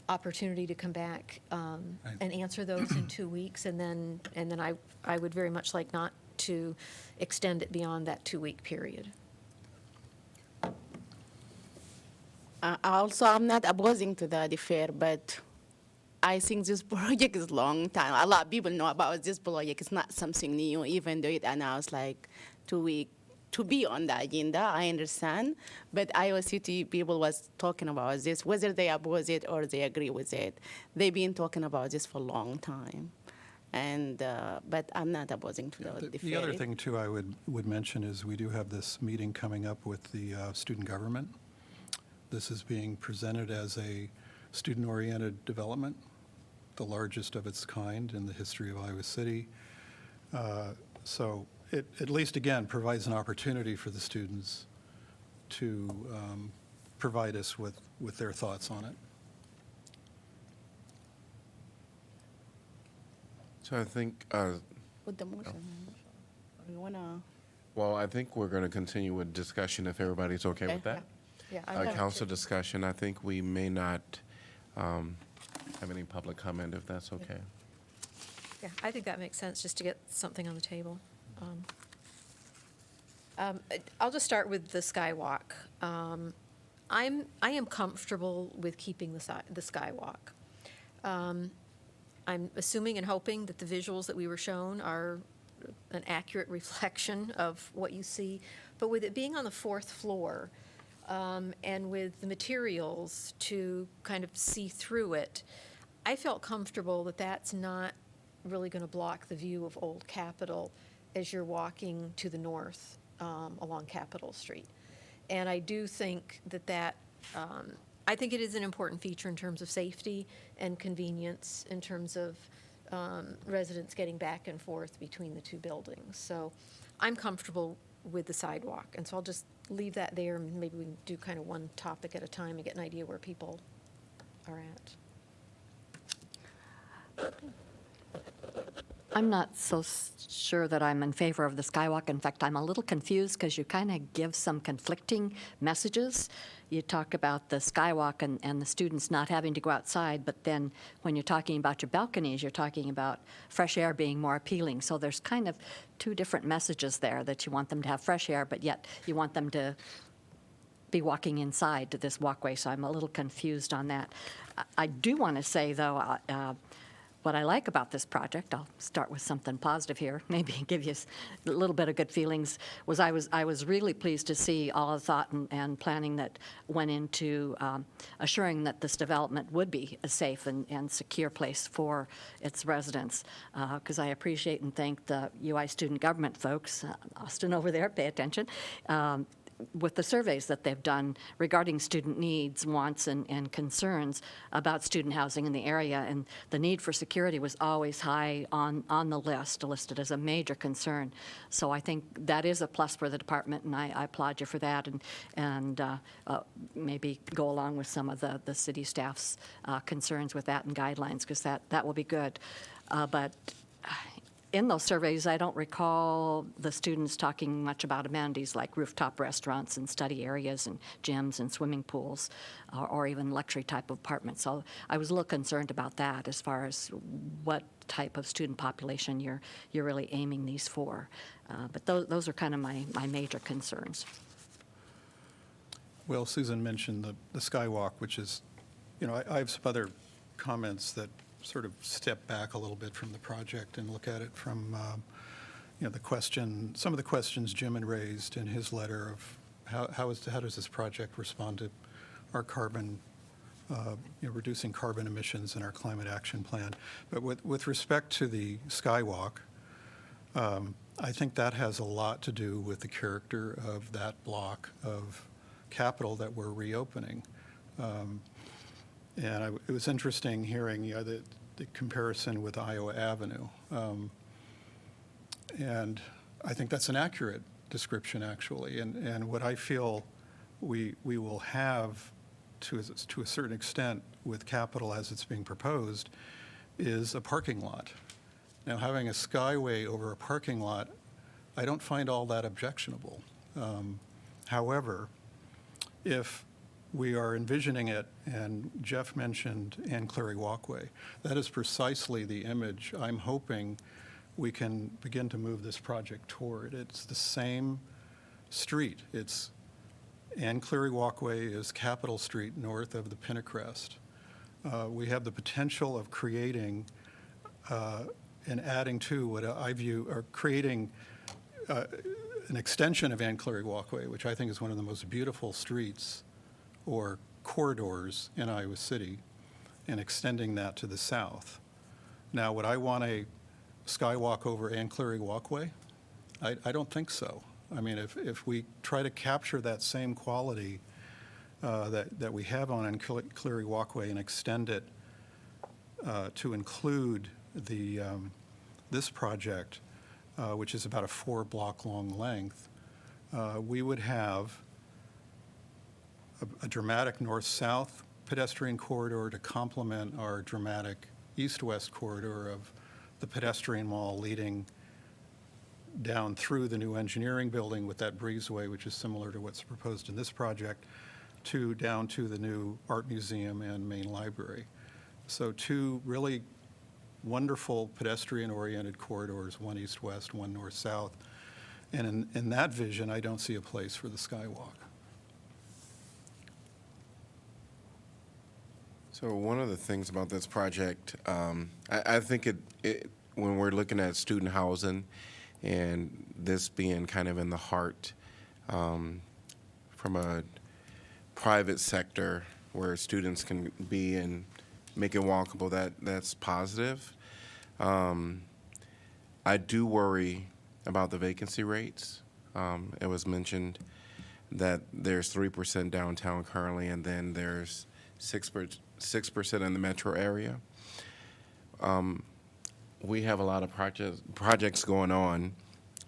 opportunity to come back and answer those in 2 weeks. And then I would very much like not to extend it beyond that 2-week period. Also, I'm not opposing to the defer, but I think this project is long time. A lot of people know about this project. It's not something new, even though it announced like 2 weeks to be on the agenda. I understand, but Iowa City people was talking about this, whether they oppose it or they agree with it. They've been talking about this for a long time, and but I'm not opposing to The other thing, too, I would mention is we do have this meeting coming up with the student government. This is being presented as a student-oriented development, the largest of its kind in the history of Iowa City. So it, at least, again, provides an opportunity for the students to provide us with their thoughts on it. So I think, With the motion, you wanna? well, I think we're going to continue with discussion if everybody's okay with that. Yeah, I'm going Council discussion, I think we may not have any public comment, if that's okay. Yeah, I think that makes sense, just to get something on the table. I'll just start with the skywalk. I am comfortable with keeping the skywalk. I'm assuming and hoping that the visuals that we were shown are an accurate reflection of what you see, but with it being on the 4th floor, and with the materials to kind of see through it, I felt comfortable that that's not really going to block the view of Old Capitol as you're walking to the north along Capitol Street. And I do think that I think it is an important feature in terms of safety and convenience, in terms of residents getting back and forth between the two buildings. So I'm comfortable with the sidewalk, and so I'll just leave that there, and maybe we can do kind of one topic at a time and get an idea where people are at. I'm not so sure that I'm in favor of the skywalk. In fact, I'm a little confused because you kind of give some conflicting messages. You talk about the skywalk and the students not having to go outside, but then when you're talking about your balconies, you're talking about fresh air being more appealing. So there's kind of two different messages there, that you want them to have fresh air, but yet you want them to be walking inside to this walkway. So I'm a little confused on that. I do want to say, though, what I like about this project, I'll start with something positive here, maybe give you a little bit of good feelings, was I was really pleased to see all the thought and planning that went into assuring that this development would be a safe and secure place for its residents. Because I appreciate and thank the UI student government folks, Austin over there, pay attention, with the surveys that they've done regarding student needs, wants, and concerns about student housing in the area. And the need for security was always high on the list, listed as a major concern. So I think that is a plus for the department, and I applaud you for that, and maybe go along with some of the city staff's concerns with that and guidelines, because that will be good. But in those surveys, I don't recall the students talking much about amenities like rooftop restaurants and study areas and gyms and swimming pools, or even luxury type of apartments. So I was a little concerned about that as far as what type of student population you're really aiming these for. But those are kind of my major concerns. Well, Susan mentioned the skywalk, which is, I have some other comments that sort of step back a little bit from the project and look at it from, some of the questions Jim had raised in his letter of how does this project respond to our carbon, reducing carbon emissions in our climate action plan. But with respect to the skywalk, I think that has a lot to do with the character of that block of Capitol that we're reopening. And it was interesting hearing the comparison with Iowa Avenue. And I think that's an accurate description, actually. And what I feel we will have, to a certain extent, with Capitol as it's being proposed, is a parking lot. Now, having a skyway over a parking lot, I don't find all that objectionable. However, if we are envisioning it, and Jeff mentioned Ann Clary Walkway, that is precisely the image I'm hoping we can begin to move this project toward. It's the same street. It's Ann Clary Walkway is Capitol Street north of the Pinacrest. we have the potential of creating and adding to what I view, or creating an extension of Ann Cleary Walkway, which I think is one of the most beautiful streets or corridors in Iowa City, and extending that to the south. Now, would I want a skywalk over Ann Cleary Walkway? I don't think so. I mean, if we try to capture that same quality that we have on Ann Cleary Walkway and extend it to include the this project, which is about a 4-block long length, we would have a dramatic north-south pedestrian corridor to complement our dramatic east-west corridor of the pedestrian mall leading down through the new engineering building with that breezeway, which is similar to what's proposed in this project, down to the new art museum and main library. So 2 really wonderful pedestrian-oriented corridors, one east-west, one north-south. And in that vision, I don't see a place for the skywalk. So one of the things about this project, I think when we're looking at student housing and this being kind of in the heart from a private sector where students can be and make it walkable, that's positive. I do worry about the vacancy rates. It was mentioned that there's 3% downtown currently, and then there's 6% in the metro area. We have a lot of projects going on,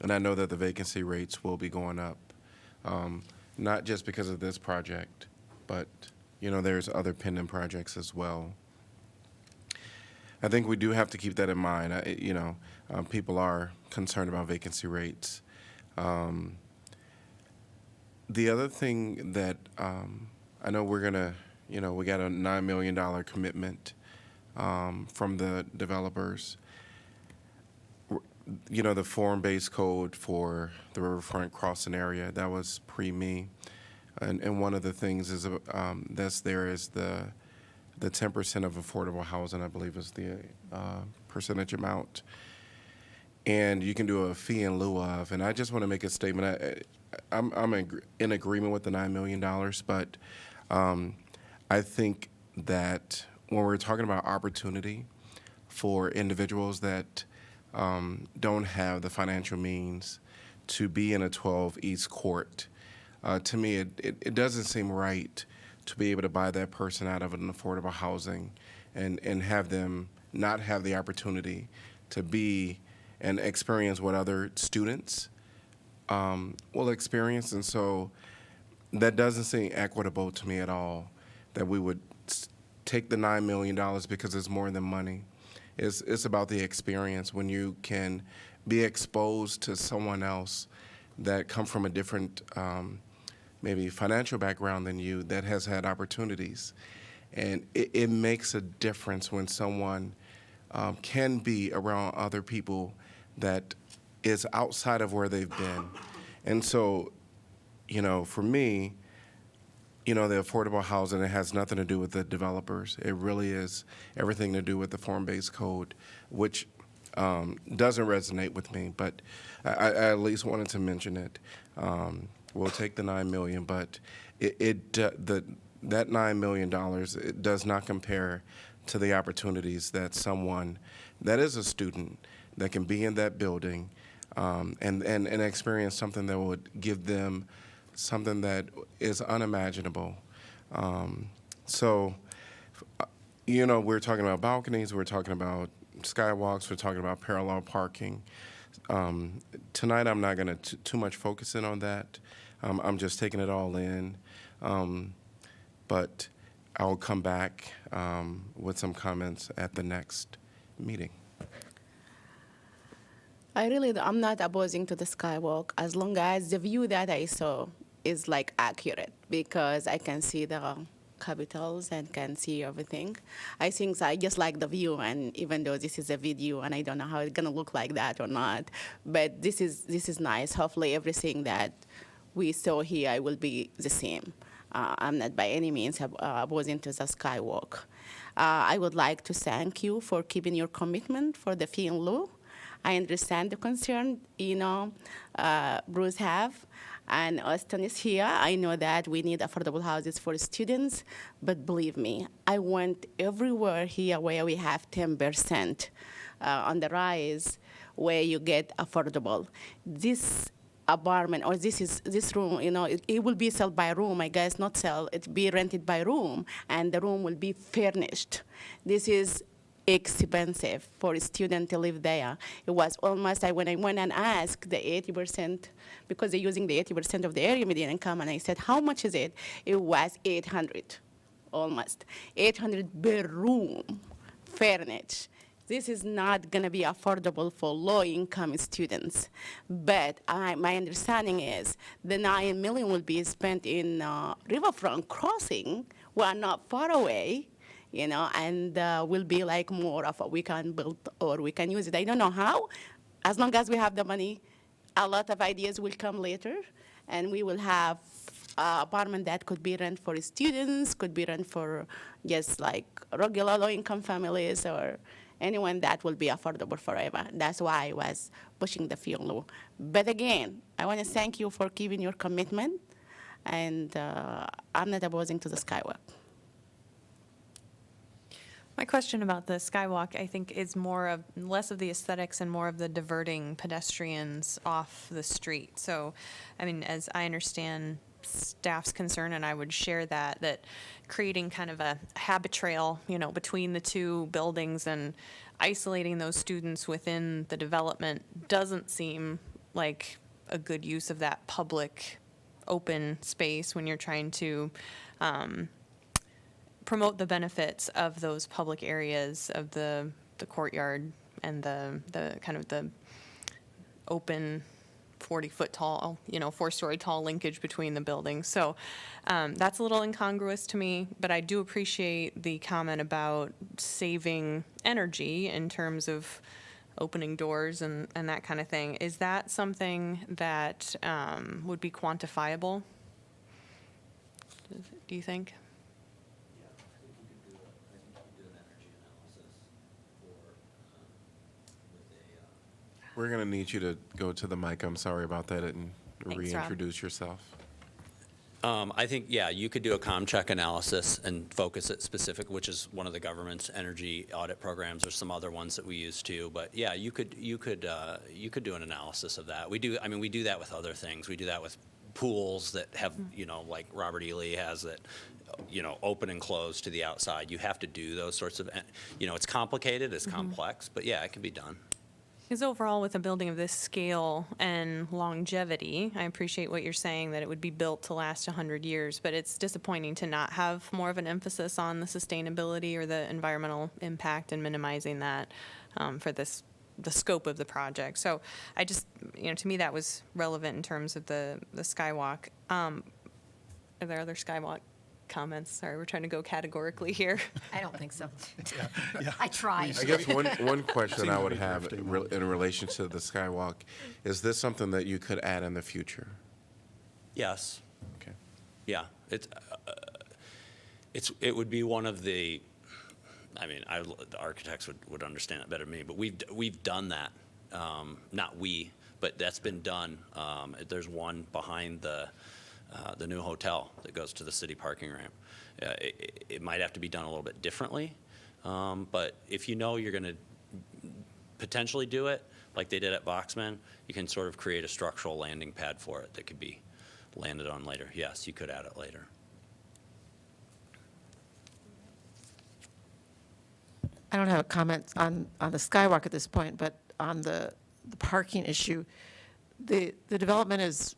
and I know that the vacancy rates will be going up, not just because of this project, but there's other pending projects as well. I think we do have to keep that in mind. People are concerned about vacancy rates. The other thing that I know we're gonna, we got a $9 million commitment from the developers. The form-based code for the riverfront crossing area, that was pre-me. And one of the things is that's there is the 10% of affordable housing, I believe, is the percentage amount. And you can do a fee in lieu of. And I just want to make a statement. I'm in agreement with the $9 million, but I think that when we're talking about opportunity for individuals that don't have the financial means to be in a 12 East Court, to me, it doesn't seem right to be able to buy that person out of an affordable housing and have them not have the opportunity to be and experience what other students will experience. And so that doesn't seem equitable to me at all, that we would take the $9 million because it's more than money. It's about the experience when you can be exposed to someone else that come from a different maybe financial background than you that has had opportunities. And it makes a difference when someone can be around other people that is outside of where they've been. And so, for me, the affordable housing, it has nothing to do with the developers. It really is everything to do with the form-based code, which doesn't resonate with me, but I at least wanted to mention it. We'll take the $9 million, but that $9 million, it does not compare to the opportunities that someone that is a student that can be in that building and experience something that would give them something that is unimaginable. So, we're talking about balconies, we're talking about skywalks, we're talking about parallel parking. Tonight, I'm not going to too much focus in on that. I'm just taking it all in. But I'll come back with some comments at the next meeting. I'm not opposing to the skywalk as long as the view that I saw is accurate, because I can see the capitals and can see everything. I think I just like the view, and even though this is a video and I don't know how it's gonna look like that or not, but this is nice. Hopefully everything that we saw here will be the same. I'm not by any means opposing to the skywalk. I would like to thank you for keeping your commitment for the fee in lieu. I understand the concern, Bruce have, and Austin is here. I know that we need affordable houses for students, but believe me, I want everywhere here where we have 10% on the rise, where you get affordable. This apartment or this room, it will be sold by room, I guess, not sell, it be rented by room, and the room will be furnished. This is expensive for a student to live there. It was almost, when I went and asked the 80%, because they're using the 80% of the area median income, and I said, how much is it? It was 800, almost. 800 per room, furnished. This is not going to be affordable for low-income students. But my understanding is the $9 million will be spent in Riverfront Crossing. We're not far away, and will be like more of a we can build or we can use it. I don't know how. As long as we have the money, a lot of ideas will come later, and we will have apartment that could be rent for students, could be rent for just like regular low-income families or anyone that will be affordable forever. That's why I was pushing the fee in lieu. But again, I want to thank you for keeping your commitment, and I'm not opposing to the skywalk. My question about the skywalk, I think, is less of the aesthetics and more of the diverting pedestrians off the street. So, I mean, as I understand staff's concern, and I would share that creating kind of a habit trail, between the two buildings and isolating those students within the development doesn't seem like a good use of that public open space when you're trying to promote the benefits of those public areas of the courtyard and the kind of the open 40-foot tall, 4-story tall linkage between the buildings. So that's a little incongruous to me, but I do appreciate the comment about saving energy in terms of opening doors and that kind of thing. Is that something that would be quantifiable, do you think? We're going to need you to go to the mic. I'm sorry about that, and Thanks, reintroduce yourself. I think, you could do a ComCheck analysis and focus it specific, which is one of the government's energy audit programs. There's some other ones that we use too, but yeah, you could do an analysis of that. We do that with other things. We do that with pools that have, like Robert E. Lee has that, open and close to the outside. You have to do those sorts of, it's complicated, it's complex, but yeah, it can be done. Because overall, with a building of this scale and longevity, I appreciate what you're saying, that it would be built to last 100 years, but it's disappointing to not have more of an emphasis on the sustainability or the environmental impact and minimizing that for the scope of the project. So I just, to me, that was relevant in terms of the skywalk. Are there other skywalk comments? Sorry, we're trying to go categorically here. I don't think so. Yeah. I tried. I guess one question I would Seems have to be drifting. in relation to the skywalk, is this something that you could add in the future? Yes. Okay. Yeah, it would be one of the, the architects would understand it better than me, but we've done that. Not we, but that's been done. There's one behind the new hotel that goes to the city parking ramp. It might have to be done a little bit differently, but if you're going to potentially do it like they did at Voxman, you can sort of create a structural landing pad for it that could be landed on later. Yes, you could add it later. I don't have a comment on the skywalk at this point, but on the parking issue, the development is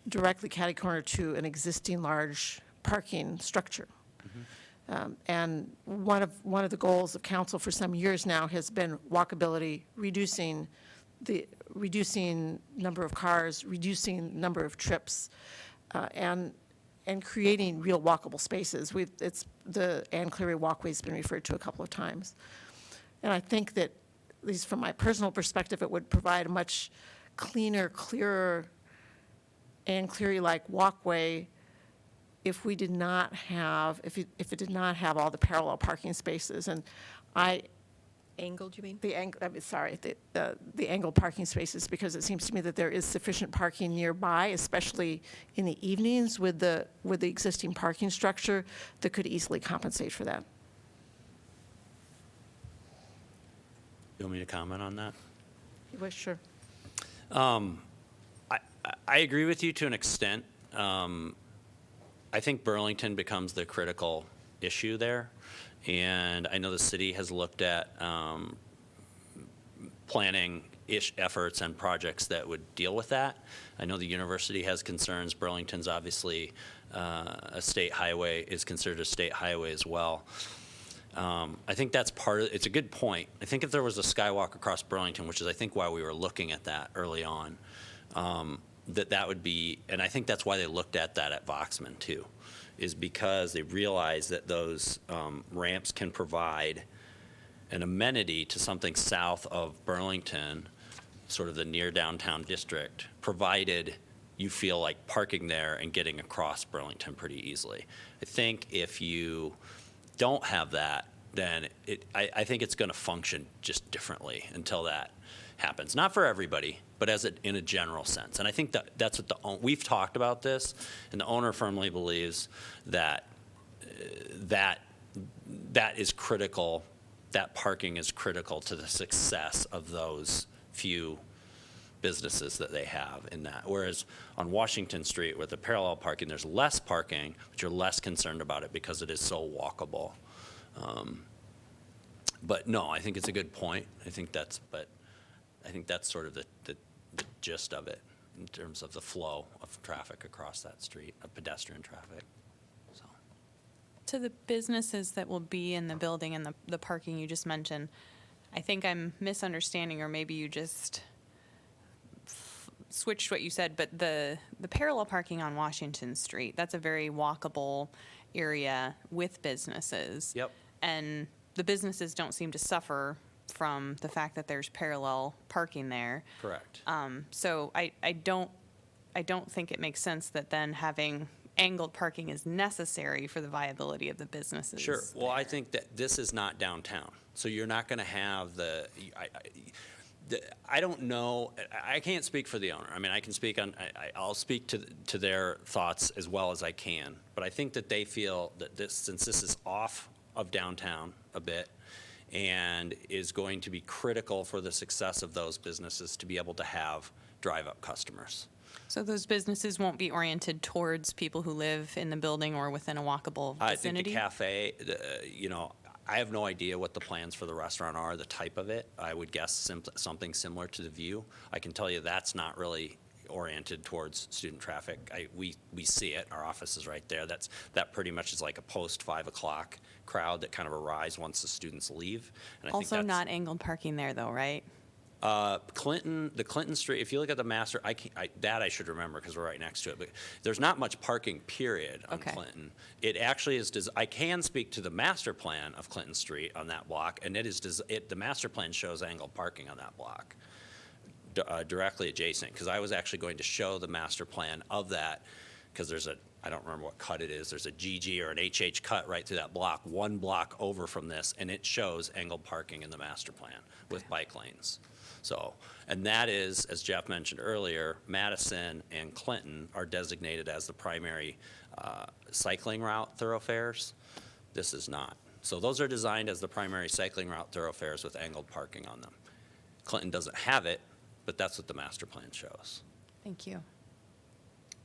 directly catty-corner to an existing large parking structure. And one of the goals of council for some years now has been walkability, reducing number of cars, reducing number of trips, and creating real walkable spaces. The Ann Cleary walkway's been referred to a couple of times. And I think that, at least from my personal perspective, it would provide a much cleaner, clearer, Ann Cleary-like walkway if we did not have, if it did not have all the parallel parking spaces. And I, Angled, you mean? the angle, I mean, sorry, the angled parking spaces, because it seems to me that there is sufficient parking nearby, especially in the evenings with the existing parking structure that could easily compensate for that. You want me to comment on that? Well, sure. I agree with you to an extent. I think Burlington becomes the critical issue there. And I know the city has looked at planning efforts and projects that would deal with that. I know the university has concerns. Burlington's obviously a state highway, is considered a state highway as well. I think that's part of, it's a good point. I think if there was a skywalk across Burlington, which is I think why we were looking at that early on, that would be, and I think that's why they looked at that at Voxman too, is because they realized that those ramps can provide an amenity to something south of Burlington, sort of the near downtown district, provided you feel like parking there and getting across Burlington pretty easily. I think if you don't have that, then I think it's going to function just differently until that happens. Not for everybody, but in a general sense. And I think that's what we've talked about this, and the owner firmly believes that that is critical. That parking is critical to the success of those few businesses that they have in that. Whereas on Washington Street with the parallel parking, there's less parking, but you're less concerned about it because it is so walkable. But no, I think it's a good point. I think that's sort of the gist of it in terms of the flow of traffic across that street, of pedestrian traffic. So. To the businesses that will be in the building and the parking you just mentioned, I think I'm misunderstanding, or maybe you just switched what you said, but the parallel parking on Washington Street, that's a very walkable area with businesses. Yep. And the businesses don't seem to suffer from the fact that there's parallel parking there. Correct. So I don't think it makes sense that then having angled parking is necessary for the viability of the businesses. Sure. Well, I think that this is not downtown, so you're not going to have I don't know. I can't speak for the owner. I mean, I can speak on. I'll speak to their thoughts as well as I can. But I think that they feel that since this is off of downtown a bit, and is going to be critical for the success of those businesses to be able to have drive-up customers. So those businesses won't be oriented towards people who live in the building or within a walkable vicinity? I think the cafe, I have no idea what the plans for the restaurant are, the type of it. I would guess something similar to the View. I can tell you that's not really oriented towards student traffic. We see it. Our office is right there. That pretty much is like a post 5 o'clock crowd that kind of arrives once the students leave. And I Also think not angled parking there though, right? the Clinton Street, if you look at the master, I should remember because we're right next to it, but there's not much parking, period, on Clinton. It actually is, I can speak to the master plan of Clinton Street on that block, and the master plan shows angled parking on that block, directly adjacent, because I was actually going to show the master plan of that, because I don't remember what cut it is, there's a GG or an HH cut right through that block, one block over from this, and it shows angled parking in the master plan with bike lanes. So, and that is, as Jeff mentioned earlier, Madison and Clinton are designated as the primary cycling route thoroughfares. This is not. So those are designed as the primary cycling route thoroughfares with angled parking on them. Clinton doesn't have it, but that's what the master plan shows. Thank you.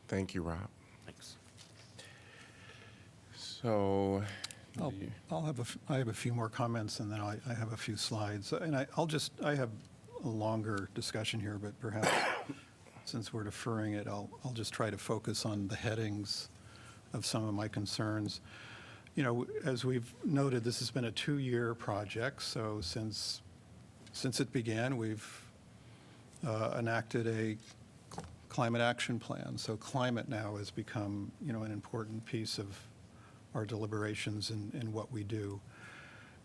Thank you, Rob. Thanks. So, I have a few more comments, and then I have a few slides. And I have a longer discussion here, but perhaps since we're deferring it, I'll just try to focus on the headings of some of my concerns. You know, as we've noted, this has been a 2-year project. So since it began, we've enacted a climate action plan. So climate now has become, an important piece of our deliberations in what we do.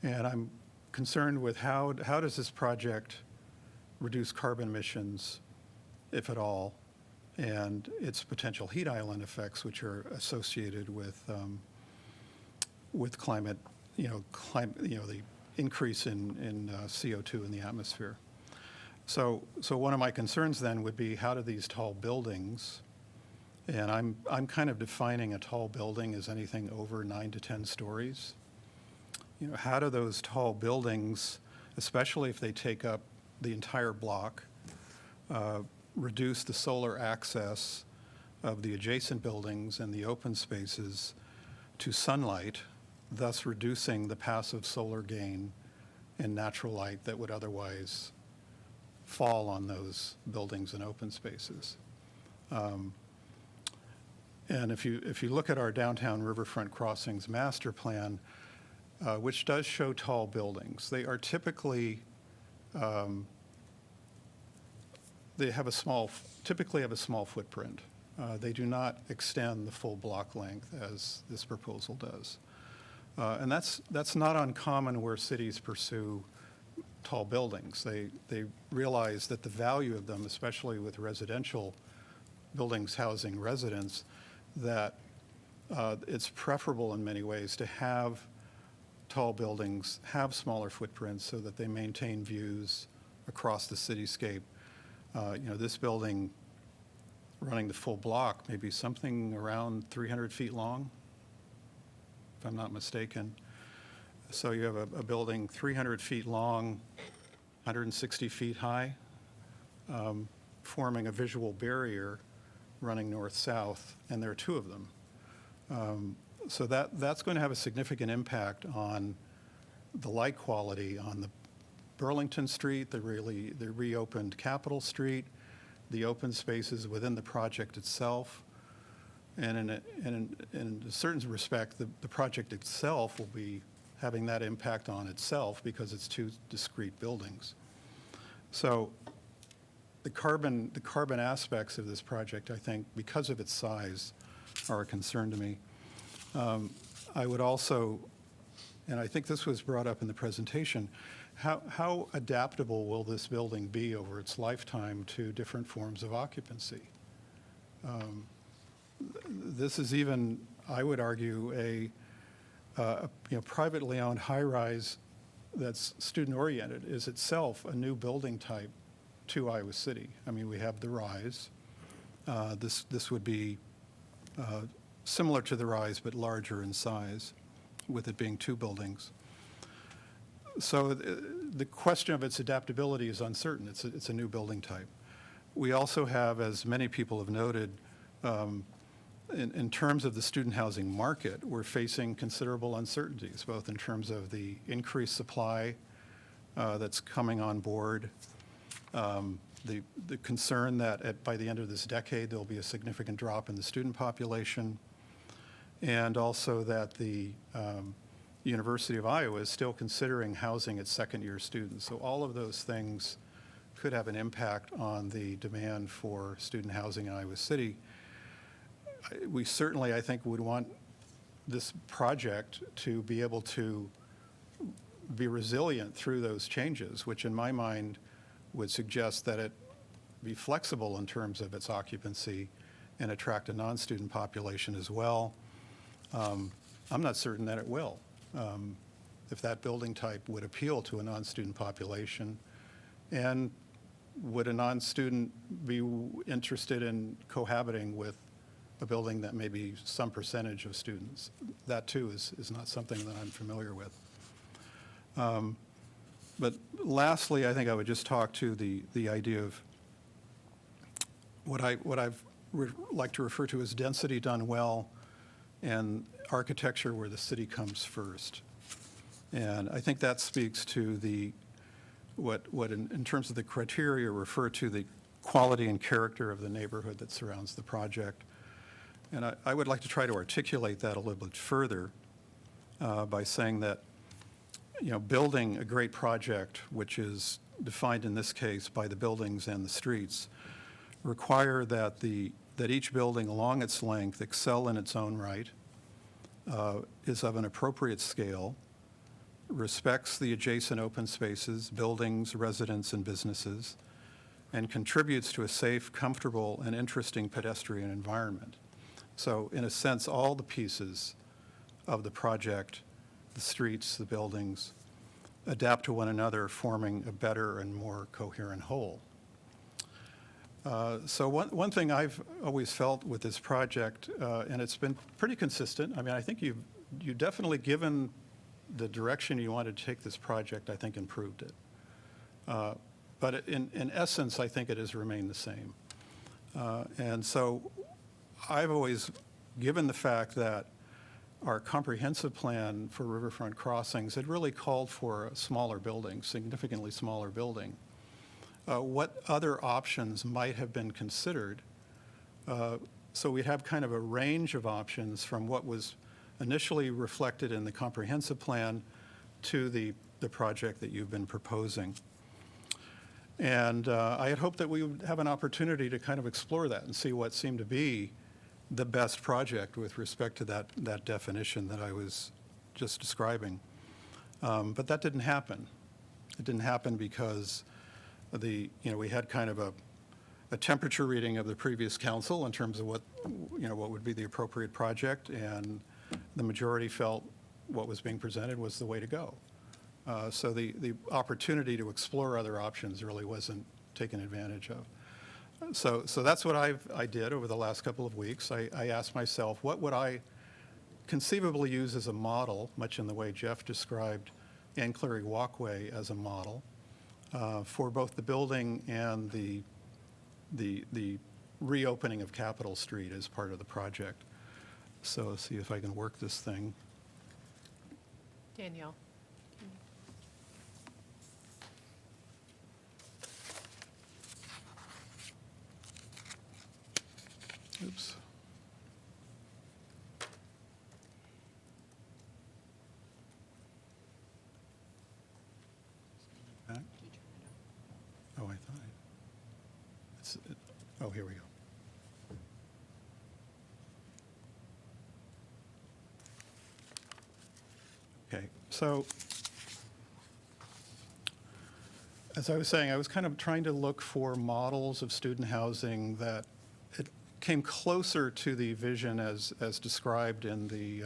And I'm concerned with how does this project reduce carbon emissions, if at all, and its potential heat island effects, which are associated with climate, the increase in CO2 in the atmosphere. So one of my concerns then would be, how do these tall buildings, and I'm kind of defining a tall building as anything over 9 to 10 stories. How do those tall buildings, especially if they take up the entire block, reduce the solar access of the adjacent buildings and the open spaces to sunlight, thus reducing the passive solar gain and natural light that would otherwise fall on those buildings and open spaces. And if you look at our downtown riverfront crossings master plan, which does show tall buildings, they are typically typically have a small footprint. They do not extend the full block length as this proposal does. And that's not uncommon where cities pursue tall buildings. They realize that the value of them, especially with residential buildings housing residents, that it's preferable in many ways to have tall buildings have smaller footprints so that they maintain views across the cityscape. This building running the full block may be something around 300 feet long, if I'm not mistaken. So you have a building 300 feet long, 160 feet high, forming a visual barrier running north-south, and there are two of them. So that's going to have a significant impact on the light quality on the Burlington Street, the reopened Capitol Street, the open spaces within the project itself. And in a certain respect, the project itself will be having that impact on itself because it's two discrete buildings. So the carbon aspects of this project, I think, because of its size, are a concern to me. I would also, and I think this was brought up in the presentation, how adaptable will this building be over its lifetime to different forms of occupancy? This is even, I would argue, a privately owned high-rise that's student-oriented is itself a new building type to Iowa City. I mean, we have the Rise. This would be similar to the Rise, but larger in size, with it being two buildings. So the question of its adaptability is uncertain. It's a new building type. We also have, as many people have noted, in terms of the student housing market, we're facing considerable uncertainties, both in terms of the increased supply that's coming on board, the concern that by the end of this decade there'll be a significant drop in the student population, and also that the University of Iowa is still considering housing its second-year students. So all of those things could have an impact on the demand for student housing in Iowa City. We certainly, I think, would want this project to be able to be resilient through those changes, which in my mind would suggest that it be flexible in terms of its occupancy and attract a non-student population as well. I'm not certain that it will. If that building type would appeal to a non-student population, and would a non-student be interested in cohabiting with a building that may be some percentage of students? That too is not something that I'm familiar with. But lastly, I think I would just talk to the idea of what I've like to refer to as density done well and architecture where the city comes first. And I think that speaks to what in terms of the criteria refer to the quality and character of the neighborhood that surrounds the project. And I would like to try to articulate that a little bit further by saying that, building a great project, which is defined in this case by the buildings and the streets, require that each building along its length excel in its own right, is of an appropriate scale, respects the adjacent open spaces, buildings, residents, and businesses, and contributes to a safe, comfortable, and interesting pedestrian environment. So in a sense, all the pieces of the project, the streets, the buildings, adapt to one another, forming a better and more coherent whole. So one thing I've always felt with this project, and it's been pretty consistent, I mean, I think you've definitely given the direction you wanted to take this project, I think improved it. But in essence, I think it has remained the same. And so I've always, given the fact that our comprehensive plan for riverfront crossings had really called for a smaller building, significantly smaller building, what other options might have been considered. So we have kind of a range of options from what was initially reflected in the comprehensive plan to the project that you've been proposing. And I had hoped that we would have an opportunity to kind of explore that and see what seemed to be the best project with respect to that definition that I was just describing. But that didn't happen. It didn't happen because we had kind of a temperature reading of the previous council in terms of what would be the appropriate project, and the majority felt what was being presented was the way to go. So the opportunity to explore other options really wasn't taken advantage of. So that's what I did over the last couple of weeks. I asked myself, what would I conceivably use as a model, much in the way Jeff described Ann Cleary Walkway as a model, for both the building and the reopening of Capitol Street as part of the project. So let's see if I can work this thing. Danielle. Oops. Back? Oh, I thought oh, here we go. Okay, so as I was saying, I was kind of trying to look for models of student housing that came closer to the vision as described in the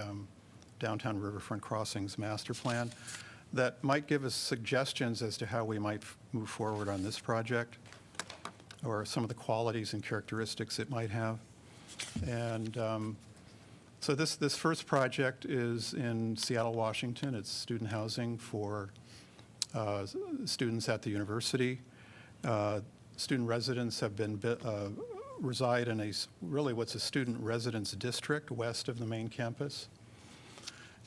Downtown Riverfront Crossings Master Plan that might give us suggestions as to how we might move forward on this project, or some of the qualities and characteristics it might have. And so this first project is in Seattle, Washington. It's student housing for students at the university. Student residents have been reside in really what's a student residence district west of the main campus.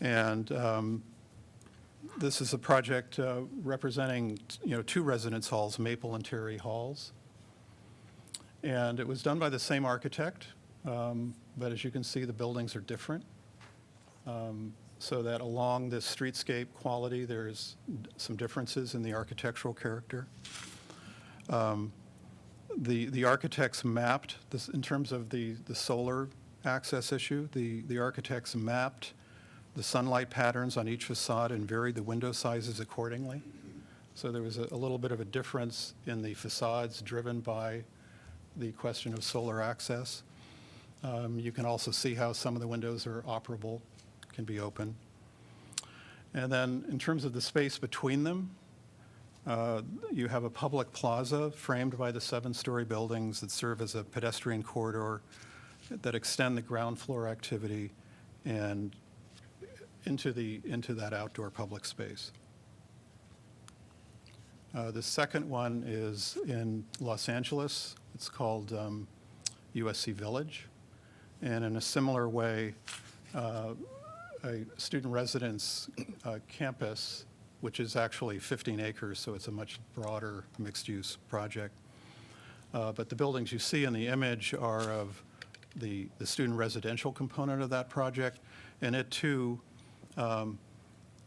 And this is a project representing two residence halls, Maple and Terry Halls. And it was done by the same architect, but as you can see, the buildings are different. So that along this streetscape quality, there's some differences in the architectural character. The architects mapped this in terms of the solar access issue. The architects mapped the sunlight patterns on each facade and varied the window sizes accordingly. So there was a little bit of a difference in the facades driven by the question of solar access. You can also see how some of the windows are operable, can be open. And then in terms of the space between them, you have a public plaza framed by the 7-story buildings that serve as a pedestrian corridor that extend the ground floor activity and into that outdoor public space. The second one is in Los Angeles. It's called USC Village. And in a similar way, a student residence campus, which is actually 15 acres, so it's a much broader mixed-use project. But the buildings you see in the image are of the student residential component of that project, and it too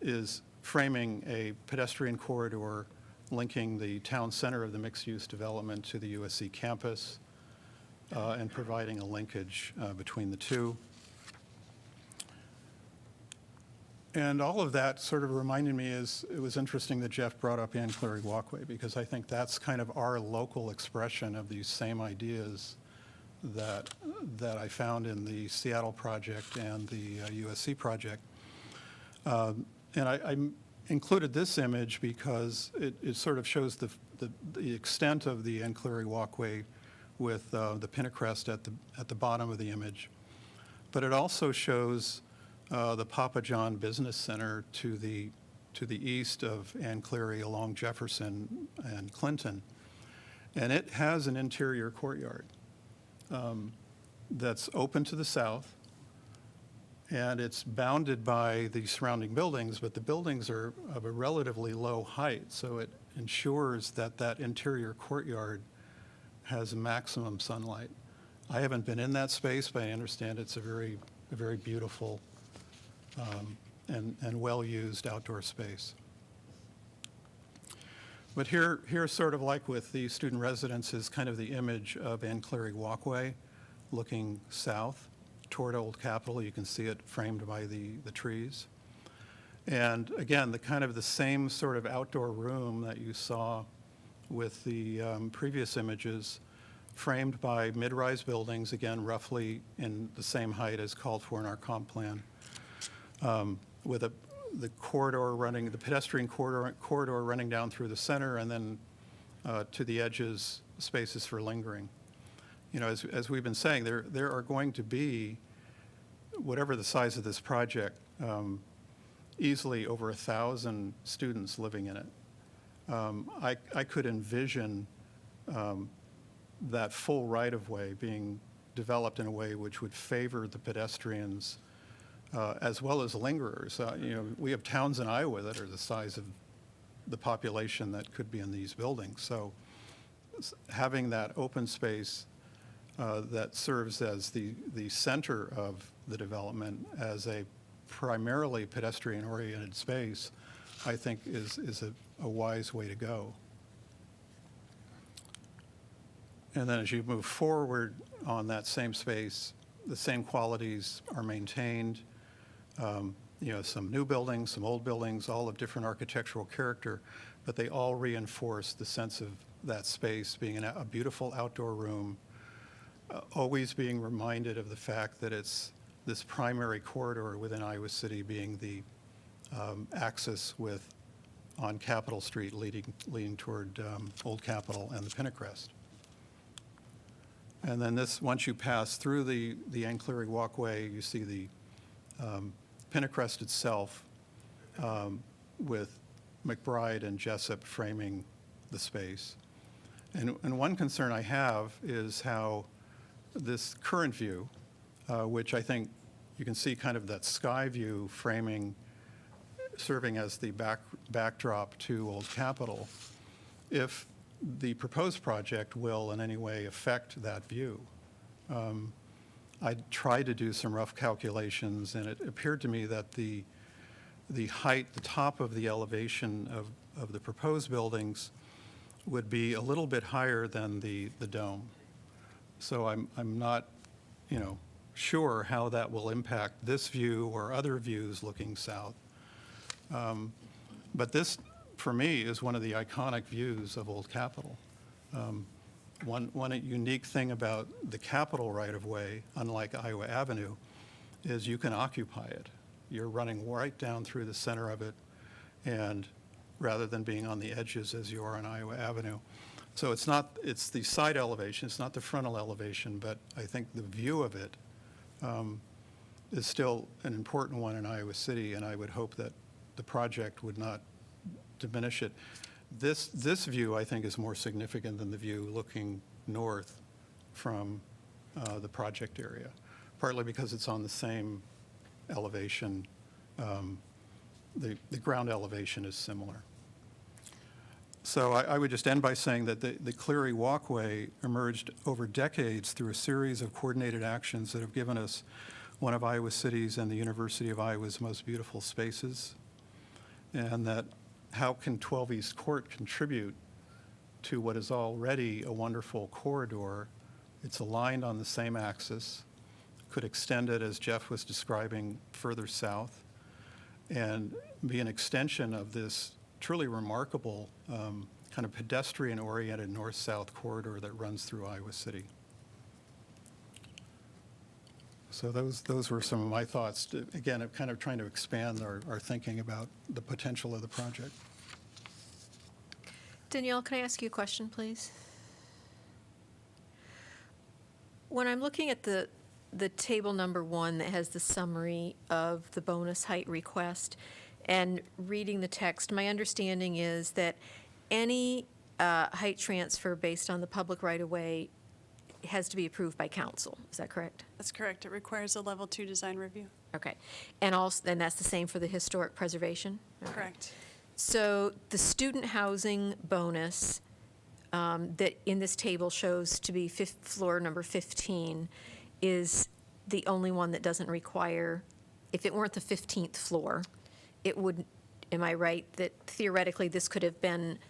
is framing a pedestrian corridor linking the town center of the mixed-use development to the USC campus and providing a linkage between the two. And all of that sort of reminded me it was interesting that Jeff brought up Ann Cleary Walkway, because I think that's kind of our local expression of these same ideas that I found in the Seattle project and the USC project. And I included this image because it sort of shows the extent of the Ann Cleary Walkway with the Pinacrest at the bottom of the image. But it also shows the Papa John Business Center to the east of Ann Cleary along Jefferson and Clinton. And it has an interior courtyard that's open to the south, and it's bounded by the surrounding buildings, but the buildings are of a relatively low height, so it ensures that that interior courtyard has maximum sunlight. I haven't been in that space, but I understand it's a very beautiful and well-used outdoor space. But here, sort of like with the student residence, is kind of the image of Ann Cleary Walkway looking south toward Old Capitol. You can see it framed by the trees. And again, the same sort of outdoor room that you saw with the previous images, framed by mid-rise buildings, again, roughly in the same height as called for in our comp plan, with the pedestrian corridor running down through the center, and then to the edges, spaces for lingering. You know, as we've been saying, there are going to be, whatever the size of this project, easily over 1,000 students living in it. I could envision that full right-of-way being developed in a way which would favor the pedestrians as well as lingerers. You know, we have towns in Iowa that are the size of the population that could be in these buildings. So having that open space that serves as the center of the development as a primarily pedestrian-oriented space, I think is a wise way to go. And then as you move forward on that same space, the same qualities are maintained. You know, some new buildings, some old buildings, all of different architectural character, but they all reinforce the sense of that space being a beautiful outdoor room, always being reminded of the fact that it's this primary corridor within Iowa City being the axis on Capitol Street leading toward Old Capitol and the Pinacrest. And then once you pass through the Ann Cleary Walkway, you see the Pinacrest itself with McBride and Jessup framing the space. And one concern I have is how this current view, which I think you can see kind of that sky view serving as the backdrop to Old Capitol, if the proposed project will in any way affect that view. I tried to do some rough calculations, and it appeared to me that the height, the top of the elevation of the proposed buildings would be a little bit higher than the dome. So I'm not, sure how that will impact this view or other views looking south. But this, for me, is one of the iconic views of Old Capitol. One unique thing about the Capitol right-of-way, unlike Iowa Avenue, is you can occupy it. You're running right down through the center of it, and rather than being on the edges as you are on Iowa Avenue. So it's the side elevation, it's not the frontal elevation, but I think the view of it is still an important one in Iowa City, and I would hope that the project would not diminish it. This view, I think, is more significant than the view looking north from the project area, partly because it's on the same elevation. The ground elevation is similar. So I would just end by saying that the Cleary Walkway emerged over decades through a series of coordinated actions that have given us one of Iowa City's and the University of Iowa's most beautiful spaces, and that how can 12 East Court contribute to what is already a wonderful corridor? It's aligned on the same axis, could extend it, as Jeff was describing, further south. and be an extension of this truly remarkable kind of pedestrian-oriented north-south corridor that runs through Iowa City. So those were some of my thoughts. Again, I'm kind of trying to expand our thinking about the potential of the project. Danielle, can I ask you a question, please? When I'm looking at the table number 1 that has the summary of the bonus height request and reading the text, my understanding is that any height transfer based on the public right-of-way has to be approved by council. Is that correct? That's correct. It requires a level 2 design review. Okay. And that's the same for the historic preservation? Okay. Correct. So the student housing bonus that in this table shows to be floor number 15 is the only one that doesn't require, if it weren't the 15th floor, it would, am I right, that theoretically this could have been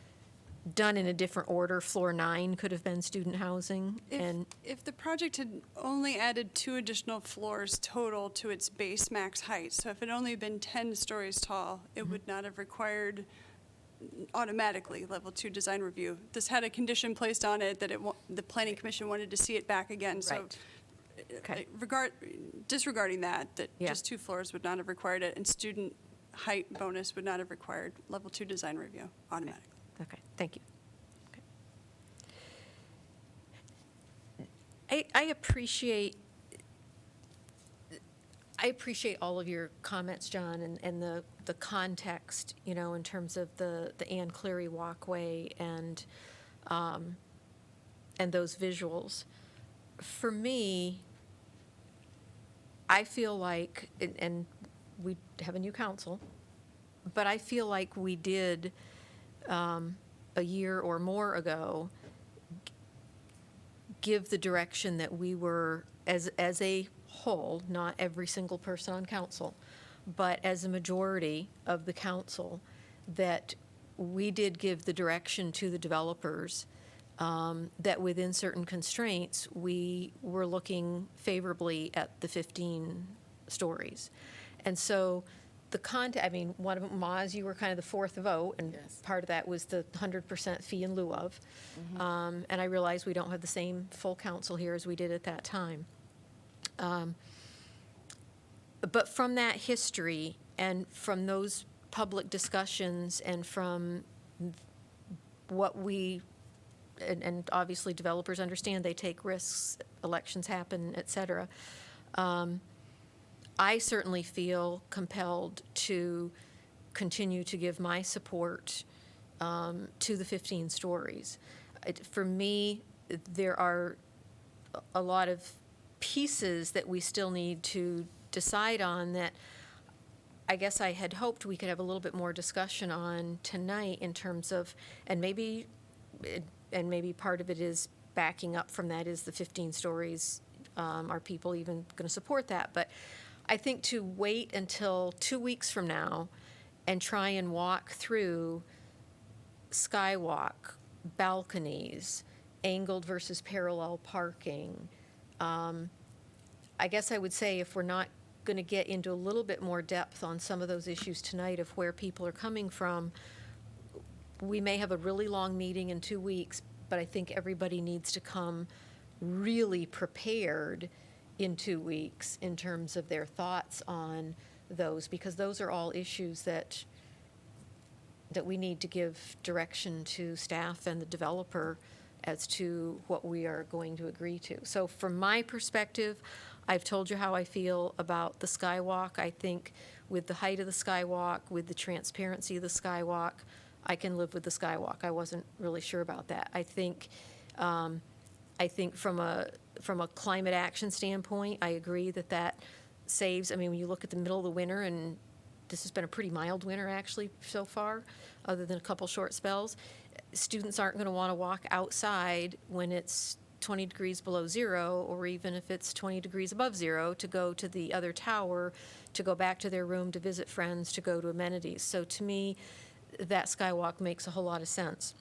done in a different order? Floor 9 could have been student housing? If the project had only added 2 additional floors total to its base max height, so if it had only been 10 stories tall, it would not have required automatically level 2 design review. This had a condition placed on it that the Planning Commission wanted to see it back again. So Okay. disregarding that Yeah. just 2 floors would not have required it, and student height bonus would not have required level 2 design review automatically. Okay, thank you. Okay. I appreciate all of your comments, John, and the context, in terms of the Ann Cleary walkway and those visuals. For me, I feel like, and we have a new council, but I feel like we did a year or more ago give the direction that we were, as a whole, not every single person on council, but as a majority of the council, that we did give the direction to the developers that within certain constraints, we were looking favorably at the 15 stories. And so one of them, Maz, you were kind of the fourth vote, and part of that was the 100% fee in lieu of. And I realize we don't have the same full council here as we did at that time. But from that history and from those public discussions and from what and obviously developers understand they take risks, elections happen, et cetera. I certainly feel compelled to continue to give my support to the 15 stories. For me, there are a lot of pieces that we still need to decide on that I guess I had hoped we could have a little bit more discussion on tonight in terms of, and maybe part of it is backing up from that is the 15 stories. Are people even going to support that? But I think to wait until 2 weeks from now and try and walk through skywalk, balconies, angled versus parallel parking. I guess I would say if we're not going to get into a little bit more depth on some of those issues tonight of where people are coming from, we may have a really long meeting in 2 weeks, but I think everybody needs to come really prepared in 2 weeks in terms of their thoughts on those, because those are all issues that we need to give direction to staff and the developer as to what we are going to agree to. So from my perspective, I've told you how I feel about the skywalk. I think with the height of the skywalk, with the transparency of the skywalk, I can live with the skywalk. I wasn't really sure about that. I think from a climate action standpoint, I agree that saves. I mean, when you look at the middle of the winter, and this has been a pretty mild winter actually so far, other than a couple short spells, students aren't going to want to walk outside when it's 20 degrees below zero, or even if it's 20 degrees above zero, to go to the other tower, to go back to their room, to visit friends, to go to amenities. So to me, that skywalk makes a whole lot of sense.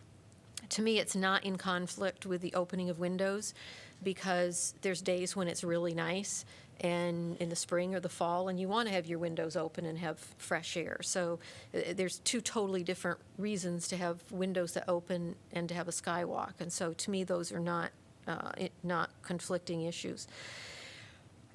To me, it's not in conflict with the opening of windows, because there's days when it's really nice, and in the spring or the fall, and you want to have your windows open and have fresh air. So there's two totally different reasons to have windows that open and to have a skywalk. And so to me, those are not conflicting issues.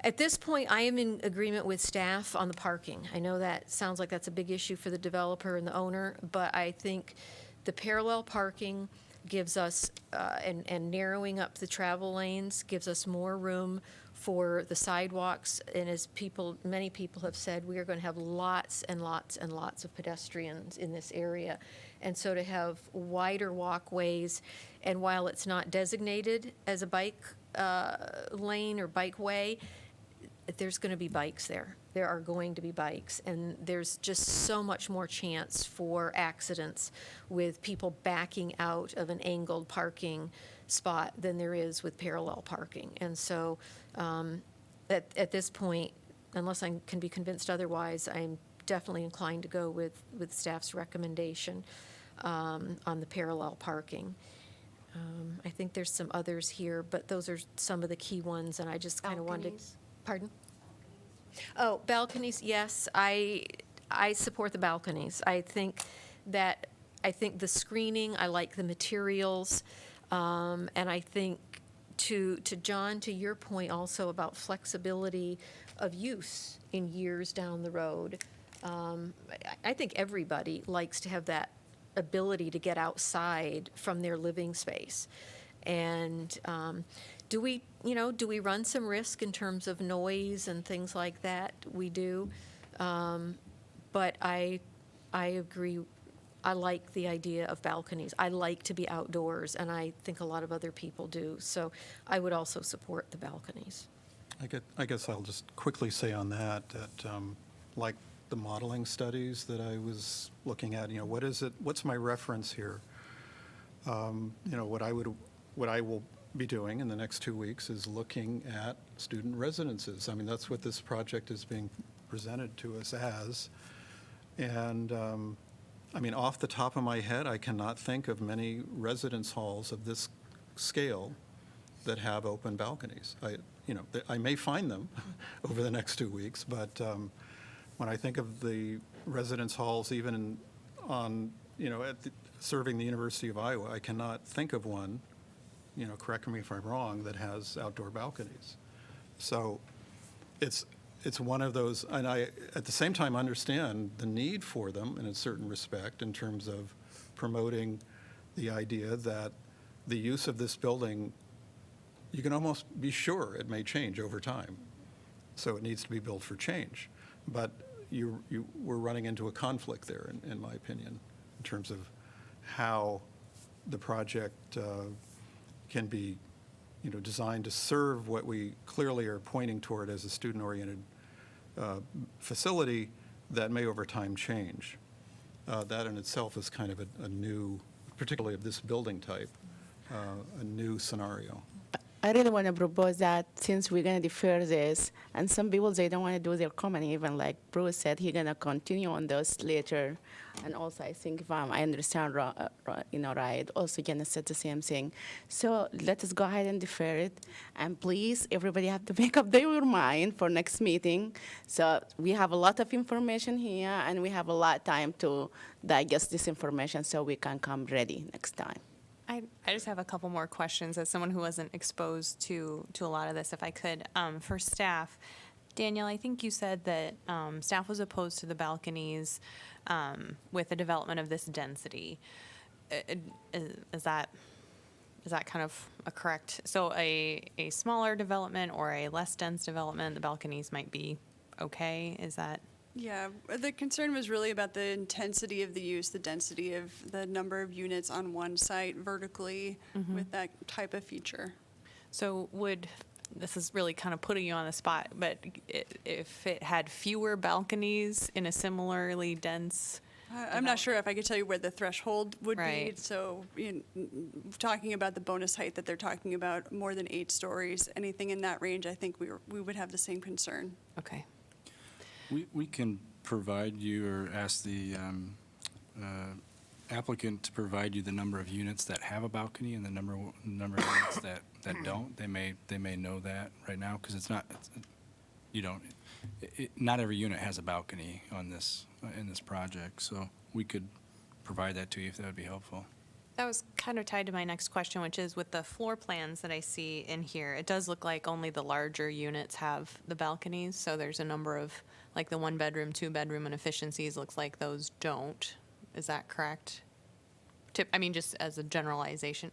At this point, I am in agreement with staff on the parking. I know that sounds like that's a big issue for the developer and the owner, but I think the parallel parking gives us, and narrowing up the travel lanes gives us more room for the sidewalks. And as many people have said, we are going to have lots and lots and lots of pedestrians in this area. And so to have wider walkways, and while it's not designated as a bike lane or bike way, there's going to be bikes there. There are going to be bikes, and there's just so much more chance for accidents with people backing out of an angled parking spot than there is with parallel parking. And so at this point, unless I can be convinced otherwise, I'm definitely inclined to go with staff's recommendation on the parallel parking. I think there's some others here, but those are some of the key ones, and I just kind of wanted to. Pardon? Oh, balconies, yes, I support the balconies. I think the screening, I like the materials, and I think to John, to your point also about flexibility of use in years down the road, I think everybody likes to have that ability to get outside from their living space. And do we run some risk in terms of noise and things like that? We do. But I agree. I like the idea of balconies. I like to be outdoors, and I think a lot of other people do. So I would also support the balconies. I guess I'll just quickly say on that, like the modeling studies that I was looking at, what's my reference here? What I will be doing in the next 2 weeks is looking at student residences. I mean, that's what this project is being presented to us as. And off the top of my head, I cannot think of many residence halls of this scale that have open balconies. I may find them over the next 2 weeks, but when I think of the residence halls, even serving the University of Iowa, I cannot think of one, correct me if I'm wrong, that has outdoor balconies. So it's one of those, and I, at the same time, understand the need for them in a certain respect in terms of promoting the idea that the use of this building, you can almost be sure it may change over time. So it needs to be built for change. But we're running into a conflict there, in my opinion, in terms of how the project can be, designed to serve what we clearly are pointing toward as a student-oriented facility that may over time change. That in itself is kind of a new, particularly of this building type, a new scenario. I really want to propose that since we're going to defer this, and some people, they don't want to do their comment, even like Bruce said, he's going to continue on those later. And also, I think if I understand right, also Jenna said the same thing. So let us go ahead and defer it. And please, everybody have to make up their mind for next meeting. So we have a lot of information here, and we have a lot of time to digest this information so we can come ready next time. I just have a couple more questions as someone who wasn't exposed to a lot of this, if I could. For staff, Danielle, I think you said that staff was opposed to the balconies with the development of this density. Is that kind of a correct? So a smaller development or a less dense development, the balconies might be okay? Is that? Yeah, the concern was really about the intensity of the use, the density of the number of units on one site vertically with that type of feature. So this is really kind of putting you on the spot, but if it had fewer balconies in a similarly dense I'm not sure if I could tell you where the threshold would be. So, talking about the bonus height that they're talking about, more than 8 stories, anything in that range, I think we would have the same concern. Okay. We can provide you or ask the applicant to provide you the number of units that have a balcony and the number of units that don't. They may know that right now because it's not. you don't, not every unit has a balcony on this, in this project, so we could provide that to you if that would be helpful. That was kind of tied to my next question, which is with the floor plans that I see in here, it does look like only the larger units have the balconies. So there's a number of, like the 1-bedroom, 2-bedroom, and efficiencies, looks like those don't. Is that correct? I mean, just as a generalization.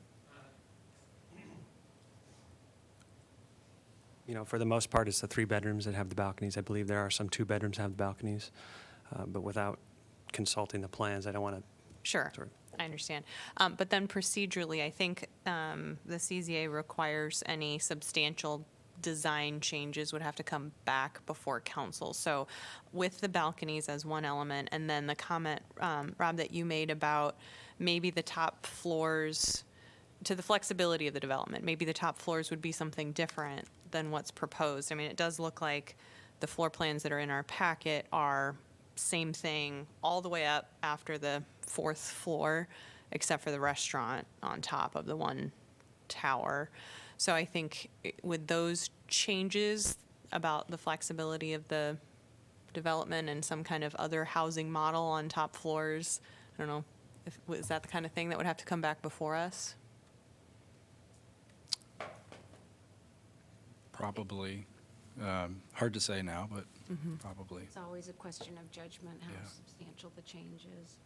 You know, for the most part, it's the 3 bedrooms that have the balconies. I believe there are some 2 bedrooms that have the balconies, but without consulting the plans, I don't want to. Sure, I understand. But then procedurally, I think the CZA requires any substantial design changes would have to come back before council. So with the balconies as one element, and then the comment, Rob, that you made about maybe the top floors, to the flexibility of the development, maybe the top floors would be something different than what's proposed. I mean, it does look like the floor plans that are in our packet are same thing all the way up after the 4th floor, except for the restaurant on top of the one tower. So I think with those changes about the flexibility of the development and some kind of other housing model on top floors, I don't know, is that the kind of thing that would have to come back before us? Probably. Hard to say now, but probably. It's always a question of judgment, how substantial the change is.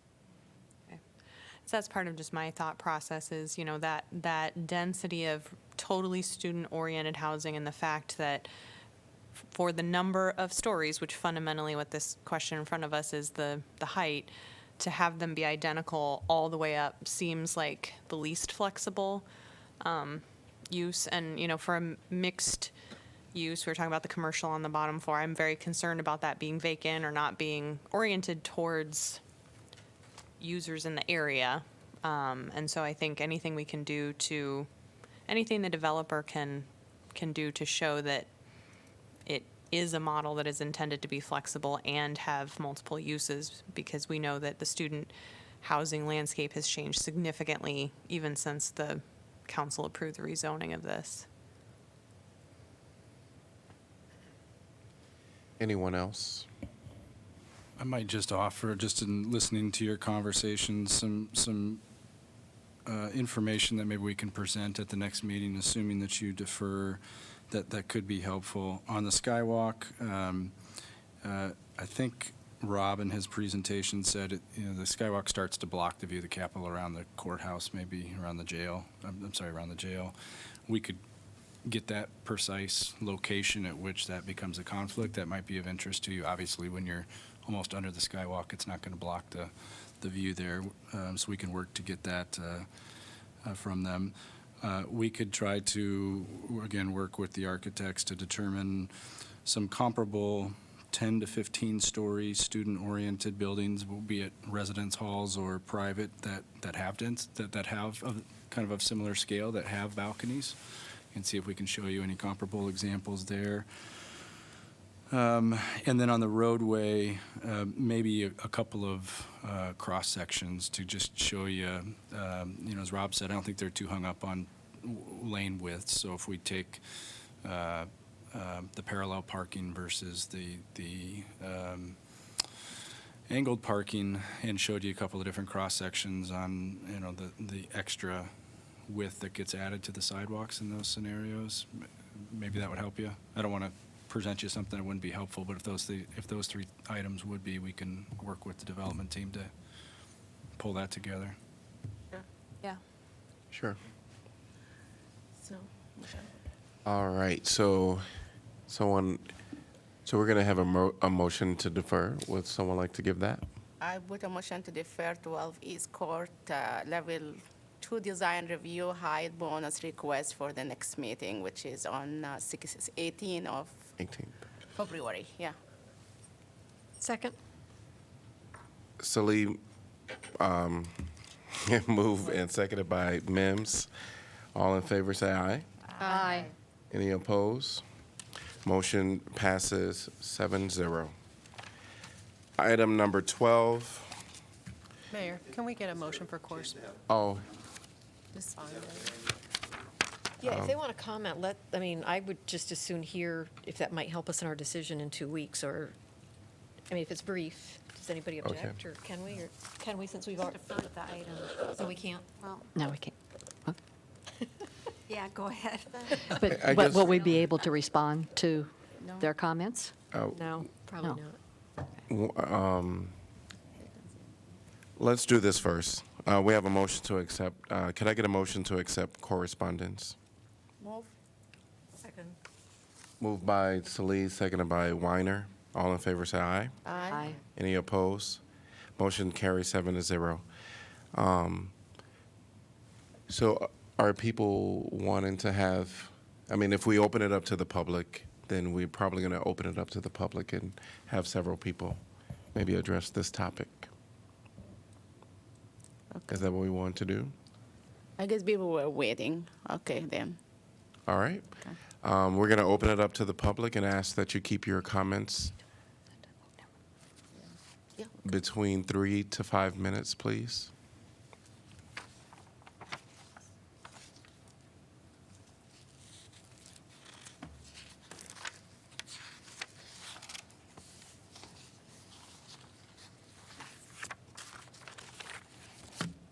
So that's part of just my thought process is, you know, that density of totally student-oriented housing and the fact that for the number of stories, which fundamentally what this question in front of us is the height, to have them be identical all the way up seems like the least flexible use. And, you know, for a mixed use, we were talking about the commercial on the bottom floor, I'm very concerned about that being vacant or not being oriented towards users in the area. And so I think anything we can do to, anything the developer can do to show that it is a model that is intended to be flexible and have multiple uses, because we know that the student housing landscape has changed significantly even since the council approved the rezoning of this. Anyone else? I might just offer, just in listening to your conversation, some information that maybe we can present at the next meeting, assuming that you defer, that could be helpful. On the Skywalk, I think Rob in his presentation said, the Skywalk starts to block the view of the Capitol around the courthouse, maybe around the jail. Around the jail. We could get that precise location at which that becomes a conflict. That might be of interest to you. Obviously, when you're almost under the Skywalk, it's not going to block the view there, so we can work to get that from them. We could try to, again, work with the architects to determine some comparable 10 to 15-story student-oriented buildings, be it residence halls or private, that have kind of similar scale, that have balconies, and see if we can show you any comparable examples there. And then on the roadway, maybe a couple of cross sections to just show you, as Rob said, I don't think they're too hung up on lane width. So if we take the parallel parking versus the angled parking and showed you a couple of different cross sections on, the extra width that gets added to the sidewalks in those scenarios, maybe that would help you. I don't want to present you something that wouldn't be helpful, but if those 3 items would be, we can work with the development team to pull that together. Yeah. Sure. So, All right, so we're going to have a motion to defer. Would someone like to give that? I put a motion to defer 12 East Court Level 2 design review height bonus request for the next meeting, which is on 18th of February. Yeah. Second. Salim, moved and seconded by Mims. All in favor, say aye. Aye. Any opposed? Motion passes 7-0. Item number 12. Mayor, can we get a motion for course? Oh, This Yeah, if they want to comment, I would just as soon hear if that might help us in our decision in 2 weeks, or, if it's brief, does anybody object, or can we, since we've already deferred the item, so we can't? Well, no, we can't. Huh? Yeah, go ahead. I But guess- will we be able to respond to their comments? No, probably No. not. Let's do this first. We have a motion to accept. Could I get a motion to accept correspondence? Move. Second. Moved by Solis, seconded by Weiner. All in favor, say aye. Aye. Any opposed? Motion carries 7-0. So are people wanting to have, if we open it up to the public, then we're probably going to open it up to the public and have several people maybe address this topic. Is that what we want to do? I guess people were waiting. Okay, then. All right. We're going to open it up to the public and ask that you keep your comments between 3 to 5 minutes, please.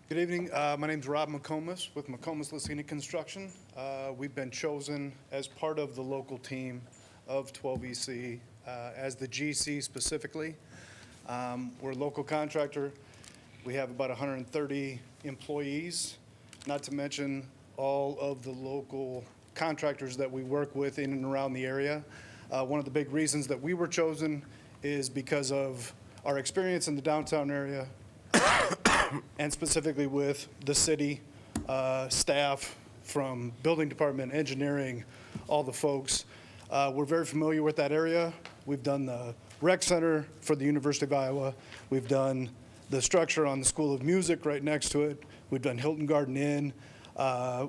Good evening. My name's Rob McComas with McComas Lucina Construction. We've been chosen as part of the local team of 12EC as the GC specifically. We're a local contractor. We have about 130 employees, not to mention all of the local contractors that we work with in and around the area. One of the big reasons that we were chosen is because of our experience in the downtown area and specifically with the city staff from building department, engineering, all the folks. We're very familiar with that area. We've done the rec center for the University of Iowa. We've done the structure on the School of Music right next to it. We've done Hilton Garden Inn.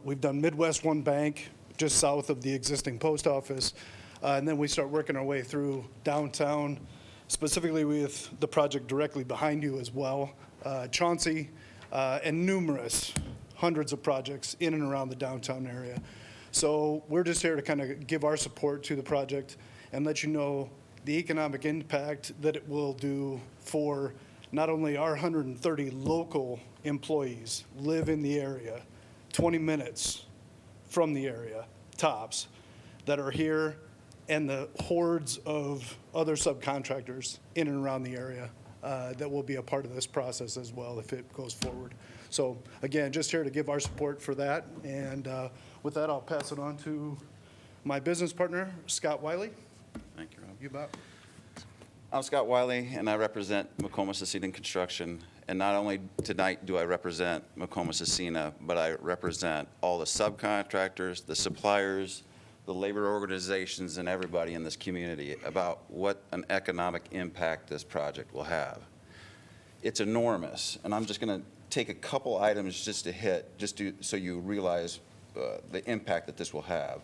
We've done Midwest One Bank just south of the existing post office. And then we start working our way through downtown, specifically with the project directly behind you as well. Chauncey, and numerous hundreds of projects in and around the downtown area. So we're just here to kind of give our support to the project and let you know the economic impact that it will do for not only our 130 local employees live in the area, 20 minutes from the area, tops, that are here, and the hordes of other subcontractors in and around the area that will be a part of this process as well if it goes forward. So again, just here to give our support for that. And with that, I'll pass it on to my business partner, Scott Wiley. Thank you, Rob. You bet. I'm Scott Wiley, and I represent McComas Lucina Construction. And not only tonight do I represent McComas Lucina, but I represent all the subcontractors, the suppliers, the labor organizations, and everybody in this community about what an economic impact this project will have. It's enormous, and I'm just going to take a couple items just to hit, so you realize the impact that this will have.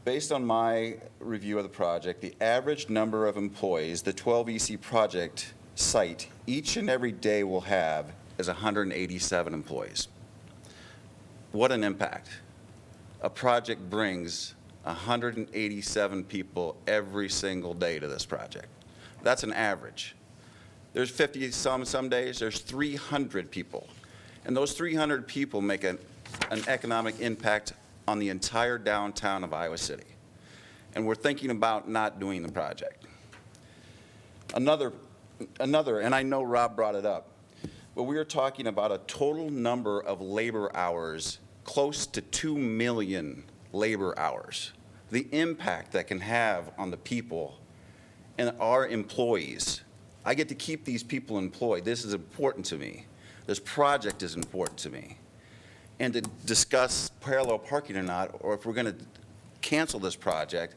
Based on my review of the project, the average number of employees the 12EC project site each and every day will have is 187 employees. What an impact. A project brings 187 people every single day to this project. That's an average. There's 50 some days, there's 300 people. And those 300 people make an economic impact on the entire downtown of Iowa City. And we're thinking about not doing the project. Another, and I know Rob brought it up, but we are talking about a total number of labor hours close to 2 million labor hours. The impact that can have on the people and our employees. I get to keep these people employed. This is important to me. This project is important to me. And to discuss parallel parking or not, or if we're going to cancel this project,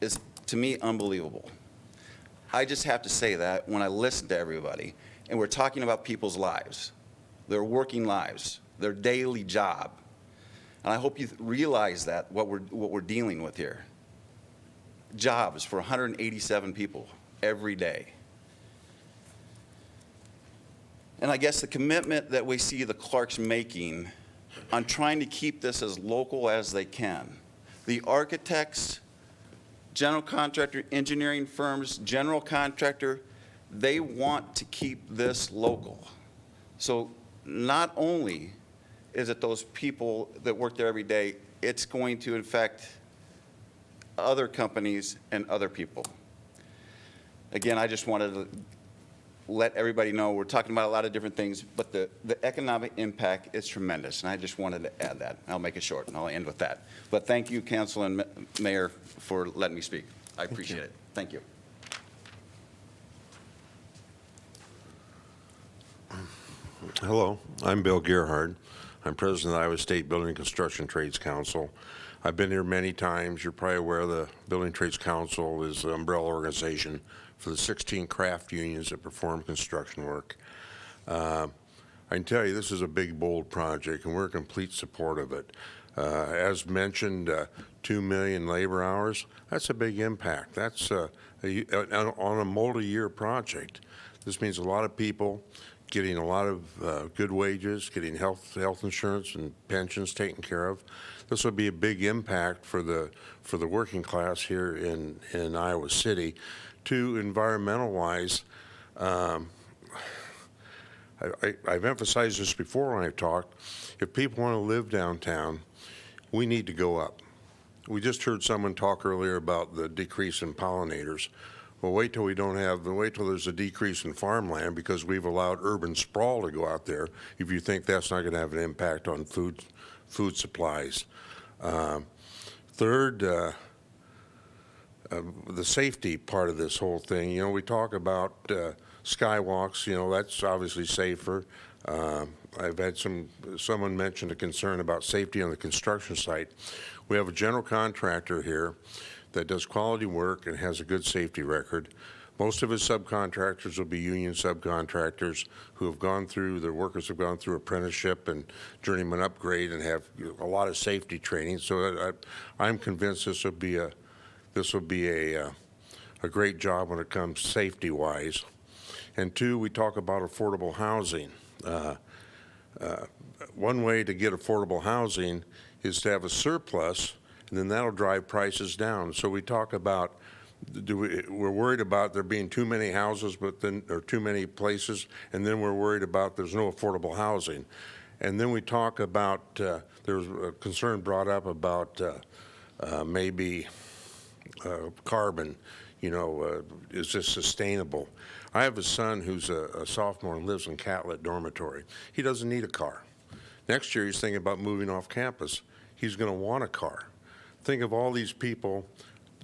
is, to me, unbelievable. I just have to say that when I listen to everybody, and we're talking about people's lives, their working lives, their daily job. And I hope you realize that, what we're dealing with here. Jobs for 187 people every day. And I guess the commitment that we see the Clarks making on trying to keep this as local as they can. The architects, general contractor, engineering firms, general contractor, they want to keep this local. So not only is it those people that work there every day, it's going to affect other companies and other people. Again, I just wanted to let everybody know we're talking about a lot of different things, but the economic impact is tremendous, and I just wanted to add that. I'll make it short, and I'll end with that. But thank you, Council and Mayor, for letting me speak. I appreciate it. Thank you. Hello, I'm Bill Gerhard. I'm president of the Iowa State Building and Construction Trades Council. I've been here many times. You're probably aware the Building Trades Council is the umbrella organization for the 16 craft unions that perform construction work. I can tell you this is a big, bold project, and we're in complete support of it. As mentioned, 2 million labor hours, that's a big impact. That's on a multi-year project. This means a lot of people getting a lot of good wages, getting health insurance and pensions taken care of. This will be a big impact for the working class here in Iowa City. To environmental-wise, I've emphasized this before when I've talked. If people want to live downtown, we need to go up. We just heard someone talk earlier about the decrease in pollinators. Well, wait till there's a decrease in farmland because we've allowed urban sprawl to go out there. If you think that's not going to have an impact on food supplies. Third, the safety part of this whole thing. You know, we talk about skywalks. You know, that's obviously safer. I've had someone mention a concern about safety on the construction site. We have a general contractor here that does quality work and has a good safety record. Most of his subcontractors will be union subcontractors who have gone through, their workers have gone through apprenticeship and journeyman upgrade and have a lot of safety training. So I'm convinced this will be a great job when it comes safety-wise. And two, we talk about affordable housing. One way to get affordable housing is to have a surplus, and then that'll drive prices down. So we talk about, we're worried about there being too many houses, or too many places, and then we're worried about there's no affordable housing. And then we talk about, there's a concern brought up about maybe carbon, is this sustainable? I have a son who's a sophomore and lives in Catlett Dormitory. He doesn't need a car. Next year he's thinking about moving off campus. He's going to want a car. Think of all these people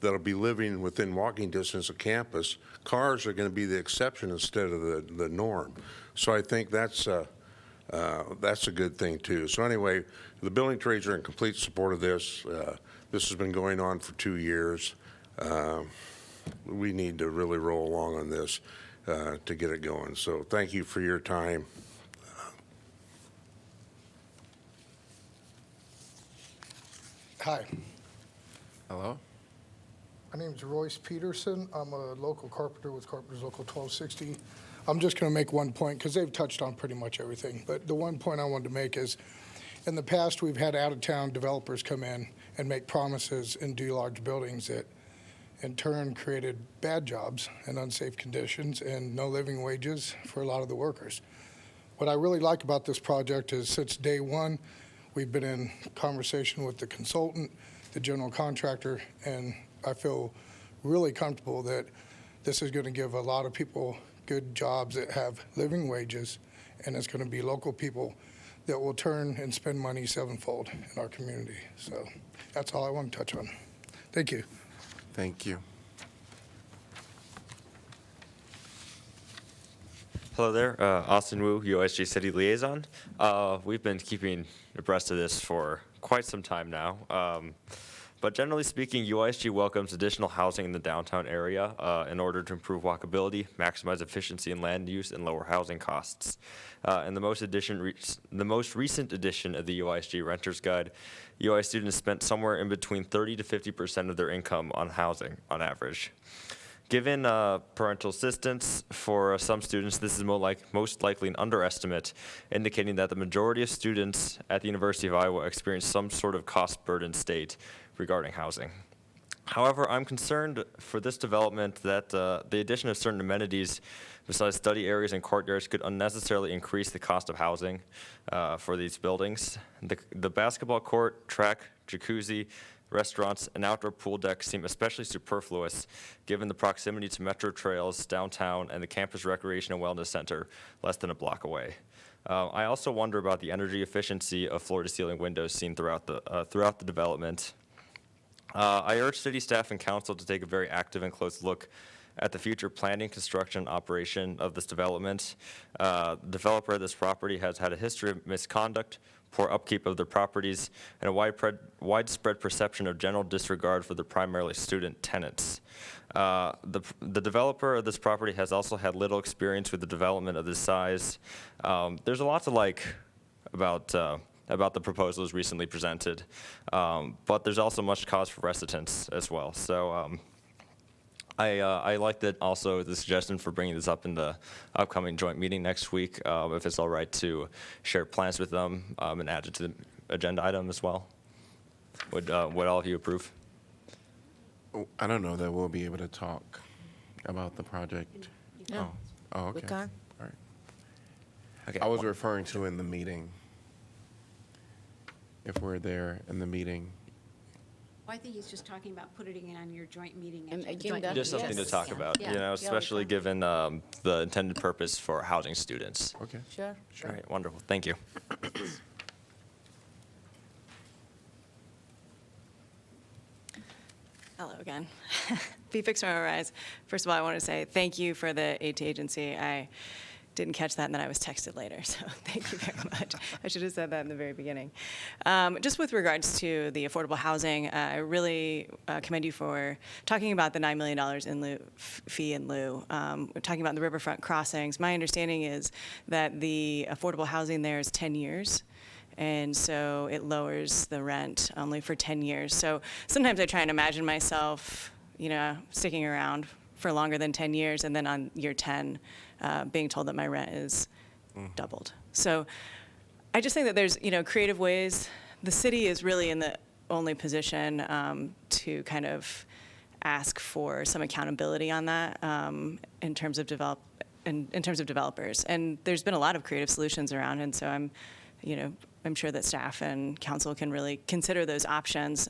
that'll be living within walking distance of campus. Cars are going to be the exception instead of the norm. So I think that's a good thing too. So anyway, the building trades are in complete support of this. This has been going on for 2 years. We need to really roll along on this to get it going. So thank you for your time. Hi. Hello. My name is Royce Peterson. I'm a local carpenter with Carpenters Local 1260. I'm just going to make one point because they've touched on pretty much everything. But the one point I wanted to make is in the past we've had out-of-town developers come in and make promises and do large buildings that in turn created bad jobs and unsafe conditions and no living wages for a lot of the workers. What I really like about this project is since day one, we've been in conversation with the consultant, the general contractor, and I feel really comfortable that this is going to give a lot of people good jobs that have living wages, and it's going to be local people that will turn and spend money sevenfold in our community. So that's all I want to touch on. Thank you. Thank you. Hello there, Austin Wu, UISG City Liaison. We've been keeping abreast of this for quite some time now. But generally speaking, UISG welcomes additional housing in the downtown area in order to improve walkability, maximize efficiency in land use, and lower housing costs. In the most recent edition of the UISG Renters Guide, UI students spent somewhere in between 30 to 50% of their income on housing on average. Given parental assistance for some students, this is most likely an underestimate, indicating that the majority of students at the University of Iowa experience some sort of cost burden state regarding housing. However, I'm concerned for this development that the addition of certain amenities besides study areas and courtyards could unnecessarily increase the cost of housing for these buildings. The basketball court, track, jacuzzi, restaurants, and outdoor pool decks seem especially superfluous given the proximity to metro trails, downtown, and the campus recreation and wellness center less than a block away. I also wonder about the energy efficiency of floor-to-ceiling windows seen throughout the development. I urge city staff and council to take a very active and close look at the future planning, construction, and operation of this development. The developer of this property has had a history of misconduct, poor upkeep of their properties, and a widespread perception of general disregard for their primarily student tenants. The developer of this property has also had little experience with the development of this size. There's a lot to like about the proposals recently presented, but there's also much cause for reticence as well. So I like that also the suggestion for bringing this up in the upcoming joint meeting next week, if it's all right to share plans with them and add it to the agenda item as well. Would all of you approve? I don't know that we'll be able to talk about the project. No. Oh, okay. We can. All right. Okay. I was referring to in the meeting. If we're there in the meeting. Well, I think he's just talking about putting it on your joint meeting. And agenda. again, that- Just something to Yes. talk about, Yeah. you know, Yeah, especially given the intended purpose for housing students. Okay. Sure. All right, wonderful. Thank you. Hello again. Be Fixed Tomorrow Rise. First of all, I want to say thank you for the AT agency. I didn't catch that, and then I was texted later, so thank you very much. I should have said that in the very beginning. Just with regards to the affordable housing, I really commend you for talking about the $9 million in lieu, fee in lieu. We're talking about the riverfront crossings. My understanding is that the affordable housing there is 10 years. And so it lowers the rent only for 10 years. So sometimes I try and imagine myself, you know, sticking around for longer than 10 years, and then on year 10, being told that my rent is doubled. So I just think that there's, you know, creative ways. The city is really in the only position to kind of ask for some accountability on that in terms of developers. And there's been a lot of creative solutions around, and so I'm sure that staff and council can really consider those options.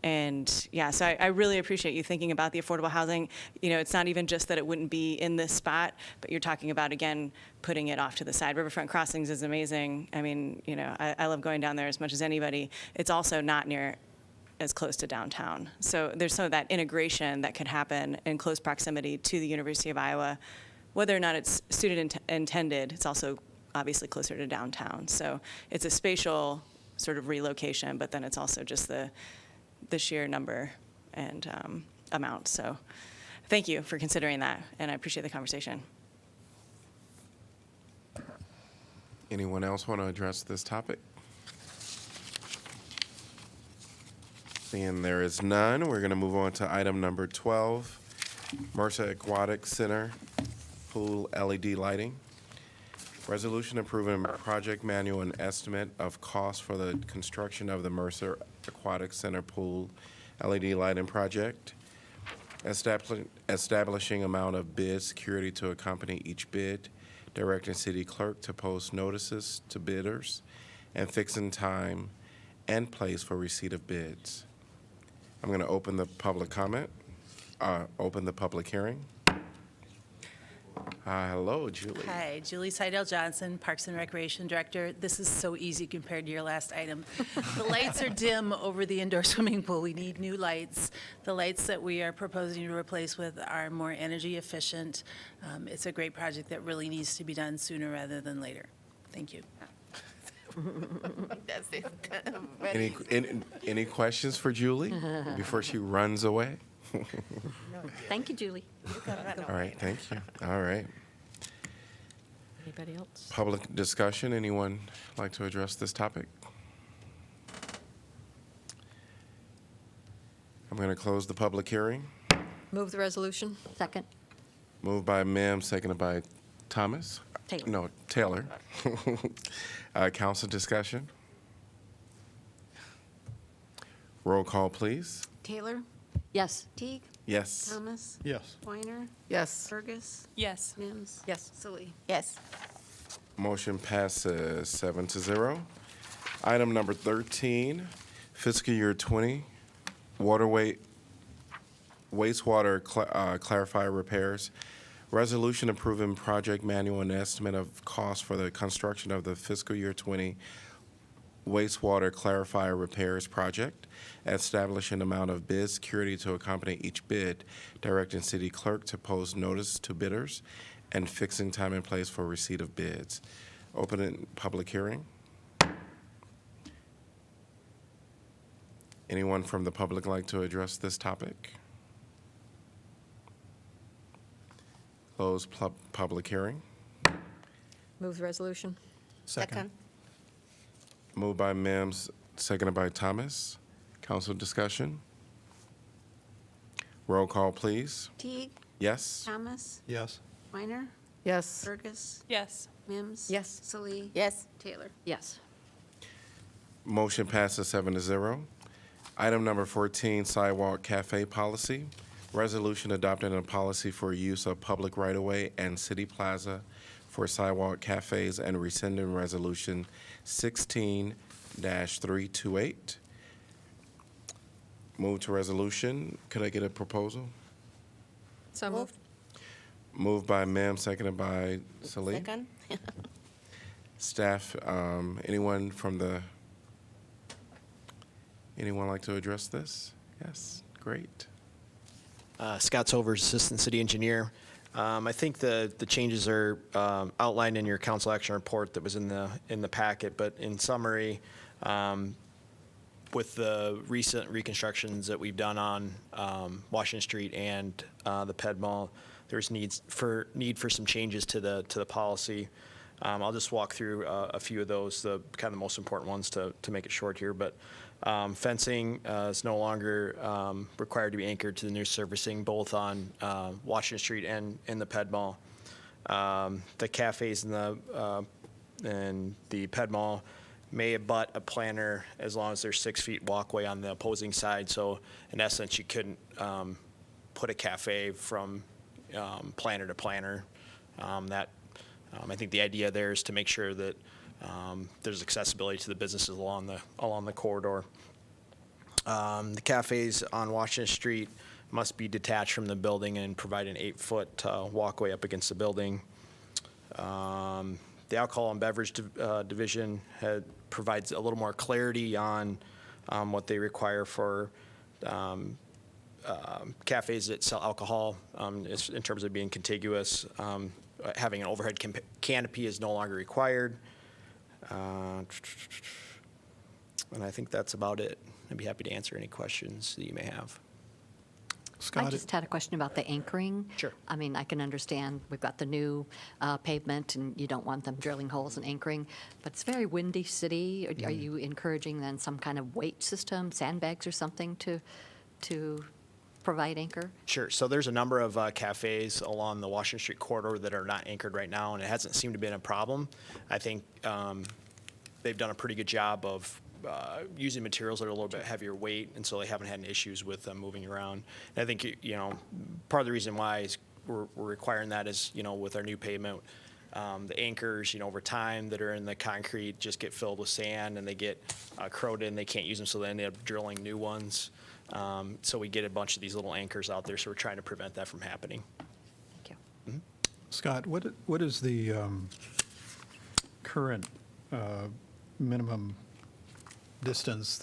And yeah, so I really appreciate you thinking about the affordable housing. You know, it's not even just that it wouldn't be in this spot, but you're talking about, again, putting it off to the side. Riverfront Crossings is amazing. I mean, you know, I love going down there as much as anybody. It's also not near as close to downtown. So there's some of that integration that could happen in close proximity to the University of Iowa. Whether or not it's student intended, it's also obviously closer to downtown. So it's a spatial sort of relocation, but then it's also just the sheer number and amount. So thank you for considering that, and I appreciate the conversation. Anyone else want to address this topic? Seeing there is none, we're going to move on to item number 12, Mercer Aquatic Center Pool LED Lighting. Resolution approving project manual and estimate of cost for the construction of the Mercer Aquatic Center Pool LED lighting project. Establishing amount of bid security to accompany each bid. Directing city clerk to post notices to bidders. And fixing time and place for receipt of bids. I'm going to open the public hearing. Hello, Julie. Hi, Julie Seidel Johnson, Parks and Recreation Director. This is so easy compared to your last item. The lights are dim over the indoor swimming pool. We need new lights. The lights that we are proposing to replace with are more energy efficient. It's a great project that really needs to be done sooner rather than later. Thank you. That's it. Any questions for Julie before she runs away? Thank you, Julie. All right, thank you. All right. Anybody else? Public discussion, anyone like to address this topic? I'm going to close the public hearing. Move the resolution. Second. Moved by Mims, seconded by Thomas? Taylor. No, Taylor. Council discussion? Roll call, please. Taylor? Yes. Teague? Yes. Thomas? Yes. Weiner? Yes. Fergus? Yes. Mims? Yes. Salee? Yes. Motion passes 7-0. Item number 13, fiscal year 20, wastewater clarifier repairs. Resolution approving project manual and estimate of cost for the construction of the fiscal year 20 wastewater clarifier repairs project, establishing amount of bid security to accompany each bid, directing city clerk to post notice to bidders, and fixing time and place for receipt of bids. Opening public hearing. Anyone from the public like to address this topic? Close public hearing. Move the resolution. Second. Moved by Mims, seconded by Thomas. Council discussion? Roll call, please. Teague? Yes? Thomas? Yes. Weiner? Yes. Fergus? Yes. Mims? Yes. Salee? Yes. Taylor? Yes. Motion passes 7-0. Item number 14, sidewalk cafe policy. Resolution adopting a policy for use of public right-of-way and city plaza for sidewalk cafes and rescinding resolution 16-328. Move to resolution. Could I get a proposal? So moved. Moved by Mims, seconded by Salee. Second. Staff, anyone like to address this? Yes, great. Scott Silvers, Assistant City Engineer. I think the changes are outlined in your council action report that was in the packet, but in summary, with the recent reconstructions that we've done on Washington Street and the Ped Mall, there's need for some changes to the policy. I'll just walk through a few of those, the kind of the most important ones to make it short here. But fencing is no longer required to be anchored to the new surfacing, both on Washington Street and in the Ped Mall. The cafes in the Ped Mall may abut a planter as long as there's 6 feet walkway on the opposing side. So in essence, you couldn't put a cafe from planter to planter. I think the idea there is to make sure that there's accessibility to the businesses along the corridor. The cafes on Washington Street must be detached from the building and provide an 8-foot walkway up against the building. The Alcohol and Beverage Division provides a little more clarity on what they require for cafes that sell alcohol in terms of being contiguous. Having an overhead canopy is no longer required. And I think that's about it. I'd be happy to answer any questions that you may have. I just had a question about the anchoring. Sure. I mean, I can understand we've got the new pavement and you don't want them drilling holes and anchoring, but it's a very windy city. Are you encouraging then some kind of weight system, sandbags or something to provide anchor? Sure. So there's a number of cafes along the Washington Street corridor that are not anchored right now, and it hasn't seemed to be a problem. I think they've done a pretty good job of using materials that are a little bit heavier weight, and so they haven't had any issues with them moving around. And I think, part of the reason why is we're requiring that is, with our new pavement, the anchors, over time that are in the concrete just get filled with sand and they get corroded and they can't use them, so they end up drilling new ones. So we get a bunch of these little anchors out there, so we're trying to prevent that from happening. Thank you. Mm-hmm. Scott, what is the current minimum distance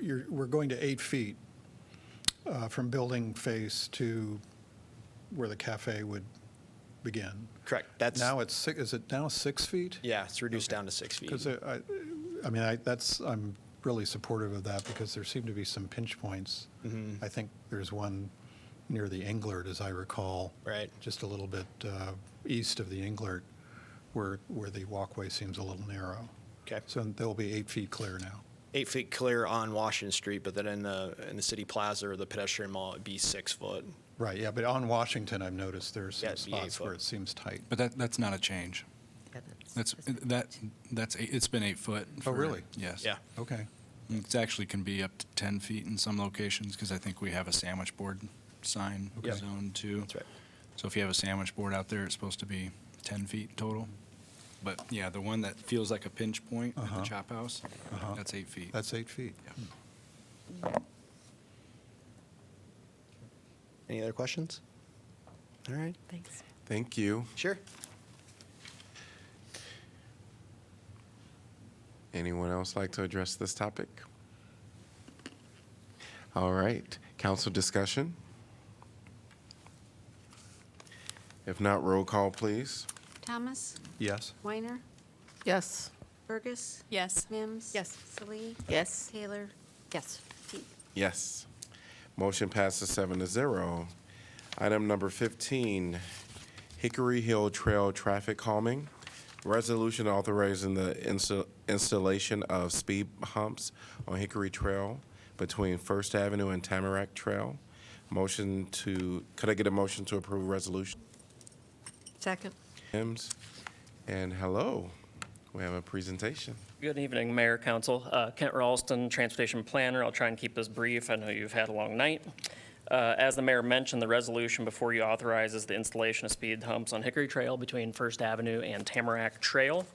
we're going to 8 feet from building face to where the cafe would begin? Correct. Now it's is it now 6 feet? Yeah, it's reduced down to 6 feet. Because I'm really supportive of that because there seem to be some pinch points. Mm-hmm. I think there's one near the Englert, as I recall. Right. Just a little bit east of the Englert where the walkway seems a little narrow. Okay. So they'll be 8 feet clear now. 8 feet clear on Washington Street, but then in the city plaza or the pedestrian mall, it'd be 6 foot. Right, yeah, but on Washington, I've noticed there's some it'd be 8 spots where foot. it seems tight. But that's not a change. It's been 8 foot. Oh, really? Yes. Yeah. Okay. It actually can be up to 10 feet in some locations, because I think we have a sandwich board sign Yep. zone too. That's right. So if you have a sandwich board out there, it's supposed to be 10 feet total. But yeah, the one that feels like a pinch point at the chop house, that's 8 feet. That's 8 feet. Any other questions? All right. Thanks. Thank you. Sure. Anyone else like to address this topic? All right, council discussion? If not, roll call, please. Thomas? Yes. Weiner? Yes. Burgess? Yes. Mims? Yes. Salee? Yes. Taylor? Yes. Teague? Yes. Motion passes 7-0. Item number 15, Hickory Hill Trail traffic calming. Resolution authorizing the installation of speed humps on Hickory Trail between First Avenue and Tamarack Trail. Could I get a motion to approve resolution? Second. Mims, and hello, we have a presentation. Good evening, Mayor, Council. Kent Ralston, Transportation Planner. I'll try and keep this brief. I know you've had a long night. As the mayor mentioned, the resolution before you authorizes the installation of speed humps on Hickory Trail between First Avenue and Tamarack Trail.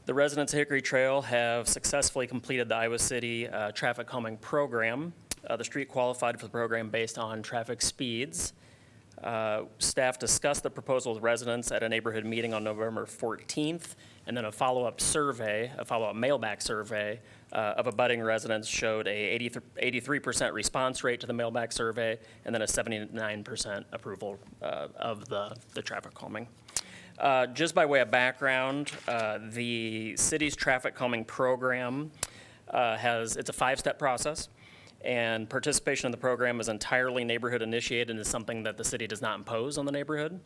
The residents of Hickory Trail have successfully completed the Iowa City traffic calming program. The street qualified for the program based on traffic speeds. Staff discussed the proposal with residents at a neighborhood meeting on November 14th, and then a follow-up mailback survey of abutting residents showed a 83% response rate to the mailback survey, and then a 79% approval of the traffic calming. Just by way of background, the city's traffic calming program it's a 5-step process. And participation in the program is entirely neighborhood initiated and is something that the city does not impose on the neighborhood.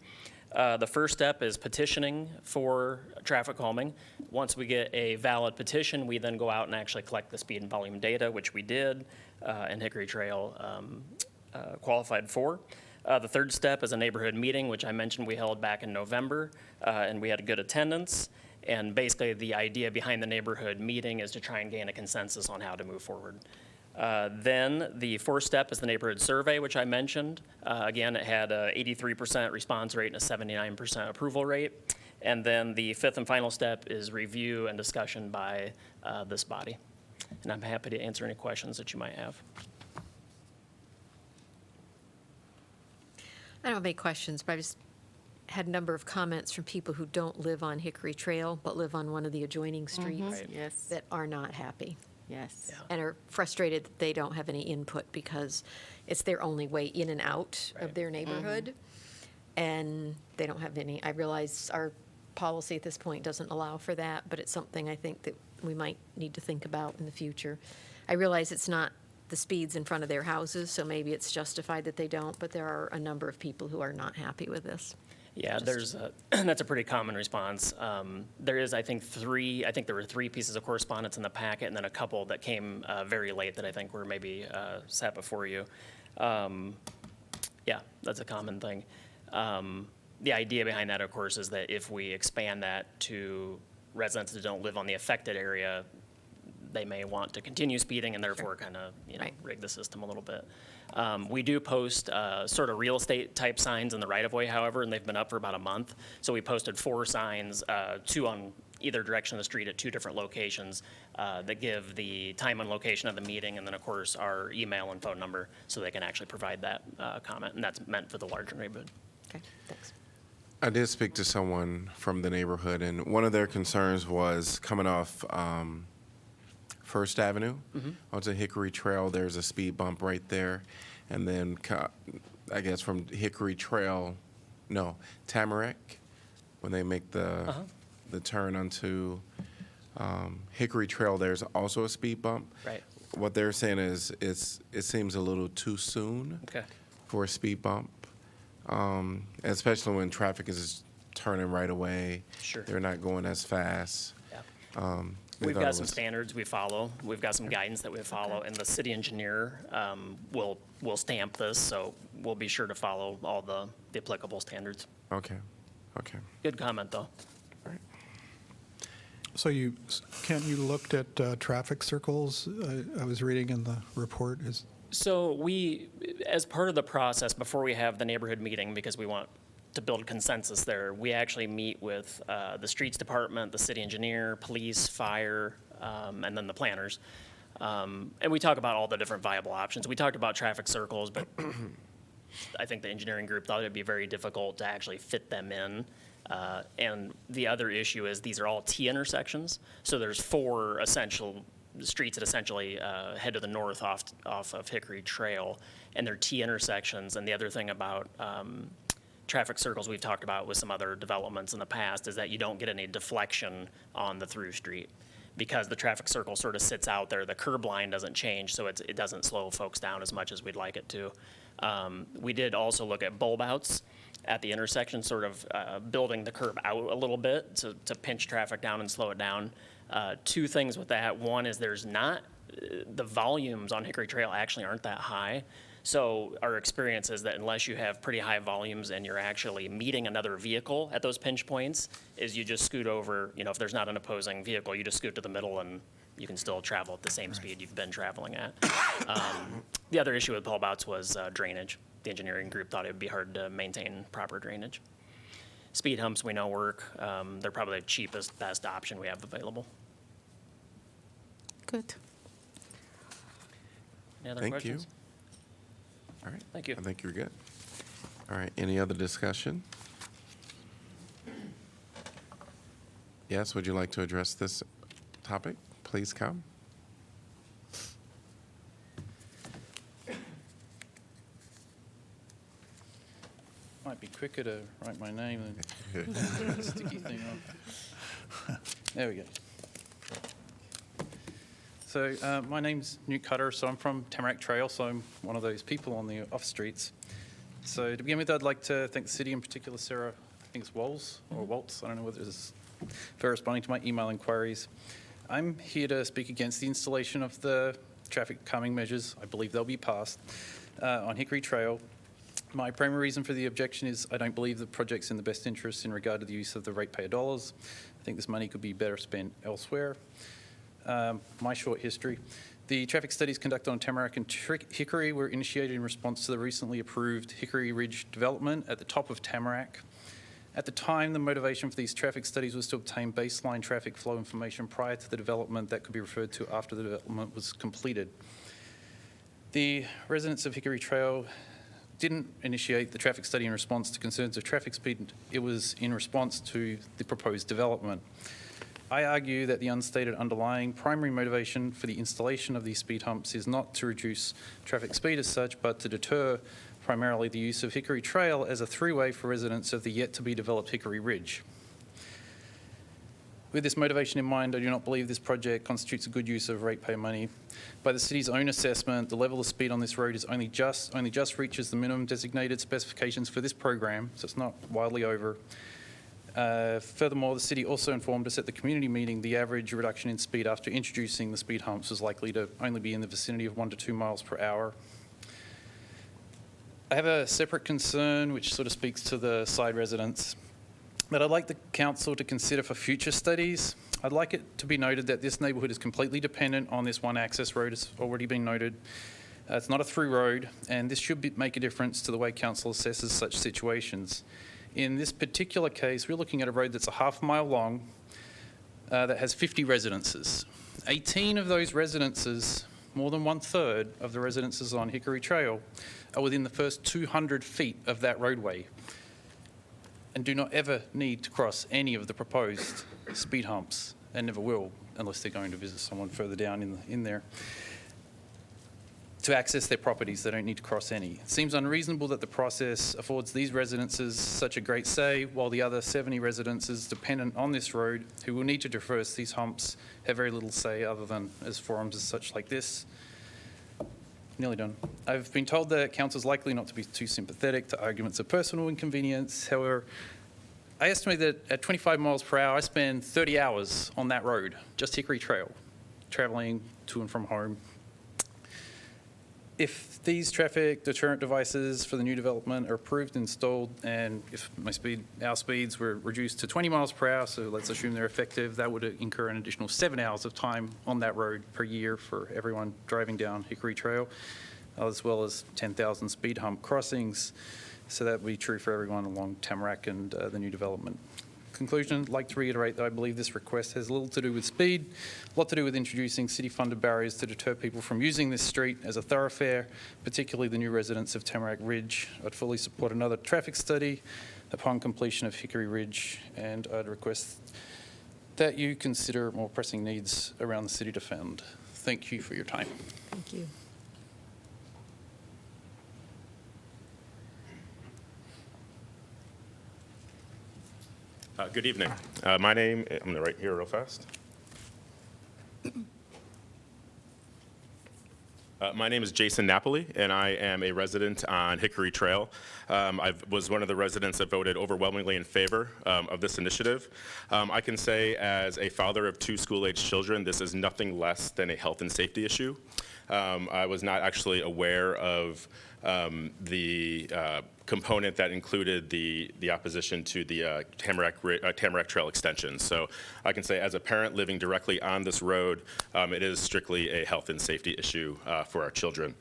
The first step is petitioning for traffic calming. Once we get a valid petition, we then go out and actually collect the speed and volume data, which we did, and Hickory Trail qualified for. The third step is a neighborhood meeting, which I mentioned we held back in November, and we had a good attendance. And basically, the idea behind the neighborhood meeting is to try and gain a consensus on how to move forward. Then the fourth step is the neighborhood survey, which I mentioned. Again, it had a 83% response rate and a 79% approval rate. And then the fifth and final step is review and discussion by this body. And I'm happy to answer any questions that you might have. I don't have any questions, but I just had a number of comments from people who don't live on Hickory Trail, but live on one of the adjoining streets Right. Yes. that are not happy. Yes. And are frustrated that they don't have any input because it's their only way in and out of their neighborhood. And they don't have any, I realize our policy at this point doesn't allow for that, but it's something I think that we might need to think about in the future. I realize it's not the speeds in front of their houses, so maybe it's justified that they don't, but there are a number of people who are not happy with this. Yeah, that's a pretty common response. There is, I think there were 3 pieces of correspondence in the packet, and then a couple that came very late that I think were maybe sat before you. Yeah, that's a common thing. The idea behind that, of course, is that if we expand that to residents that don't live on the affected area, they may want to continue speeding and therefore kind of rig the system a little bit. We do post sort of real estate type signs in the right of way, however, and they've been up for about a month. So we posted 4 signs, 2 on either direction of the street at 2 different locations that give the time and location of the meeting, and then of course our email and phone number so they can actually provide that comment, and that's meant for the larger neighborhood. Okay, thanks. I did speak to someone from the neighborhood, and one of their concerns was coming off First Avenue onto Hickory Trail. There's a speed bump right there. And then, I guess from Hickory Trail, Tamarack, when they make the turn onto Hickory Trail, there's also a speed bump. Right. What they're saying is it seems a little too soon for a speed bump, especially when traffic is turning right away. Sure. They're not going as fast. Yeah. We've thought it got some was- standards we follow. We've got some guidance that we follow, and the city engineer will stamp this, so we'll be sure to follow all the applicable standards. Okay, okay. Good comment, though. So Kent, you looked at traffic circles, I was reading in the report. So we, as part of the process, before we have the neighborhood meeting, because we want to build consensus there, we actually meet with the streets department, the city engineer, police, fire, and then the planners. And we talk about all the different viable options. We talked about traffic circles, but I think the engineering group thought it'd be very difficult to actually fit them in. And the other issue is these are all T intersections. So there's 4 essential streets that essentially head to the north off of Hickory Trail, and they're T intersections. And the other thing about traffic circles we've talked about with some other developments in the past is that you don't get any deflection on the through street. Because the traffic circle sort of sits out there, the curb line doesn't change, so it doesn't slow folks down as much as we'd like it to. We did also look at bulb outs at the intersection, sort of building the curb out a little bit to pinch traffic down and slow it down. 2 things with that. One is there's not, the volumes on Hickory Trail actually aren't that high. So our experience is that unless you have pretty high volumes and you're actually meeting another vehicle at those pinch points, is you just scoot over, if there's not an opposing vehicle, you just scoot to the middle and you can still travel at the same speed you've been traveling at. The other issue with bulb outs was drainage. The engineering group thought it would be hard to maintain proper drainage. Speed humps we know work. They're probably the cheapest, best option we have available. Good. Any other Thank questions? you. All right. Thank you. I think you're good. All right, any other discussion? Yes, would you like to address this topic? Please come. Might be quicker to write my name than sticky thing on. There we go. So my name's Newt Cutter, so I'm from Tamarack Trail, so I'm one of those people on the off streets. So to begin with, I'd like to thank the city, in particular Sarah, I think it's Walls or Waltz, I don't know whether it's for responding to my email inquiries. I'm here to speak against the installation of the traffic calming measures. I believe they'll be passed on Hickory Trail. My primary reason for the objection is I don't believe the project's in the best interest in regard to the use of the ratepayer dollars. I think this money could be better spent elsewhere. My short history. The traffic studies conducted on Tamarack and Hickory were initiated in response to the recently approved Hickory Ridge development at the top of Tamarack. At the time, the motivation for these traffic studies was to obtain baseline traffic flow information prior to the development that could be referred to after the development was completed. The residents of Hickory Trail didn't initiate the traffic study in response to concerns of traffic speed. It was in response to the proposed development. I argue that the unstated underlying primary motivation for the installation of these speed humps is not to reduce traffic speed as such, but to deter primarily the use of Hickory Trail as a throughway for residents of the yet-to-be-developed Hickory Ridge. With this motivation in mind, I do not believe this project constitutes a good use of ratepayer money. By the city's own assessment, the level of speed on this road is only just reaches the minimum designated specifications for this program, so it's not wildly over. Furthermore, the city also informed us at the community meeting the average reduction in speed after introducing the speed humps was likely to only be in the vicinity of 1 to 2 miles per hour. I have a separate concern which sort of speaks to the side residents that I'd like the council to consider for future studies. I'd like it to be noted that this neighbourhood is completely dependent on this one access road, as already been noted. It's not a through road, and this should make a difference to the way council assesses such situations. In this particular case, we're looking at a road that's a half mile long that has 50 residences. 18 of those residences, more than 1/3 of the residences on Hickory Trail, are within the first 200 feet of that roadway and do not ever need to cross any of the proposed speed humps, and never will unless they're going to visit someone further down in there. To access their properties, they don't need to cross any. It seems unreasonable that the process affords these residences such a great say, while the other 70 residences dependent on this road, who will need to traverse these humps, have very little say other than as forums as such like this. Nearly done. I've been told that council is likely not to be too sympathetic to arguments of personal inconvenience. However, I estimate that at 25 miles per hour, I spend 30 hours on that road, just Hickory Trail, traveling to and from home. If these traffic deterrent devices for the new development are approved and installed, and if our speeds were reduced to 20 miles per hour, so let's assume they're effective, that would incur an additional 7 hours of time on that road per year for everyone driving down Hickory Trail, as well as 10,000 speed hump crossings. So that would be true for everyone along Tamarack and the new development. Conclusion, I'd like to reiterate that I believe this request has little to do with speed, a lot to do with introducing city-funded barriers to deter people from using this street as a thoroughfare, particularly the new residents of Tamarack Ridge. I'd fully support another traffic study upon completion of Hickory Ridge, and I'd request that you consider more pressing needs around the city to fund. Thank you for your time. Thank you. Good evening. My name, I'm going to write here real fast. My name is Jason Napoli, and I am a resident on Hickory Trail. I was one of the residents that voted overwhelmingly in favor of this initiative. I can say, as a father of 2 school-aged children, this is nothing less than a health and safety issue. I was not actually aware of the component that included the opposition to the Tamarack Trail extension. So I can say, as a parent living directly on this road, it is strictly a health and safety issue for our children.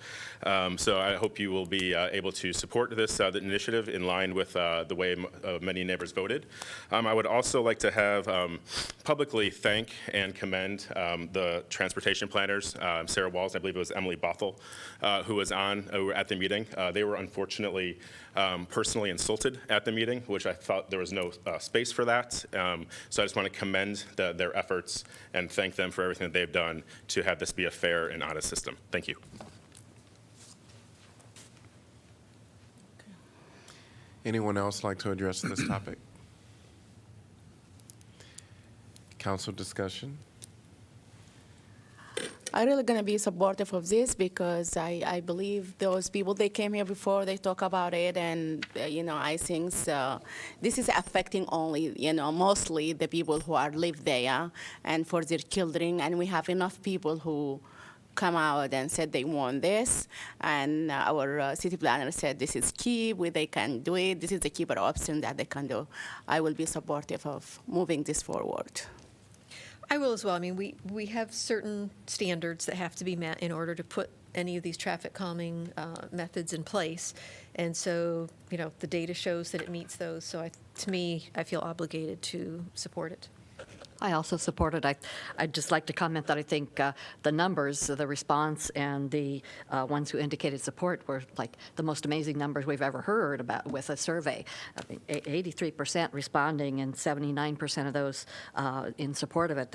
So I hope you will be able to support this the initiative in line with the way many neighbors voted. I would also like to have publicly thank and commend the transportation planners, Sarah Walls, I believe it was Emily Bothell, who was at the meeting. They were unfortunately personally insulted at the meeting, which I thought there was no space for that. So I just want to commend their efforts and thank them for everything that they've done to have this be a fair and honest system. Thank you. Anyone else like to address this topic? Council discussion? I'm really going to be supportive of this because I believe those people, they came here before, they talk about it, and, I think this is affecting only, mostly the people who live there and for their children, and we have enough people who come out and said they want this, and our city planner said this is key, they can do it, this is the cheaper option that they can do. I will be supportive of moving this forward. I will as well. I mean, we have certain standards that have to be met in order to put any of these traffic calming methods in place. And so, the data shows that it meets those. So to me, I feel obligated to support it. I also support it. I'd just like to comment that I think the numbers, the response, and the ones who indicated support were like the most amazing numbers we've ever heard about with a survey. I mean, 83% responding and 79% of those in support of it.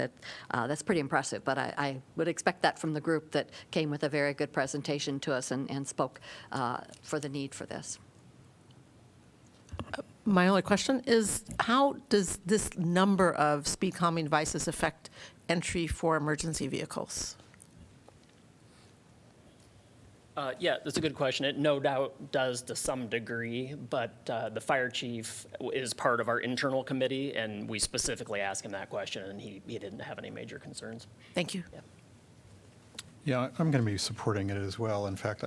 That's pretty impressive. But I would expect that from the group that came with a very good presentation to us and spoke for the need for this. My only question is, how does this number of speed calming devices affect entry for emergency vehicles? Yeah, that's a good question. It no doubt does to some degree, but the fire chief is part of our internal committee, and we specifically asked him that question, and he didn't have any major concerns. Thank you. Yeah. Yeah, I'm going to be supporting it as well. In fact,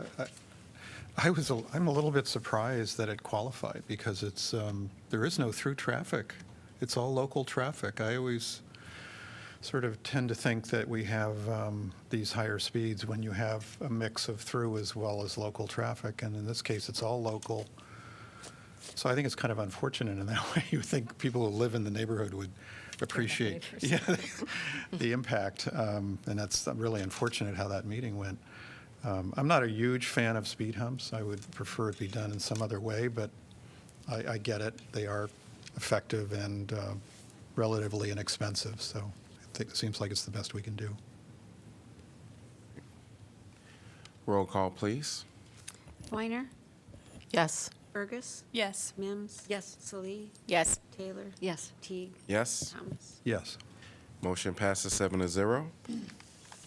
I'm a little bit surprised that it qualified because there is no through traffic. It's all local traffic. I always sort of tend to think that we have these higher speeds when you have a mix of through as well as local traffic, and in this case, it's all local. So I think it's kind of unfortunate in that way. You think people who live in the neighborhood would appreciate the impact, and that's really unfortunate how that meeting went. I'm not a huge fan of speed humps. I would prefer it be done in some other way, but I get it. They are effective and relatively inexpensive, so I think it seems like it's the best we can do. Roll call, please. Weiner? Yes. Burgess? Yes. Mims? Yes. Salee? Yes. Taylor? Yes. Teague? Yes. Thomas? Yes. Motion passes 7-0.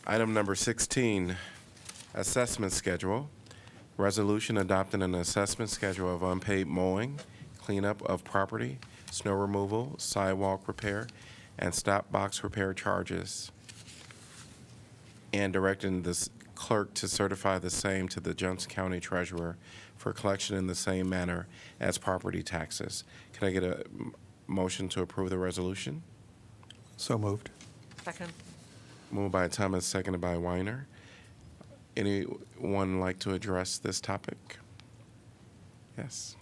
Item number 16, assessment schedule. Resolution adopting an assessment schedule of unpaid mowing, cleanup of property, snow removal, sidewalk repair, and stop box repair charges, and directing the clerk to certify the same to the Johnson County Treasurer for collection in the same manner as property taxes. Can I get a motion to approve the resolution? So moved. Second. Moved by Thomas, seconded by Weiner. Anyone like to address this topic? Yes.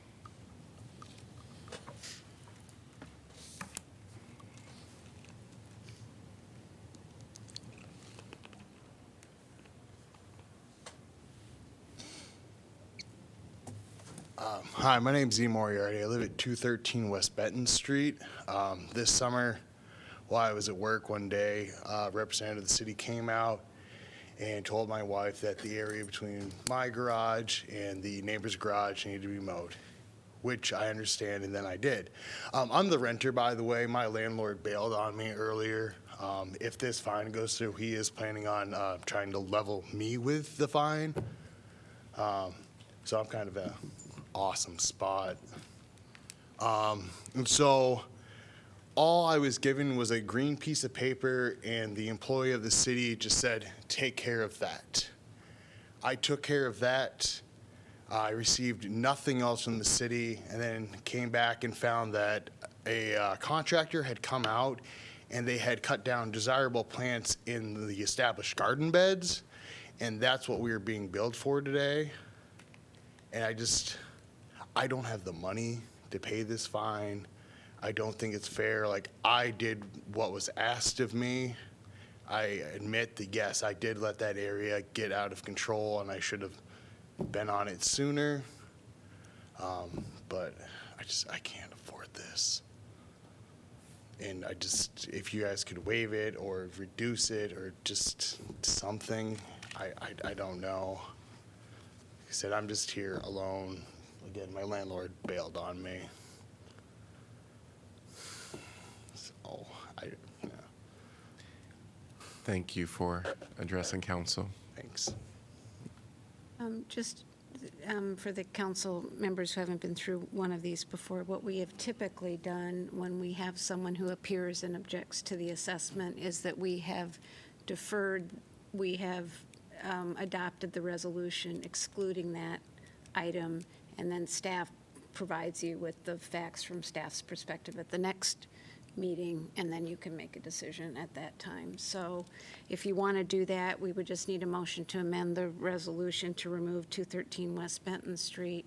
Hi, my name's Z Moriarty. I live at 213 West Benton Street. This summer, while I was at work one day, a representative of the city came out and told my wife that the area between my garage and the neighbor's garage needed to be mowed, which I understand, and then I did. I'm the renter, by the way. My landlord bailed on me earlier. If this fine goes through, he is planning on trying to level me with the fine. So I'm kind of a awesome spot. And so all I was given was a green piece of paper, and the employee of the city just said, take care of that. I took care of that. I received nothing else from the city, and then came back and found that a contractor had come out and they had cut down desirable plants in the established garden beds, and that's what we were being billed for today. And I don't have the money to pay this fine. I don't think it's fair. Like, I did what was asked of me. I admit that, yes, I did let that area get out of control, and I should have been on it sooner. But I can't afford this. And if you guys could waive it or reduce it or just something, I don't know. He said, I'm just here alone. Again, my landlord bailed on me. So, yeah. Thank you for addressing council. Thanks. Just for the council members who haven't been through one of these before, what we have typically done when we have someone who appears and objects to the assessment is that we have deferred, we have adopted the resolution excluding that item, and then staff provides you with the facts from staff's perspective at the next meeting, and then you can make a decision at that time. So if you want to do that, we would just need a motion to amend the resolution to remove 213 West Benton Street.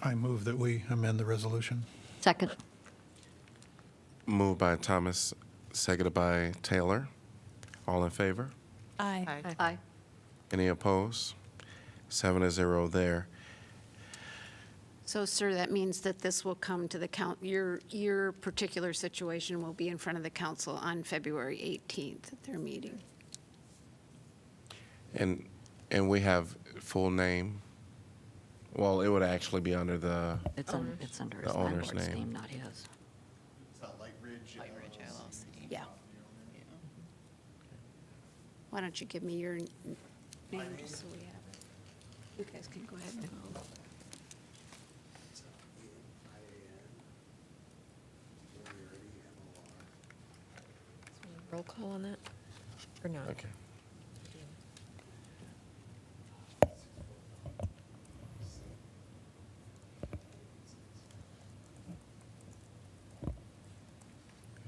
I move that we amend the resolution. Second. Moved by Thomas, seconded by Taylor. All in favor? Aye. Aye. Any opposed? 7-0 there. So, sir, that means that this will come to the your particular situation will be in front of the council on February 18th at their meeting. And we have full name? Well, it would actually be under the It's under his owner's landlord's name. name, not his. It's not Light Ridge LLC. Yeah. Why don't you give me your name just so we have it? You guys can go ahead and vote. Roll call on that, or not? Okay.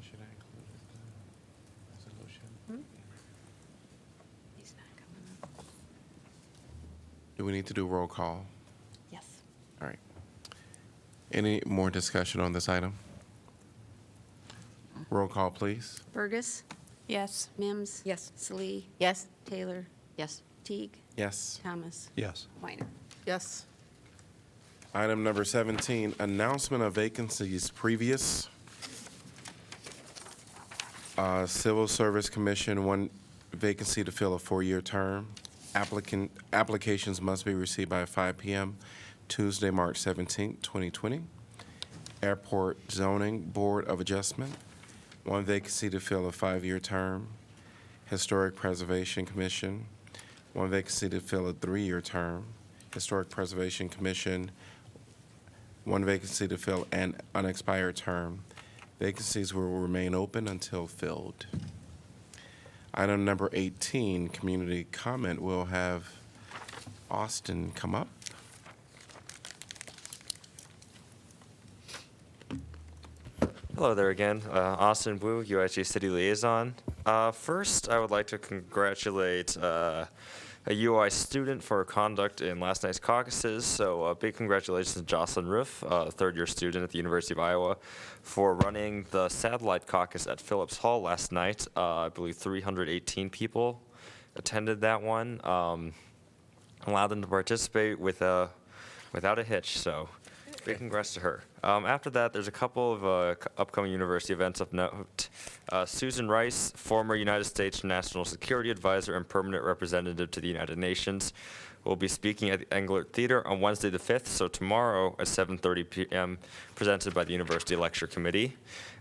Should I include the resolution? He's not coming up. Do we need to do roll call? Yes. All right. Any more discussion on this item? Roll call, please. Burgess? Yes. Mims? Yes. Salee? Yes. Taylor? Yes. Teague? Yes. Thomas? Yes. Weiner? Yes. Item number 17, announcement of vacancies previous. Civil Service Commission, one vacancy to fill a 4-year term. Applications must be received by 5 p.m. Tuesday, March 17, 2020. Airport Zoning Board of Adjustment, one vacancy to fill a 5-year term. Historic Preservation Commission, one vacancy to fill a 3-year term. Historic Preservation Commission, one vacancy to fill an unexpired term. Vacancies will remain open until filled. Item number 18, community comment. We'll have Austin come up. Hello there again. Austin Wu, UISG City Liaison. First, I would like to congratulate a UI student for her conduct in last night's caucuses. So big congratulations to Jocelyn Roof, a third-year student at the University of Iowa, for running the satellite caucus at Phillips Hall last night. I believe 318 people attended that one. Allowed them to participate without a hitch, so big congrats to her. After that, there's a couple of upcoming university events of note. Susan Rice, former United States National Security Advisor and permanent representative to the United Nations, will be speaking at the Englert Theater on Wednesday the 5th, so tomorrow at 7:30 p.m., presented by the University Lecture Committee.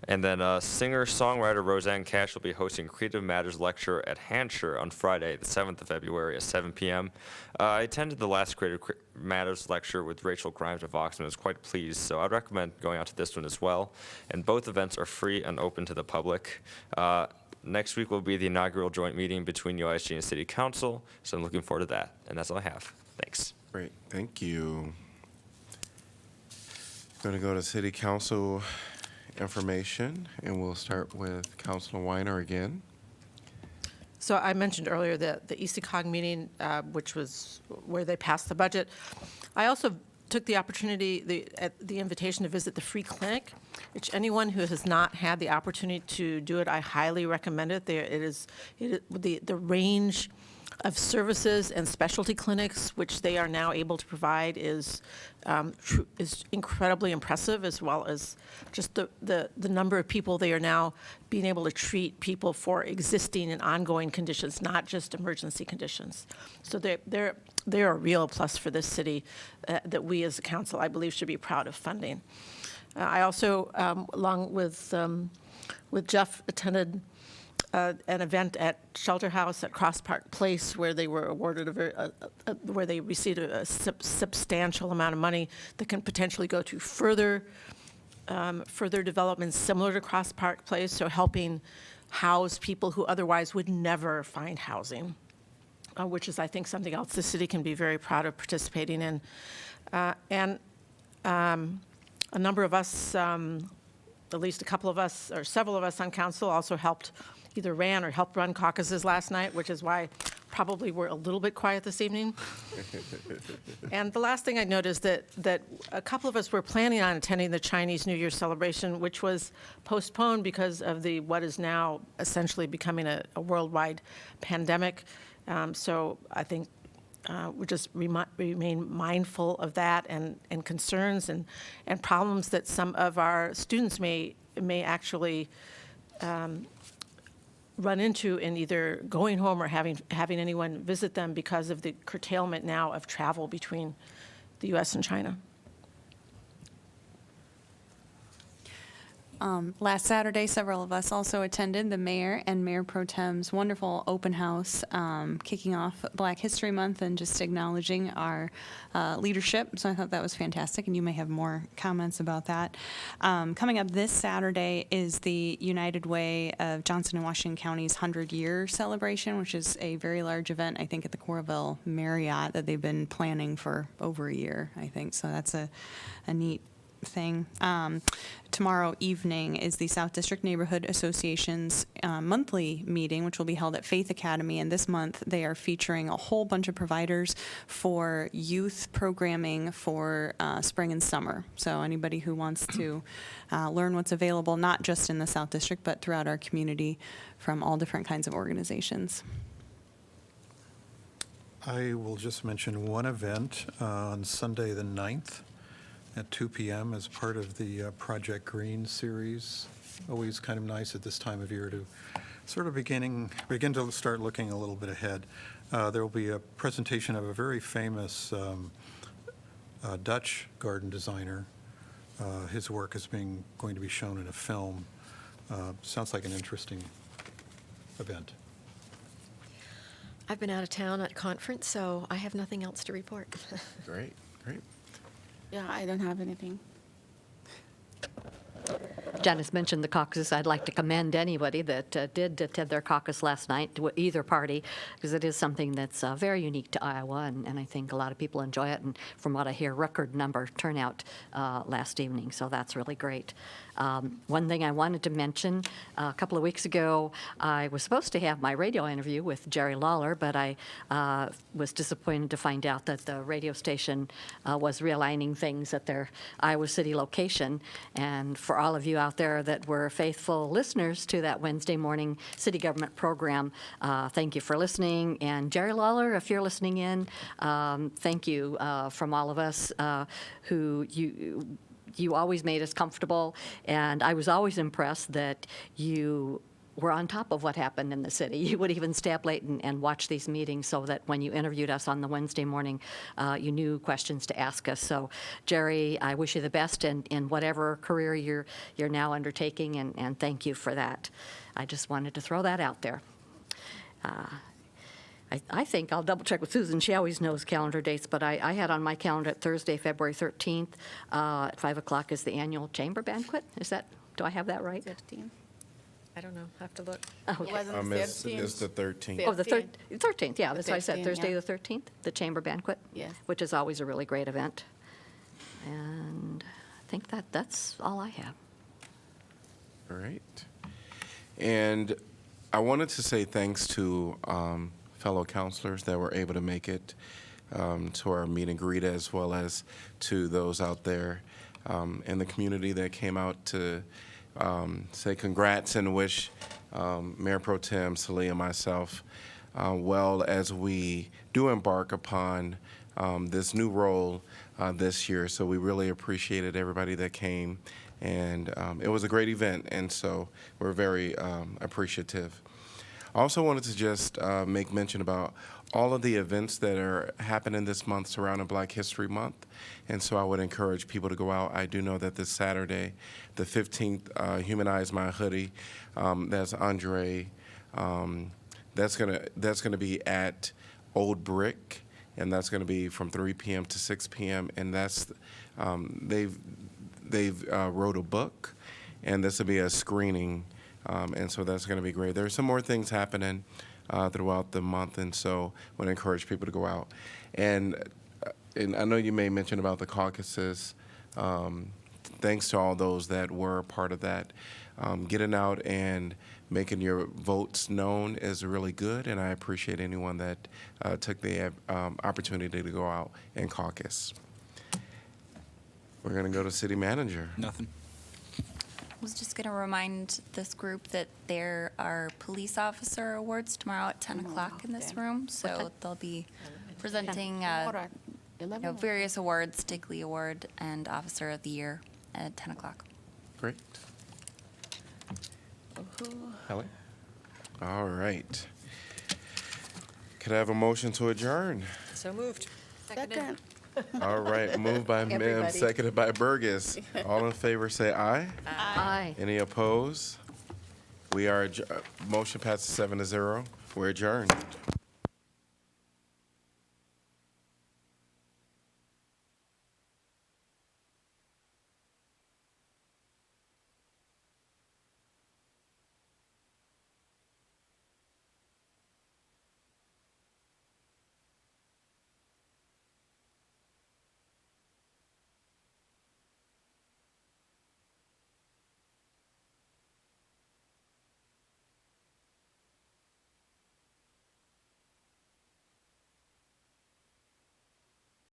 And then singer-songwriter Roseanne Cash will be hosting a Creative Matters lecture at Hansher on Friday, the 7th of February at 7 p.m. I attended the last Creative Matters lecture with Rachel Grimes of Vox and was quite pleased, so I'd recommend going out to this one as well. And both events are free and open to the public. Next week will be the inaugural joint meeting between UISG and City Council, so I'm looking forward to that. And that's all I have. Thanks. Great, thank you. Going to go to City Council information, and we'll start with Councilor Weiner again. So I mentioned earlier the ECOG meeting, which was where they passed the budget. I also took the opportunity, the invitation to visit the free clinic, which anyone who has not had the opportunity to do it, I highly recommend it. The range of services and specialty clinics which they are now able to provide is incredibly impressive, as well as just the number of people they are now being able to treat people for existing and ongoing conditions, not just emergency conditions. So they're a real plus for this city that we as a council, I believe, should be proud of funding. I also, along with Jeff, attended an event at Shelter House at Cross Park Place, where they were awarded where they received a substantial amount of money that can potentially go to further developments similar to Cross Park Place, so helping house people who otherwise would never find housing, which is, I think, something else the city can be very proud of participating in. And a number of us, at least a couple of us, or several of us on council, also either ran or helped run caucuses last night, which is why probably we're a little bit quiet this evening. And the last thing I noticed that a couple of us were planning on attending the Chinese New Year celebration, which was postponed because of what is now essentially becoming a worldwide pandemic. So I think we just remain mindful of that and concerns and problems that some of our students may actually run into in either going home or having anyone visit them because of the curtailment now of travel between the U.S. and China. Last Saturday, several of us also attended the mayor and Mayor Pro Tem's wonderful open house, kicking off Black History Month and just acknowledging our leadership. So I thought that was fantastic, and you may have more comments about that. Coming up this Saturday is the United Way of Johnson and Washington County's 100-year celebration, which is a very large event, I think, at the Coralville Marriott that they've been planning for over a year, I think. So that's a neat thing. Tomorrow evening is the South District Neighborhood Association's monthly meeting, which will be held at Faith Academy. And this month, they are featuring a whole bunch of providers for youth programming for spring and summer. So anybody who wants to learn what's available, not just in the South District, but throughout our community from all different kinds of organizations. I will just mention one event on Sunday the 9th. At 2 p.m. as part of the Project Green series. Always kind of nice at this time of year to sort of begin to start looking a little bit ahead. There will be a presentation of a very famous Dutch garden designer. His work is going to be shown in a film. Sounds like an interesting event. I've been out of town at conference, so I have nothing else to report. Great, great. Yeah, I don't have anything. Janice mentioned the caucus. I'd like to commend anybody that did attend their caucus last night, to either party, because it is something that's very unique to Iowa, and I think a lot of people enjoy it. And from what I hear, record number turnout last evening, so that's really great. One thing I wanted to mention, a couple of weeks ago, I was supposed to have my radio interview with Jerry Lawler, but I was disappointed to find out that the radio station was realigning things at their Iowa City location. And for all of you out there that were faithful listeners to that Wednesday morning city government program, thank you for listening. And Jerry Lawler, if you're listening in, thank you from all of us who you always made us comfortable, and I was always impressed that you were on top of what happened in the city. You would even stay up late and watch these meetings so that when you interviewed us on the Wednesday morning, you knew questions to ask us. So, Jerry, I wish you the best in whatever career you're now undertaking, and thank you for that. I just wanted to throw that out there. I think I'll double check with Susan. She always knows calendar dates, but I had on my calendar Thursday, February 13th at 5 o'clock is the annual chamber banquet. Do I have that right? 15. I don't know. I have to look. It's the 13th. Oh, the 13th, yeah, that's what I said, 13th, Thursday yeah. the 13th, the chamber banquet. Yes. Which is always a really great event. And I think that's all I have. All right. And I wanted to say thanks to fellow counselors that were able to make it to our meet and greet, as well as to those out there in the community that came out to say congrats and wish Mayor Pro Tem Salih and myself well as we do embark upon this new role this year. So we really appreciated everybody that came, and it was a great event, and so we're very appreciative. I also wanted to just make mention about all of the events that are happening this month surrounding Black History Month, and so I would encourage people to go out. I do know that this Saturday, the 15th, Humanize My Hoodie, that's Andre, that's gonna be at Old Brick, and that's gonna be from 3 p.m. to 6 p.m., and that's, they've wrote a book, and this will be a screening. And so that's going to be great. There's some more things happening throughout the month, and so I want to encourage people to go out. And I know you may mention about the caucuses. Thanks to all those that were part of that. Getting out and making your votes known is really good, and I appreciate anyone that took the opportunity to go out and caucus. We're going to go to City Manager. Nothing. I was just going to remind this group that there are police officer awards tomorrow at 10 o'clock in this room. So they'll be presenting various awards, Digley Award and Officer of the Year at 10 o'clock. Great. Hallie? All right. Could I have a motion to adjourn? So moved. Second. All right, moved by Mim, Everybody. seconded by Burgess. All in favor, say aye. Aye. Any opposed? We are, motion passes 7-0. We're adjourned.